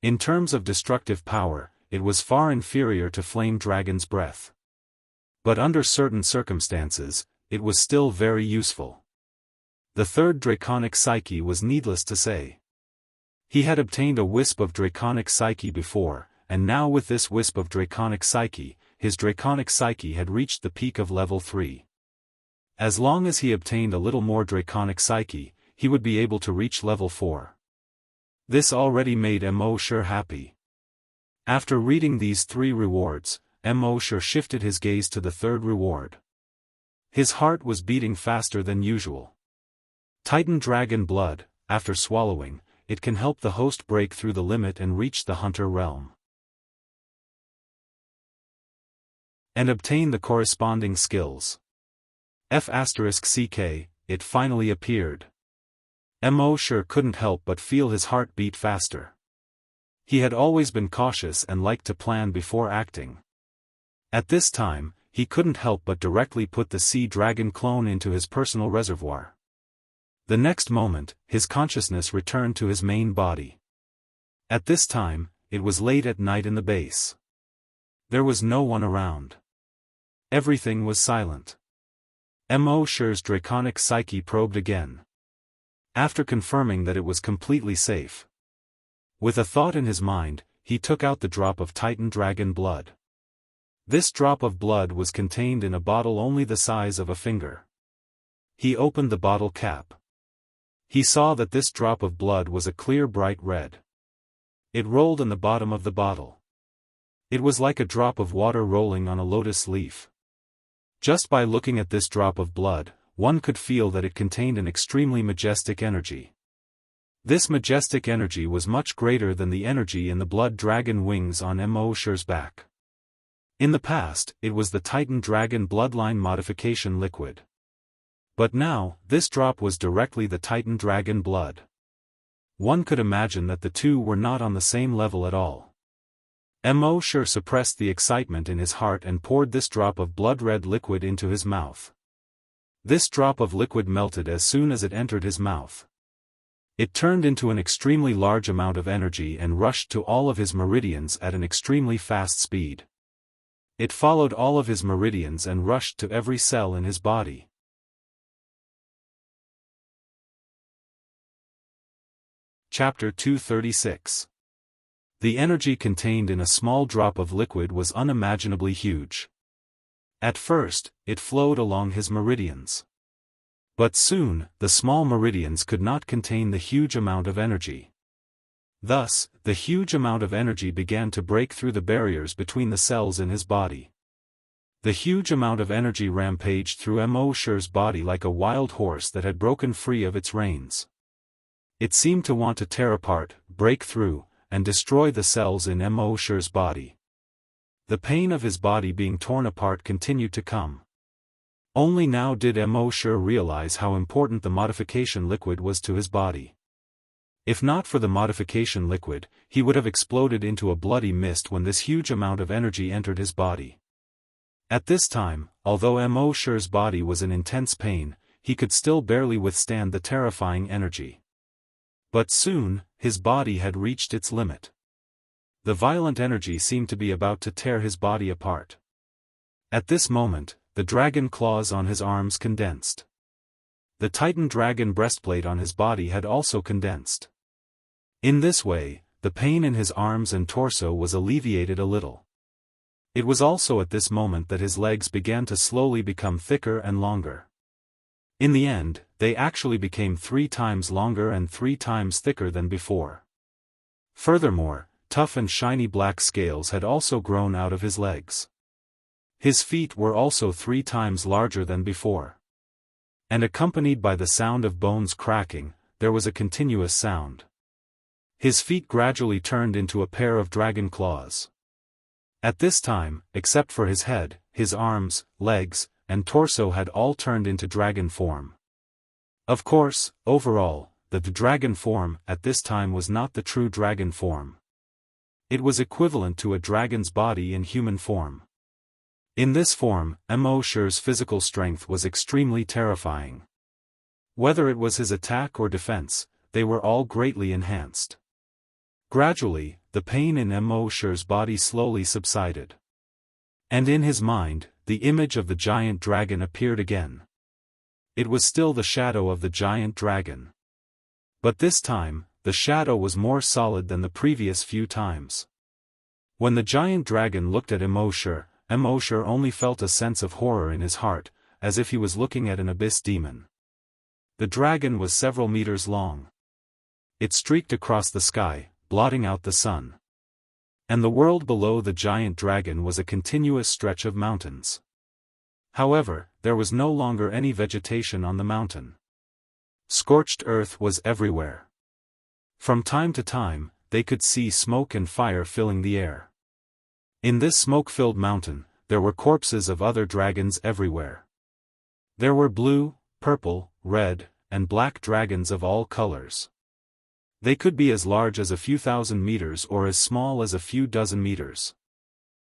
In terms of destructive power, it was far inferior to Flame Dragon's breath. But under certain circumstances, it was still very useful. The 3rd Draconic Psyche was needless to say. He had obtained a wisp of Draconic Psyche before, and now with this wisp of Draconic Psyche, his Draconic Psyche had reached the peak of level 3. As long as he obtained a little more Draconic Psyche, he would be able to reach level 4. This already made Mo Shi happy. After reading these 3 rewards, Mo Shi shifted his gaze to the 3rd reward. His heart was beating faster than usual. Titan Dragon Blood, after swallowing, it can help the host break through the limit and reach the hunter realm. And obtain the corresponding skills. F***ck, it finally appeared. Mo Shi couldn't help but feel his heart beat faster. He had always been cautious and liked to plan before acting. At this time, he couldn't help but directly put the sea dragon clone into his personal reservoir. The next moment, his consciousness returned to his main body. At this time, it was late at night in the base. There was no one around. Everything was silent. Mo Shi's draconic psyche probed again. After confirming that it was completely safe. With a thought in his mind, he took out the drop of Titan Dragon blood. This drop of blood was contained in a bottle only the size of a finger. He opened the bottle cap. He saw that this drop of blood was a clear bright red. It rolled in the bottom of the bottle. It was like a drop of water rolling on a lotus leaf. Just by looking at this drop of blood, one could feel that it contained an extremely majestic energy. This majestic energy was much greater than the energy in the blood dragon wings on Mo Shi's back. In the past, it was the Titan Dragon bloodline modification liquid. But now, this drop was directly the Titan Dragon blood. One could imagine that the two were not on the same level at all. Mo Shi suppressed the excitement in his heart and poured this drop of blood-red liquid into his mouth. This drop of liquid melted as soon as it entered his mouth. It turned into an extremely large amount of energy and rushed to all of his meridians at an extremely fast speed. It followed all of his meridians and rushed to every cell in his body. Chapter 236. The energy contained in a small drop of liquid was unimaginably huge. At first, it flowed along his meridians. But soon, the small meridians could not contain the huge amount of energy. Thus, the huge amount of energy began to break through the barriers between the cells in his body. The huge amount of energy rampaged through Mo Shi's body like a wild horse that had broken free of its reins. It seemed to want to tear apart, break through, and destroy the cells in Mo Shi's body. The pain of his body being torn apart continued to come. Only now did Mo Shi realize how important the modification liquid was to his body. If not for the modification liquid, he would have exploded into a bloody mist when this huge amount of energy entered his body. At this time, although Mo Shi's body was in intense pain, he could still barely withstand the terrifying energy. But soon, his body had reached its limit. The violent energy seemed to be about to tear his body apart. At this moment, the dragon claws on his arms condensed. The Titan dragon breastplate on his body had also condensed. In this way, the pain in his arms and torso was alleviated a little. It was also at this moment that his legs began to slowly become thicker and longer. In the end, they actually became 3 times longer and 3 times thicker than before. Furthermore, tough and shiny black scales had also grown out of his legs. His feet were also 3 times larger than before. And accompanied by the sound of bones cracking, there was a continuous sound. His feet gradually turned into a pair of dragon claws. At this time, except for his head, his arms, legs, and torso had all turned into dragon form. Of course, overall, the dragon form at this time was not the true dragon form. It was equivalent to a dragon's body in human form. In this form, Mo Shi's physical strength was extremely terrifying. Whether it was his attack or defense, they were all greatly enhanced. Gradually, the pain in Mo Shi's body slowly subsided. And in his mind, the image of the giant dragon appeared again. It was still the shadow of the giant dragon. But this time, the shadow was more solid than the previous few times. When the giant dragon looked at Mo Shi only felt a sense of horror in his heart, as if he was looking at an abyss demon. The dragon was several meters long. It streaked across the sky, blotting out the sun. And the world below the giant dragon was a continuous stretch of mountains. However, there was no longer any vegetation on the mountain. Scorched earth was everywhere. From time to time, they could see smoke and fire filling the air. In this smoke-filled mountain, there were corpses of other dragons everywhere. There were blue, purple, red, and black dragons of all colors. They could be as large as a few thousand meters or as small as a few dozen meters.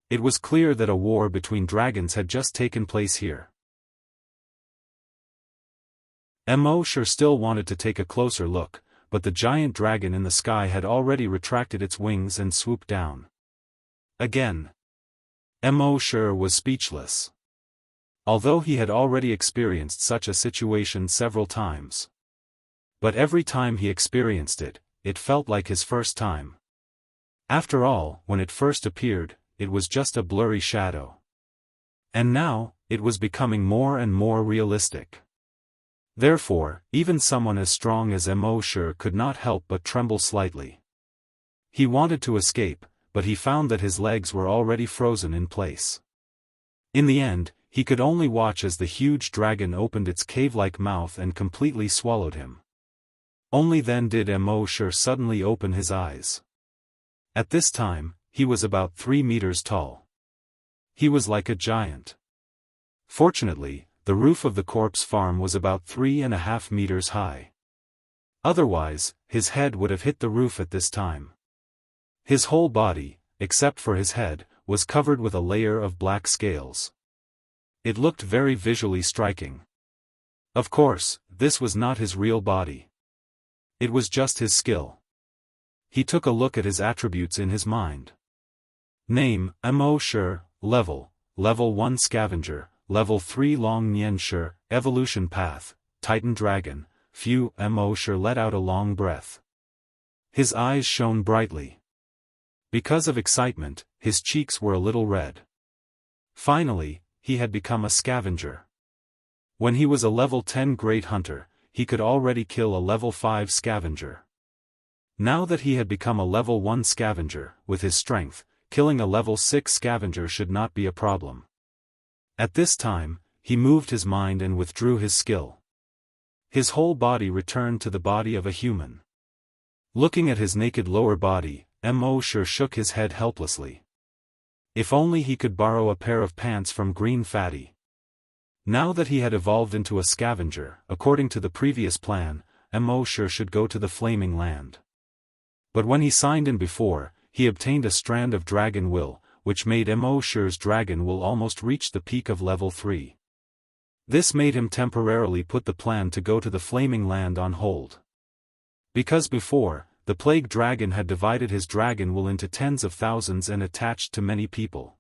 It was clear that a war between dragons had just taken place here. Mo Shi still wanted to take a closer look, but the giant dragon in the sky had already retracted its wings and swooped down. Again. Mo Shi was speechless. Although he had already experienced such a situation several times. But every time he experienced it, it felt like his first time. After all, when it first appeared, it was just a blurry shadow. And now, it was becoming more and more realistic. Therefore, even someone as strong as Mo Shi could not help but tremble slightly. He wanted to escape, but he found that his legs were already frozen in place. In the end, he could only watch as the huge dragon opened its cave-like mouth and completely swallowed him. Only then did Mo Shi suddenly open his eyes. At this time, he was about 3 meters tall. He was like a giant. Fortunately, the roof of the corpse farm was about 3.5 meters high. Otherwise, his head would have hit the roof at this time. His whole body, except for his head, was covered with a layer of black scales. It looked very visually striking. Of course, this was not his real body. It was just his skill. He took a look at his attributes in his mind. Name, Mo Shi, Level 1 Scavenger, Level 3 Long Nian Shi, Evolution Path, Titan Dragon. Phew, Mo Shi let out a long breath. His eyes shone brightly. Because of excitement, his cheeks were a little red. Finally, he had become a scavenger. When he was a level 10 great hunter, he could already kill a level 5 scavenger. Now that he had become a level 1 scavenger, with his strength, killing a level 6 scavenger should not be a problem. At this time, he moved his mind and withdrew his skill. His whole body returned to the body of a human. Looking at his naked lower body, Mo Shi shook his head helplessly. If only he could borrow a pair of pants from Green Fatty. Now that he had evolved into a scavenger, according to the previous plan, Mo Shi should go to the Flaming Land. But when he signed in before, he obtained a strand of dragon will, which made Mo Shi's dragon will almost reach the peak of level 3. This made him temporarily put the plan to go to the Flaming Land on hold. Because before, the plague dragon had divided his dragon will into tens of thousands and attached to many people.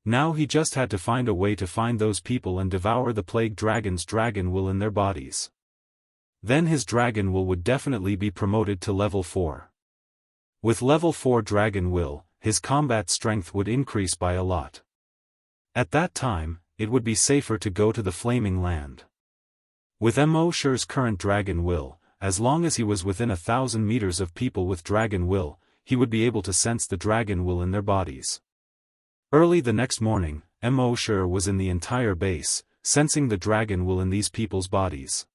Now he just had to find a way to find those people and devour the plague dragon's dragon will in their bodies. Then his dragon will would definitely be promoted to level 4. With level 4 dragon will, his combat strength would increase by a lot. At that time, it would be safer to go to the Flaming Land. With Mo Shi's current dragon will, as long as he was within 1,000 meters of people with dragon will, he would be able to sense the dragon will in their bodies. Early the next morning, Mo Shi was in the entire base, sensing the dragon will in these people's bodies.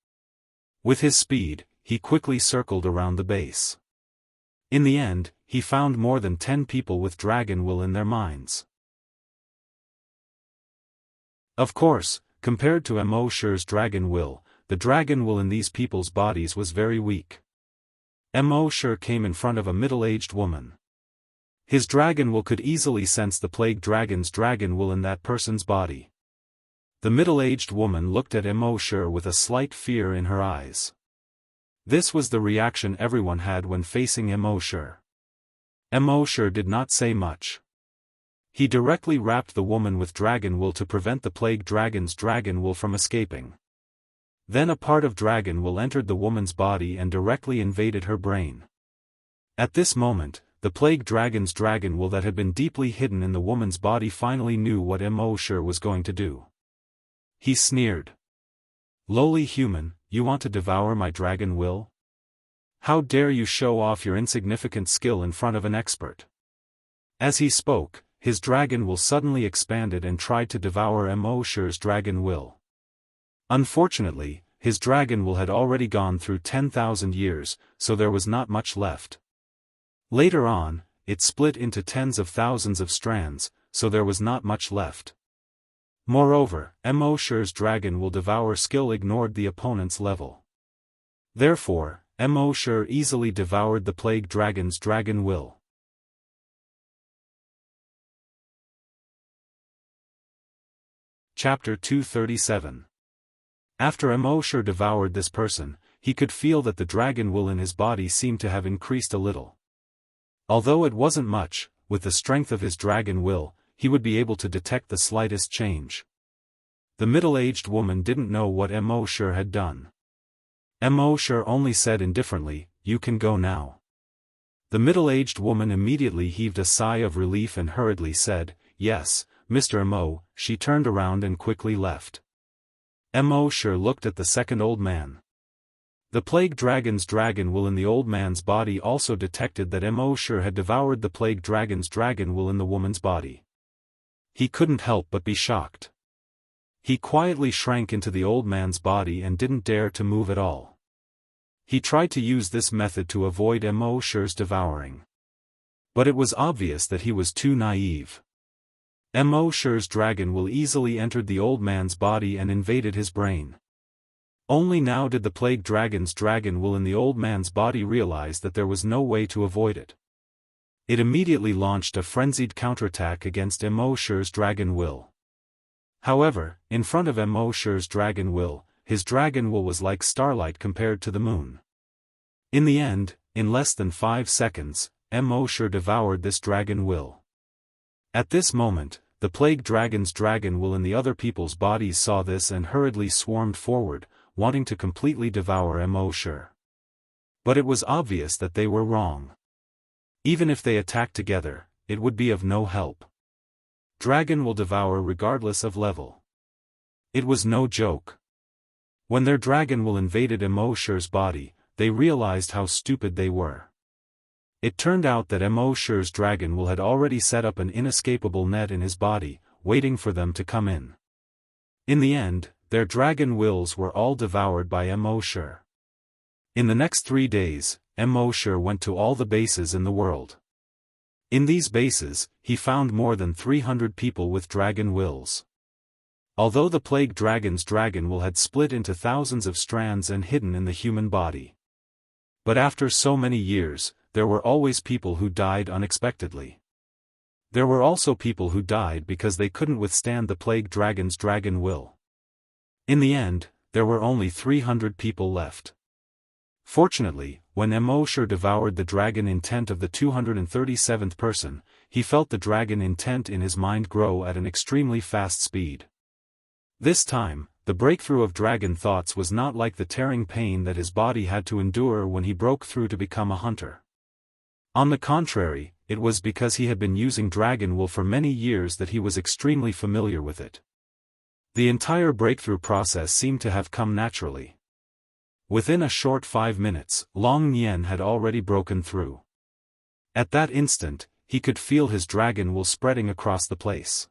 With his speed, he quickly circled around the base. In the end, he found more than 10 people with dragon will in their minds. Of course, compared to Mo Shi's dragon will, the dragon will in these people's bodies was very weak. Mo Shi came in front of a middle-aged woman. His dragon will could easily sense the plague dragon's dragon will in that person's body. The middle-aged woman looked at Mo Shi with a slight fear in her eyes. This was the reaction everyone had when facing Mo Shi. Mo Shi did not say much. He directly wrapped the woman with dragon will to prevent the plague dragon's dragon will from escaping. Then a part of dragon will entered the woman's body and directly invaded her brain. At this moment, the plague dragon's dragon will that had been deeply hidden in the woman's body finally knew what Mo Shi was going to do. He sneered. "Lowly human, you want to devour my dragon will? How dare you show off your insignificant skill in front of an expert?" As he spoke, his dragon will suddenly expanded and tried to devour Mo Shi's dragon will. Unfortunately, his dragon will had already gone through 10,000 years, so there was not much left. Later on, it split into tens of thousands of strands, so there was not much left. Moreover, Mo Shi's dragon will devour skill ignored the opponent's level. Therefore, Mo Shi easily devoured the plague dragon's dragon will. Chapter 237. After Mo Shi devoured this person, he could feel that the dragon will in his body seemed to have increased a little. Although it wasn't much, with the strength of his dragon will, he would be able to detect the slightest change. The middle-aged woman didn't know what Mo Shi had done. Mo Shi only said indifferently, "You can go now." The middle-aged woman immediately heaved a sigh of relief and hurriedly said, "Yes, Mr. Mo." She turned around and quickly left. Mo Shi looked at the second old man. The plague dragon's dragon will in the old man's body also detected that Mo Shi had devoured the plague dragon's dragon will in the woman's body. He couldn't help but be shocked. He quietly shrank into the old man's body and didn't dare to move at all. He tried to use this method to avoid Mo Shi's devouring. But it was obvious that he was too naive. Mo Shi's dragon will easily entered the old man's body and invaded his brain. Only now did the plague dragon's dragon will in the old man's body realize that there was no way to avoid it. It immediately launched a frenzied counterattack against Mo Shi's dragon will. However, in front of Mo Shi's dragon will, his dragon will was like starlight compared to the moon. In the end, in less than 5 seconds, Mo devoured this dragon will. At this moment, the plague dragon's dragon will in the other people's bodies saw this and hurriedly swarmed forward, wanting to completely devour Mo. But it was obvious that they were wrong. Even if they attacked together, it would be of no help. Dragon will devour regardless of level. It was no joke. When their dragon will invaded Mo's body, they realized how stupid they were. It turned out that Mo's dragon will had already set up an inescapable net in his body, waiting for them to come in. In the end, their dragon wills were all devoured by Mo. In the next 3 days, Mo went to all the bases in the world. In these bases, he found more than 300 people with dragon wills. Although the plague dragon's dragon will had split into thousands of strands and hidden in the human body. But after so many years, there were always people who died unexpectedly. There were also people who died because they couldn't withstand the plague dragon's dragon will. In the end, there were only 300 people left. Fortunately, when Mo devoured the dragon intent of the 237th person, he felt the dragon intent in his mind grow at an extremely fast speed. This time, the breakthrough of dragon thoughts was not like the tearing pain that his body had to endure when he broke through to become a hunter. On the contrary, it was because he had been using dragon will for many years that he was extremely familiar with it. The entire breakthrough process seemed to have come naturally. Within a short 5 minutes, Long Nian had already broken through. At that instant, he could feel his dragon will spreading across the place.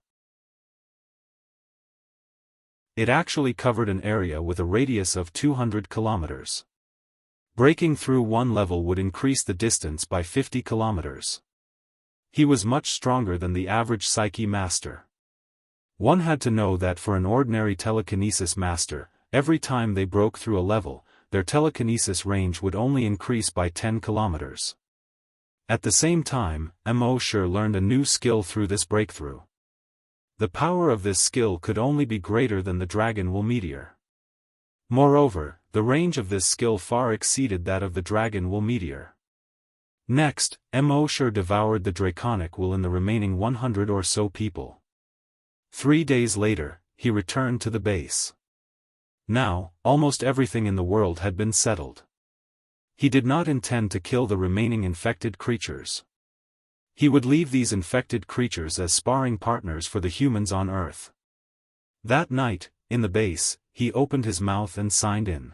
It actually covered an area with a radius of 200 kilometers. Breaking through one level would increase the distance by 50 kilometers. He was much stronger than the average Psyche master. One had to know that for an ordinary telekinesis master, every time they broke through a level, their telekinesis range would only increase by 10 kilometers. At the same time, Mo learned a new skill through this breakthrough. The power of this skill could only be greater than the dragon will meteor. Moreover, the range of this skill far exceeded that of the dragon will meteor. Next, Mo devoured the draconic will in the remaining 100 or so people. 3 days later, he returned to the base. Now, almost everything in the world had been settled. He did not intend to kill the remaining infected creatures. He would leave these infected creatures as sparring partners for the humans on Earth. That night, in the base, he opened his mouth and signed in.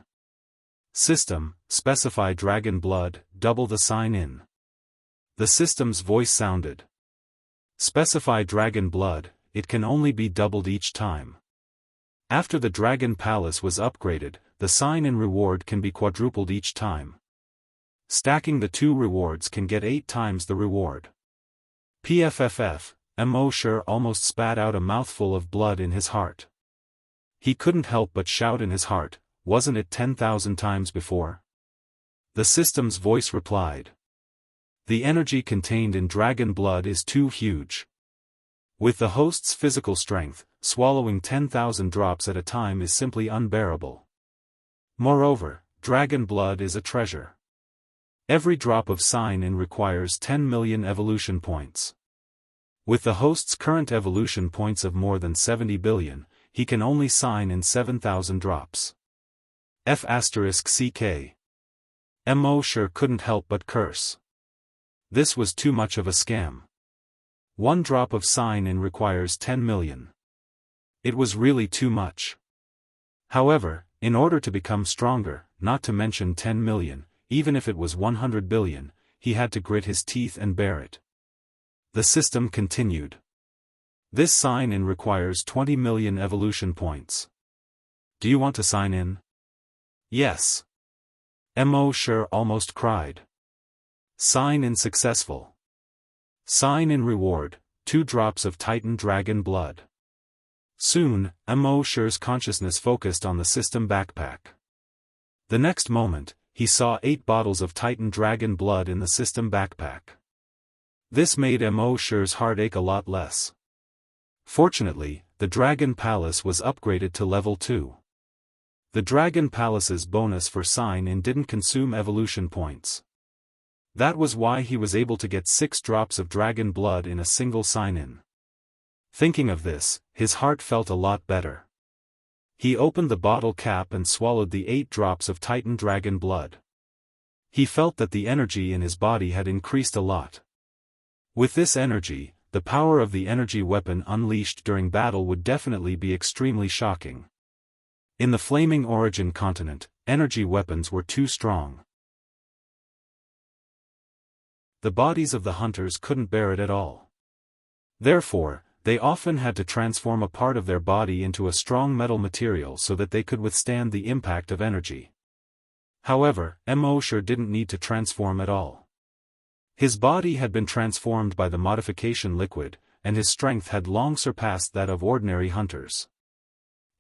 System, specify dragon blood, double the sign in. The system's voice sounded. Specify dragon blood, it can only be doubled each time. After the dragon palace was upgraded, the sign-in reward can be quadrupled each time. Stacking the 2 rewards can get 8 times the reward. PFFF, Mo almost spat out a mouthful of blood in his heart. He couldn't help but shout in his heart, wasn't it 10,000 times before? The system's voice replied. The energy contained in dragon blood is too huge. With the host's physical strength, swallowing 10,000 drops at a time is simply unbearable. Moreover, dragon blood is a treasure. Every drop of sign-in requires 10 million evolution points. With the host's current evolution points of more than 70 billion, he can only sign in 7,000 drops. F***CK. Mo couldn't help but curse. This was too much of a scam. 1 drop of sign-in requires 10 million. It was really too much. However, in order to become stronger, not to mention 10 million, even if it was 100 billion, he had to grit his teeth and bear it. The system continued. This sign-in requires 20 million evolution points. Do you want to sign in? Yes. Mo almost cried. Sign-in successful. Sign-in reward, 2 drops of Titan dragon blood. Soon, Mo's consciousness focused on the system backpack. The next moment, he saw 8 bottles of Titan dragon blood in the system backpack. This made Mo's heart ache a lot less. Fortunately, the dragon palace was upgraded to level 2. The Dragon Palace's bonus for sign-in didn't consume evolution points. That was why he was able to get 6 drops of dragon blood in a single sign-in. Thinking of this, his heart felt a lot better. He opened the bottle cap and swallowed the 8 drops of Titan dragon blood. He felt that the energy in his body had increased a lot. With this energy, the power of the energy weapon unleashed during battle would definitely be extremely shocking. In the Flaming Origin continent, energy weapons were too strong. The bodies of the hunters couldn't bear it at all. Therefore, they often had to transform a part of their body into a strong metal material so that they could withstand the impact of energy. However, Mosher didn't need to transform at all. His body had been transformed by the modification liquid, and his strength had long surpassed that of ordinary hunters.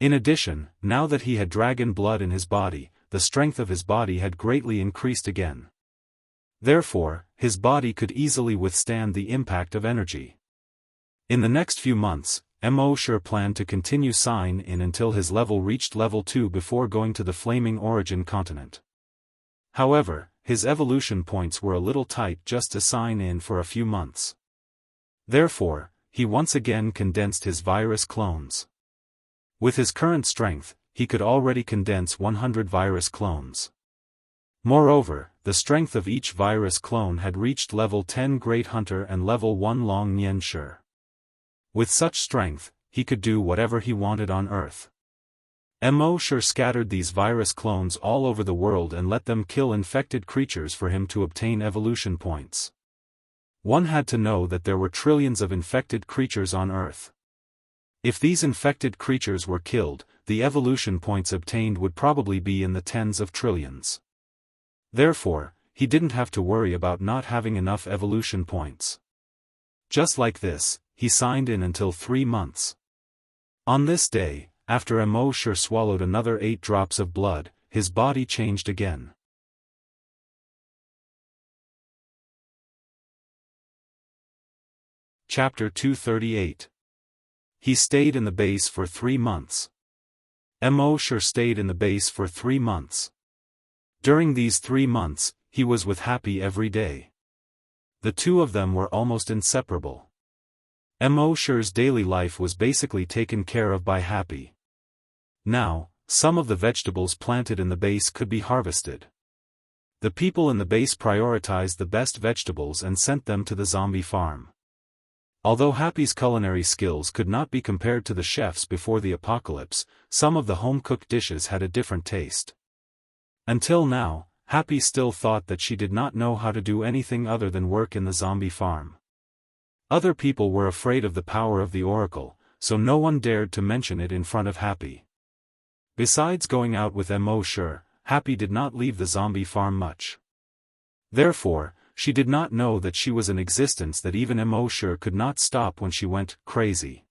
In addition, now that he had dragon blood in his body, the strength of his body had greatly increased again. Therefore, his body could easily withstand the impact of energy. In the next few months, Mosher planned to continue sign-in until his level reached level 2 before going to the Flaming Origin continent. However, his evolution points were a little tight just to sign in for a few months. Therefore, he once again condensed his virus clones. With his current strength, he could already condense 100 virus clones. Moreover, the strength of each virus clone had reached level 10 Great Hunter and level 1 Long Nian Shi. With such strength, he could do whatever he wanted on Earth. Mosher scattered these virus clones all over the world and let them kill infected creatures for him to obtain evolution points. One had to know that there were trillions of infected creatures on Earth. If these infected creatures were killed, the evolution points obtained would probably be in the tens of trillions. Therefore, he didn't have to worry about not having enough evolution points. Just like this, he signed in until 3 months. On this day, after Mosher swallowed another 8 drops of blood, his body changed again. Chapter 238. He stayed in the base for 3 months. Mosher stayed in the base for 3 months. During these 3 months, he was with Happy every day. The two of them were almost inseparable. Mosher's daily life was basically taken care of by Happy. Now, some of the vegetables planted in the base could be harvested. The people in the base prioritized the best vegetables and sent them to the zombie farm. Although Happy's culinary skills could not be compared to the chefs before the apocalypse, some of the home-cooked dishes had a different taste. Until now, Happy still thought that she did not know how to do anything other than work in the zombie farm. Other people were afraid of the power of the Oracle, so no one dared to mention it in front of Happy. Besides going out with Mosher, Happy did not leave the zombie farm much. Therefore, she did not know that she was an existence that even Mosher could not stop when she went crazy.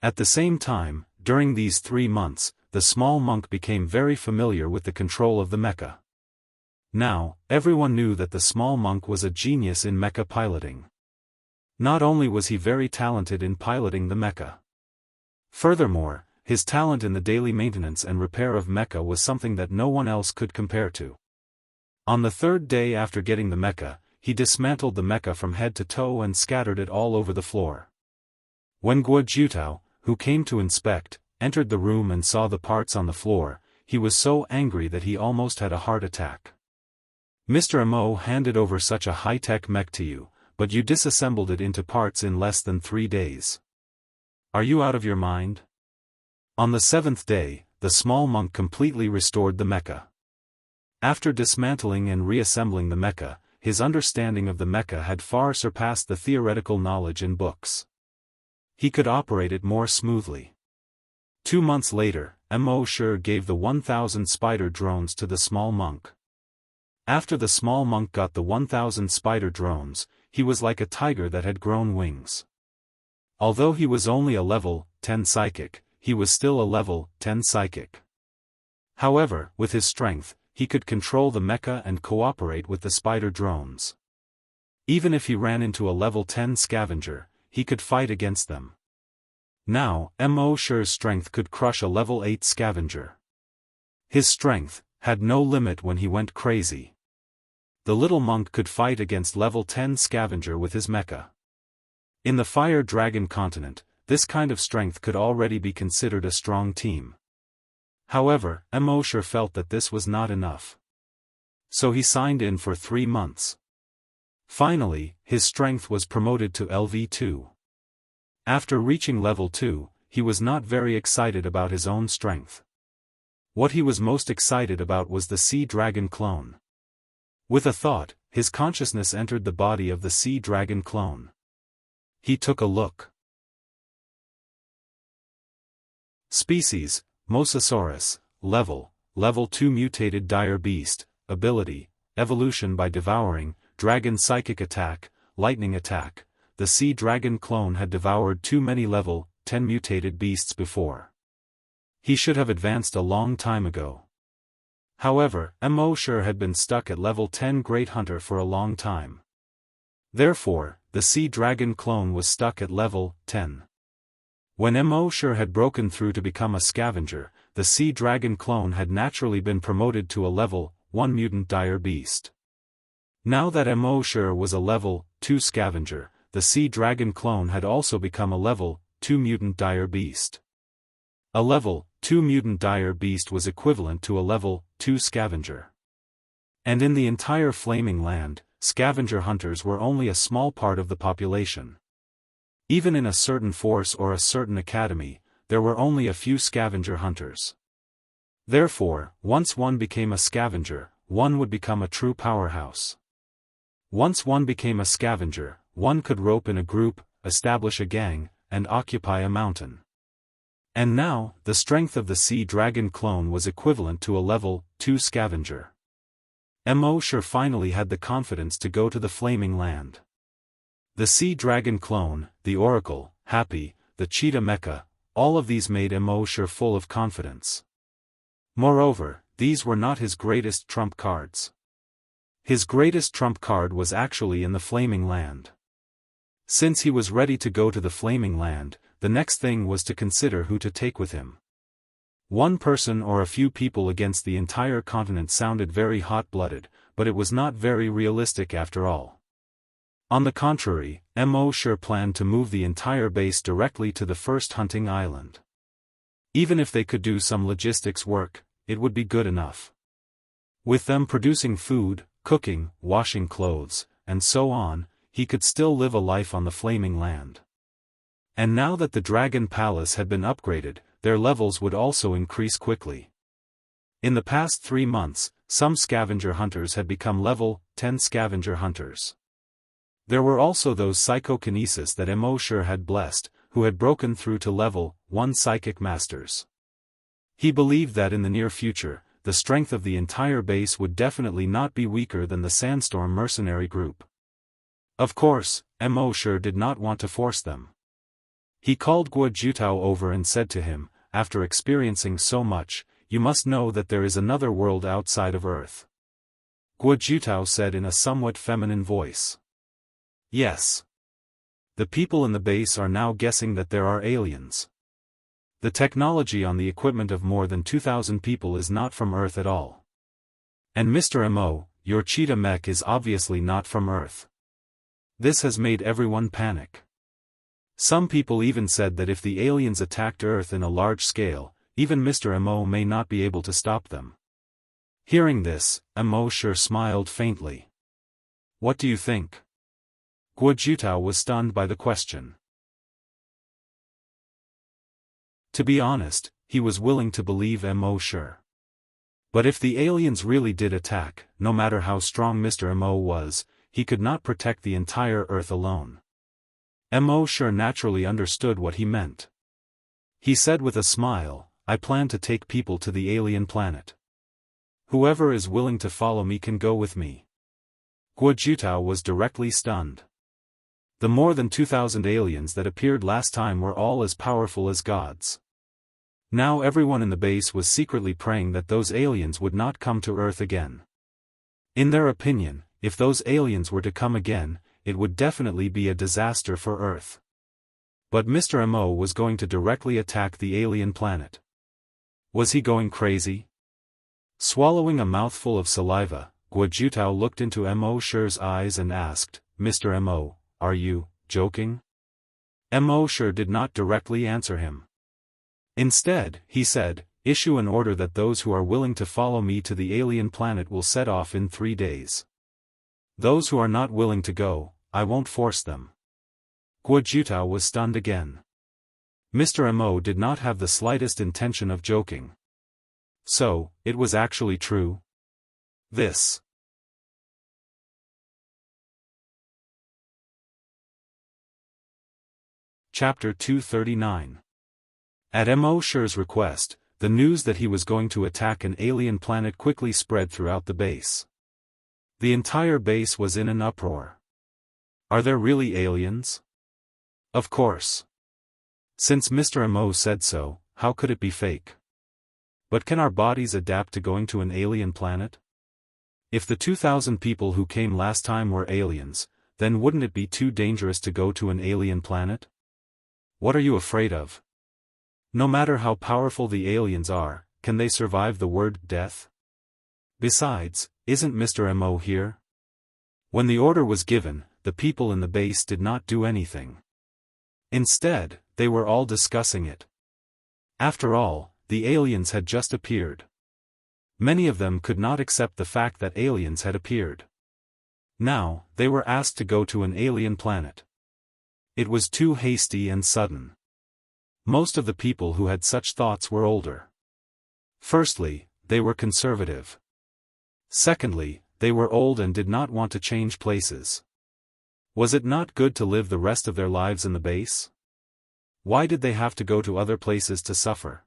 At the same time, during these 3 months, the small monk became very familiar with the control of the mecha. Now, everyone knew that the small monk was a genius in mecha piloting. Not only was he very talented in piloting the mecha. Furthermore, his talent in the daily maintenance and repair of mecha was something that no one else could compare to. On the 3rd day after getting the mecha, he dismantled the mecha from head to toe and scattered it all over the floor. When Guo Jiutao, who came to inspect, entered the room and saw the parts on the floor, he was so angry that he almost had a heart attack. Mr. Mo handed over such a high-tech mech to you, but you disassembled it into parts in less than 3 days. Are you out of your mind? On the 7th day, the small monk completely restored the mecha. After dismantling and reassembling the mecha, his understanding of the mecha had far surpassed the theoretical knowledge in books. He could operate it more smoothly. 2 months later, Mosher gave the 1,000 spider drones to the small monk. After the small monk got the 1,000 spider drones, he was like a tiger that had grown wings. Although he was only a level 10 psychic, he was still a level 10 psychic. However, with his strength, he could control the mecha and cooperate with the spider drones. Even if he ran into a level 10 scavenger, he could fight against them. Now, Mosher's strength could crush a level 8 scavenger. His strength had no limit when he went crazy. The little monk could fight against level 10 scavenger with his mecha. In the Fire Dragon continent, this kind of strength could already be considered a strong team. However, Immortal felt that this was not enough. So he signed in for 3 months. Finally, his strength was promoted to LV2. After reaching level 2, he was not very excited about his own strength. What he was most excited about was the Sea Dragon clone. With a thought, his consciousness entered the body of the Sea Dragon clone. He took a look. Species, Mosasaurus, level 2 mutated dire beast, ability, evolution by devouring, dragon psychic attack, lightning attack. The Sea Dragon clone had devoured too many level 10 mutated beasts before. He should have advanced a long time ago. However, Immortal had been stuck at level 10 Great Hunter for a long time. Therefore, the Sea Dragon clone was stuck at level 10. When Immortal had broken through to become a scavenger, the Sea Dragon clone had naturally been promoted to a level 1 mutant dire beast. Now that Immortal was a level 2 scavenger, the Sea Dragon clone had also become a level 2 mutant dire beast. A level 2 mutant dire beast was equivalent to a level 2 scavenger. And in the entire Flaming Land, scavenger hunters were only a small part of the population. Even in a certain force or a certain academy, there were only a few scavenger hunters. Therefore, once one became a scavenger, one would become a true powerhouse. Once one became a scavenger, one could rope in a group, establish a gang, and occupy a mountain. And now, the strength of the Sea Dragon clone was equivalent to a level 2 scavenger. Immortal finally had the confidence to go to the Flaming Land. The Sea Dragon clone, the Oracle, Happy, the Cheetah Mecha, all of these made Immortal full of confidence. Moreover, these were not his greatest trump cards. His greatest trump card was actually in the Flaming Land. Since he was ready to go to the Flaming Land, the next thing was to consider who to take with him. One person or a few people against the entire continent sounded very hot-blooded, but it was not very realistic after all. On the contrary, Immortal planned to move the entire base directly to the first hunting island. Even if they could do some logistics work, it would be good enough. With them producing food, cooking, washing clothes, and so on, he could still live a life on the Flaming Land. And now that the Dragon Palace had been upgraded, their levels would also increase quickly. In the past 3 months, some scavenger hunters had become level 10 scavenger hunters. There were also those psychokinesis that Immortal had blessed, who had broken through to level 1 psychic masters. He believed that in the near future, the strength of the entire base would definitely not be weaker than the Sandstorm mercenary group. Of course, Immortal did not want to force them. He called Guo Jutao over and said to him, after experiencing so much, "You must know that there is another world outside of Earth." Guo Jutao said in a somewhat feminine voice. "Yes. The people in the base are now guessing that there are aliens. The technology on the equipment of more than 2,000 people is not from Earth at all. And Mr. Mo, your cheetah mech is obviously not from Earth. This has made everyone panic. Some people even said that if the aliens attacked Earth in a large scale, even Mr. Mo may not be able to stop them." Hearing this, Immortal smiled faintly. "What do you think?" Guo Jutao was stunned by the question. To be honest, he was willing to believe Immortal. But if the aliens really did attack, no matter how strong Mr. Mo was, he could not protect the entire Earth alone. Immortal naturally understood what he meant. He said with a smile, "I plan to take people to the alien planet. Whoever is willing to follow me can go with me." Guo Jutao was directly stunned. The more than 2,000 aliens that appeared last time were all as powerful as gods. Now everyone in the base was secretly praying that those aliens would not come to Earth again. In their opinion, if those aliens were to come again, it would definitely be a disaster for Earth. But Mr. Mo was going to directly attack the alien planet. Was he going crazy? Swallowing a mouthful of saliva, Guo Jiutao looked into Mo Shi's eyes and asked, "Mr. Mo, are you joking?" Mo Shi did not directly answer him. Instead, he said, "Issue an order that those who are willing to follow me to the alien planet will set off in 3 days. Those who are not willing to go, I won't force them." Guo Jiutao was stunned again. Mr. Mo did not have the slightest intention of joking. So, it was actually true? This. Chapter 239. At Mo Shi's request, the news that he was going to attack an alien planet quickly spread throughout the base. The entire base was in an uproar. Are there really aliens? Of course. Since Mr. Mo said so, how could it be fake? But can our bodies adapt to going to an alien planet? If the 2,000 people who came last time were aliens, then wouldn't it be too dangerous to go to an alien planet? What are you afraid of? No matter how powerful the aliens are, can they survive the word death? Besides, isn't Mr. Mo here? When the order was given, the people in the base did not do anything. Instead, they were all discussing it. After all, the aliens had just appeared. Many of them could not accept the fact that aliens had appeared. Now, they were asked to go to an alien planet. It was too hasty and sudden. Most of the people who had such thoughts were older. Firstly, they were conservative. Secondly, they were old and did not want to change places. Was it not good to live the rest of their lives in the base? Why did they have to go to other places to suffer?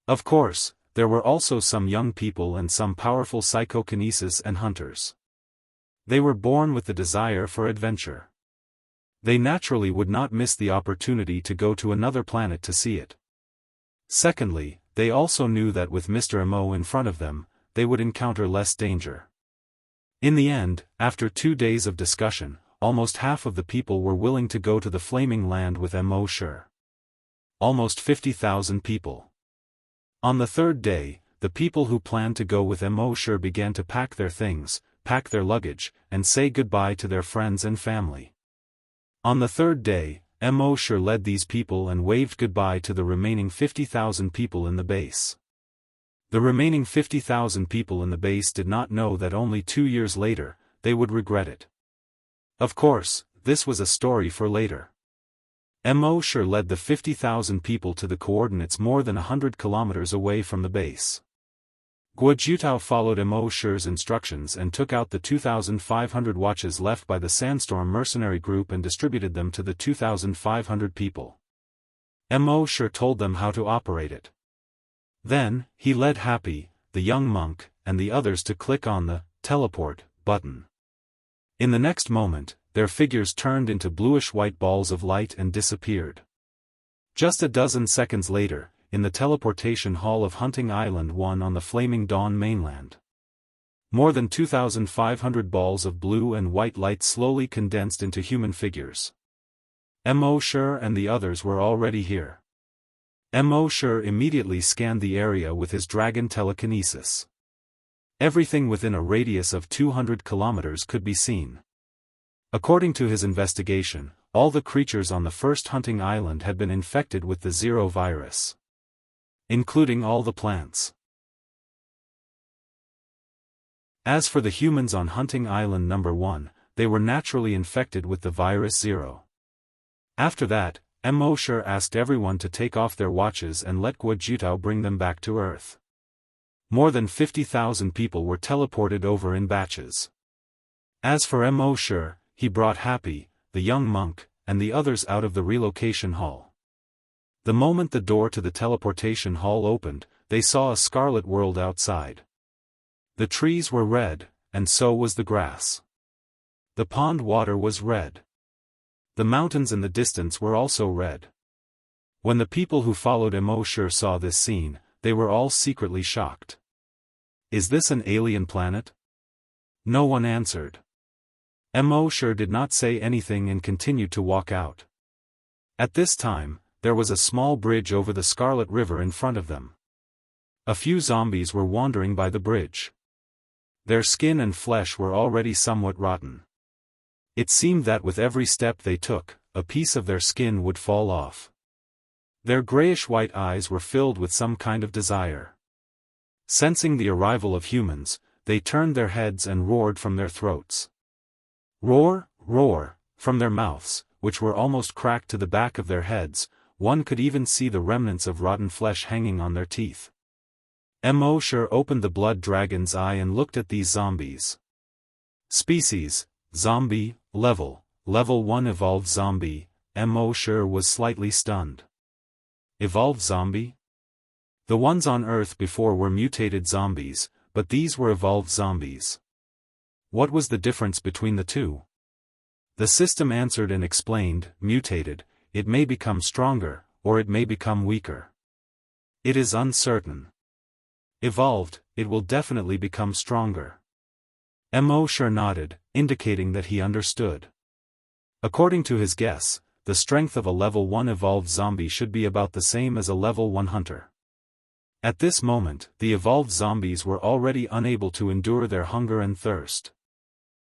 Of course, there were also some young people and some powerful psychokinesis and hunters. They were born with the desire for adventure. They naturally would not miss the opportunity to go to another planet to see it. Secondly, they also knew that with Mr. Mo in front of them, they would encounter less danger. In the end, after 2 days of discussion, almost half of the people were willing to go to the Flaming Land with Mo Shi. Almost 50,000 people. On the 3rd day, the people who planned to go with Mo Shi began to pack their things, pack their luggage, and say goodbye to their friends and family. On the 3rd day, Mo Shi led these people and waved goodbye to the remaining 50,000 people in the base. The remaining 50,000 people in the base did not know that only 2 years later, they would regret it. Of course, this was a story for later. Mo Shi led the 50,000 people to the coordinates more than 100 kilometers away from the base. Guo Jiutao followed Mo Shi's instructions and took out the 2,500 watches left by the Sandstorm mercenary group and distributed them to the 2,500 people. Mo Shi told them how to operate it. Then, he led Happy, the young monk, and the others to click on the teleport button. In the next moment, their figures turned into bluish-white balls of light and disappeared. Just a dozen seconds later, in the teleportation hall of Hunting Island 1 on the Flaming Dawn mainland. More than 2,500 balls of blue and white light slowly condensed into human figures. Mo Shi and the others were already here. Mo Shi immediately scanned the area with his dragon telekinesis. Everything within a radius of 200 kilometers could be seen. According to his investigation, all the creatures on the first hunting island had been infected with the Zero virus. Including all the plants. As for the humans on Hunting Island number 1, they were naturally infected with the virus Zero. After that, Mo Shi asked everyone to take off their watches and let Guo Jiutao bring them back to Earth. More than 50,000 people were teleported over in batches. As for Mo Shi, he brought Happy, the young monk, and the others out of the relocation hall. The moment the door to the teleportation hall opened, they saw a scarlet world outside. The trees were red, and so was the grass. The pond water was red. The mountains in the distance were also red. When the people who followed Mo Shi saw this scene, they were all secretly shocked. Is this an alien planet? No one answered. Mo Shi did not say anything and continued to walk out. At this time, there was a small bridge over the Scarlet River in front of them. A few zombies were wandering by the bridge. Their skin and flesh were already somewhat rotten. It seemed that with every step they took, a piece of their skin would fall off. Their grayish-white eyes were filled with some kind of desire. Sensing the arrival of humans, they turned their heads and roared from their throats. Roar, roar, from their mouths, which were almost cracked to the back of their heads. One could even see the remnants of rotten flesh hanging on their teeth. Immortal opened the blood dragon's eye and looked at these zombies. Species, zombie, level 1 evolved zombie. Immortal was slightly stunned. Evolved zombie? The ones on Earth before were mutated zombies, but these were evolved zombies. What was the difference between the two? The system answered and explained, mutated, it may become stronger, or it may become weaker. It is uncertain. Evolved, it will definitely become stronger. Immortal nodded, indicating that he understood. According to his guess, the strength of a level 1 evolved zombie should be about the same as a level 1 hunter. At this moment, the evolved zombies were already unable to endure their hunger and thirst.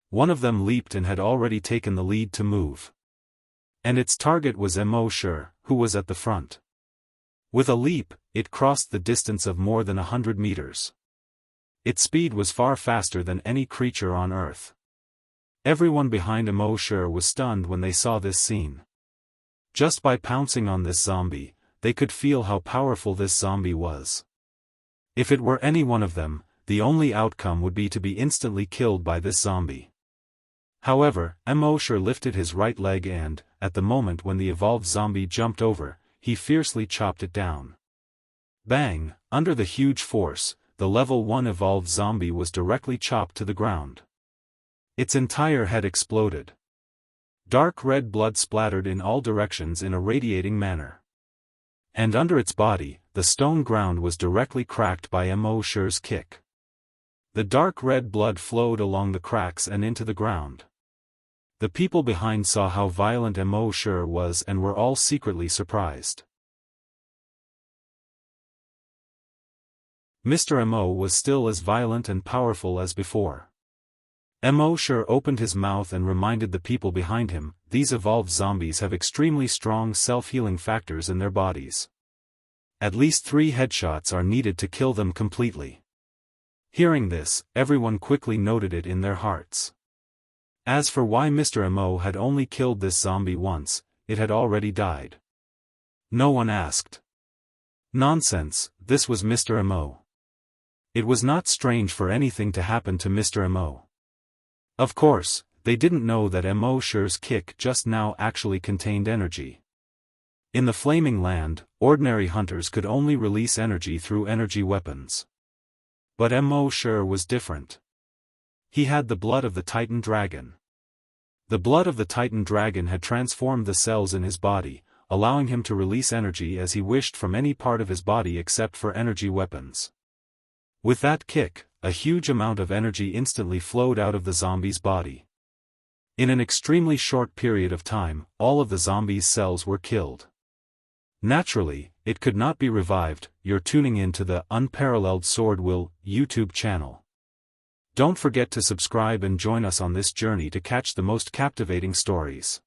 One of them leaped and had already taken the lead to move. And its target was Immortal, who was at the front. With a leap, it crossed the distance of more than 100 meters. Its speed was far faster than any creature on Earth. Everyone behind Immortal was stunned when they saw this scene. Just by pouncing on this zombie, they could feel how powerful this zombie was. If it were any one of them, the only outcome would be to be instantly killed by this zombie. However, Immortal lifted his right leg and, at the moment when the evolved zombie jumped over, he fiercely chopped it down. Bang! Under the huge force, the level 1 evolved zombie was directly chopped to the ground. Its entire head exploded. Dark red blood splattered in all directions in a radiating manner. And under its body, the stone ground was directly cracked by Immortal's kick. The dark red blood flowed along the cracks and into the ground. The people behind saw how violent Immortal was and were all secretly surprised. Mr. Immortal was still as violent and powerful as before. Immortal opened his mouth and reminded the people behind him, these evolved zombies have extremely strong self-healing factors in their bodies. At least 3 headshots are needed to kill them completely. Hearing this, everyone quickly noted it in their hearts. As for why Mr. Immortal had only killed this zombie once, it had already died. No one asked. Nonsense, this was Mr. Immortal. It was not strange for anything to happen to Mr. Immortal. Of course, they didn't know that Immortal's kick just now actually contained energy. In the Flaming Land, ordinary hunters could only release energy through energy weapons. But Immortal was different. He had the blood of the Titan Dragon. The blood of the Titan Dragon had transformed the cells in his body, allowing him to release energy as he wished from any part of his body except for energy weapons. With that kick, a huge amount of energy instantly flowed out of the zombie's body. In an extremely short period of time, all of the zombie's cells were killed. Naturally, it could not be revived. You're tuning in to the UnparalleledSwordWill YouTube channel. Don't forget to subscribe and join us on this journey to catch the most captivating stories.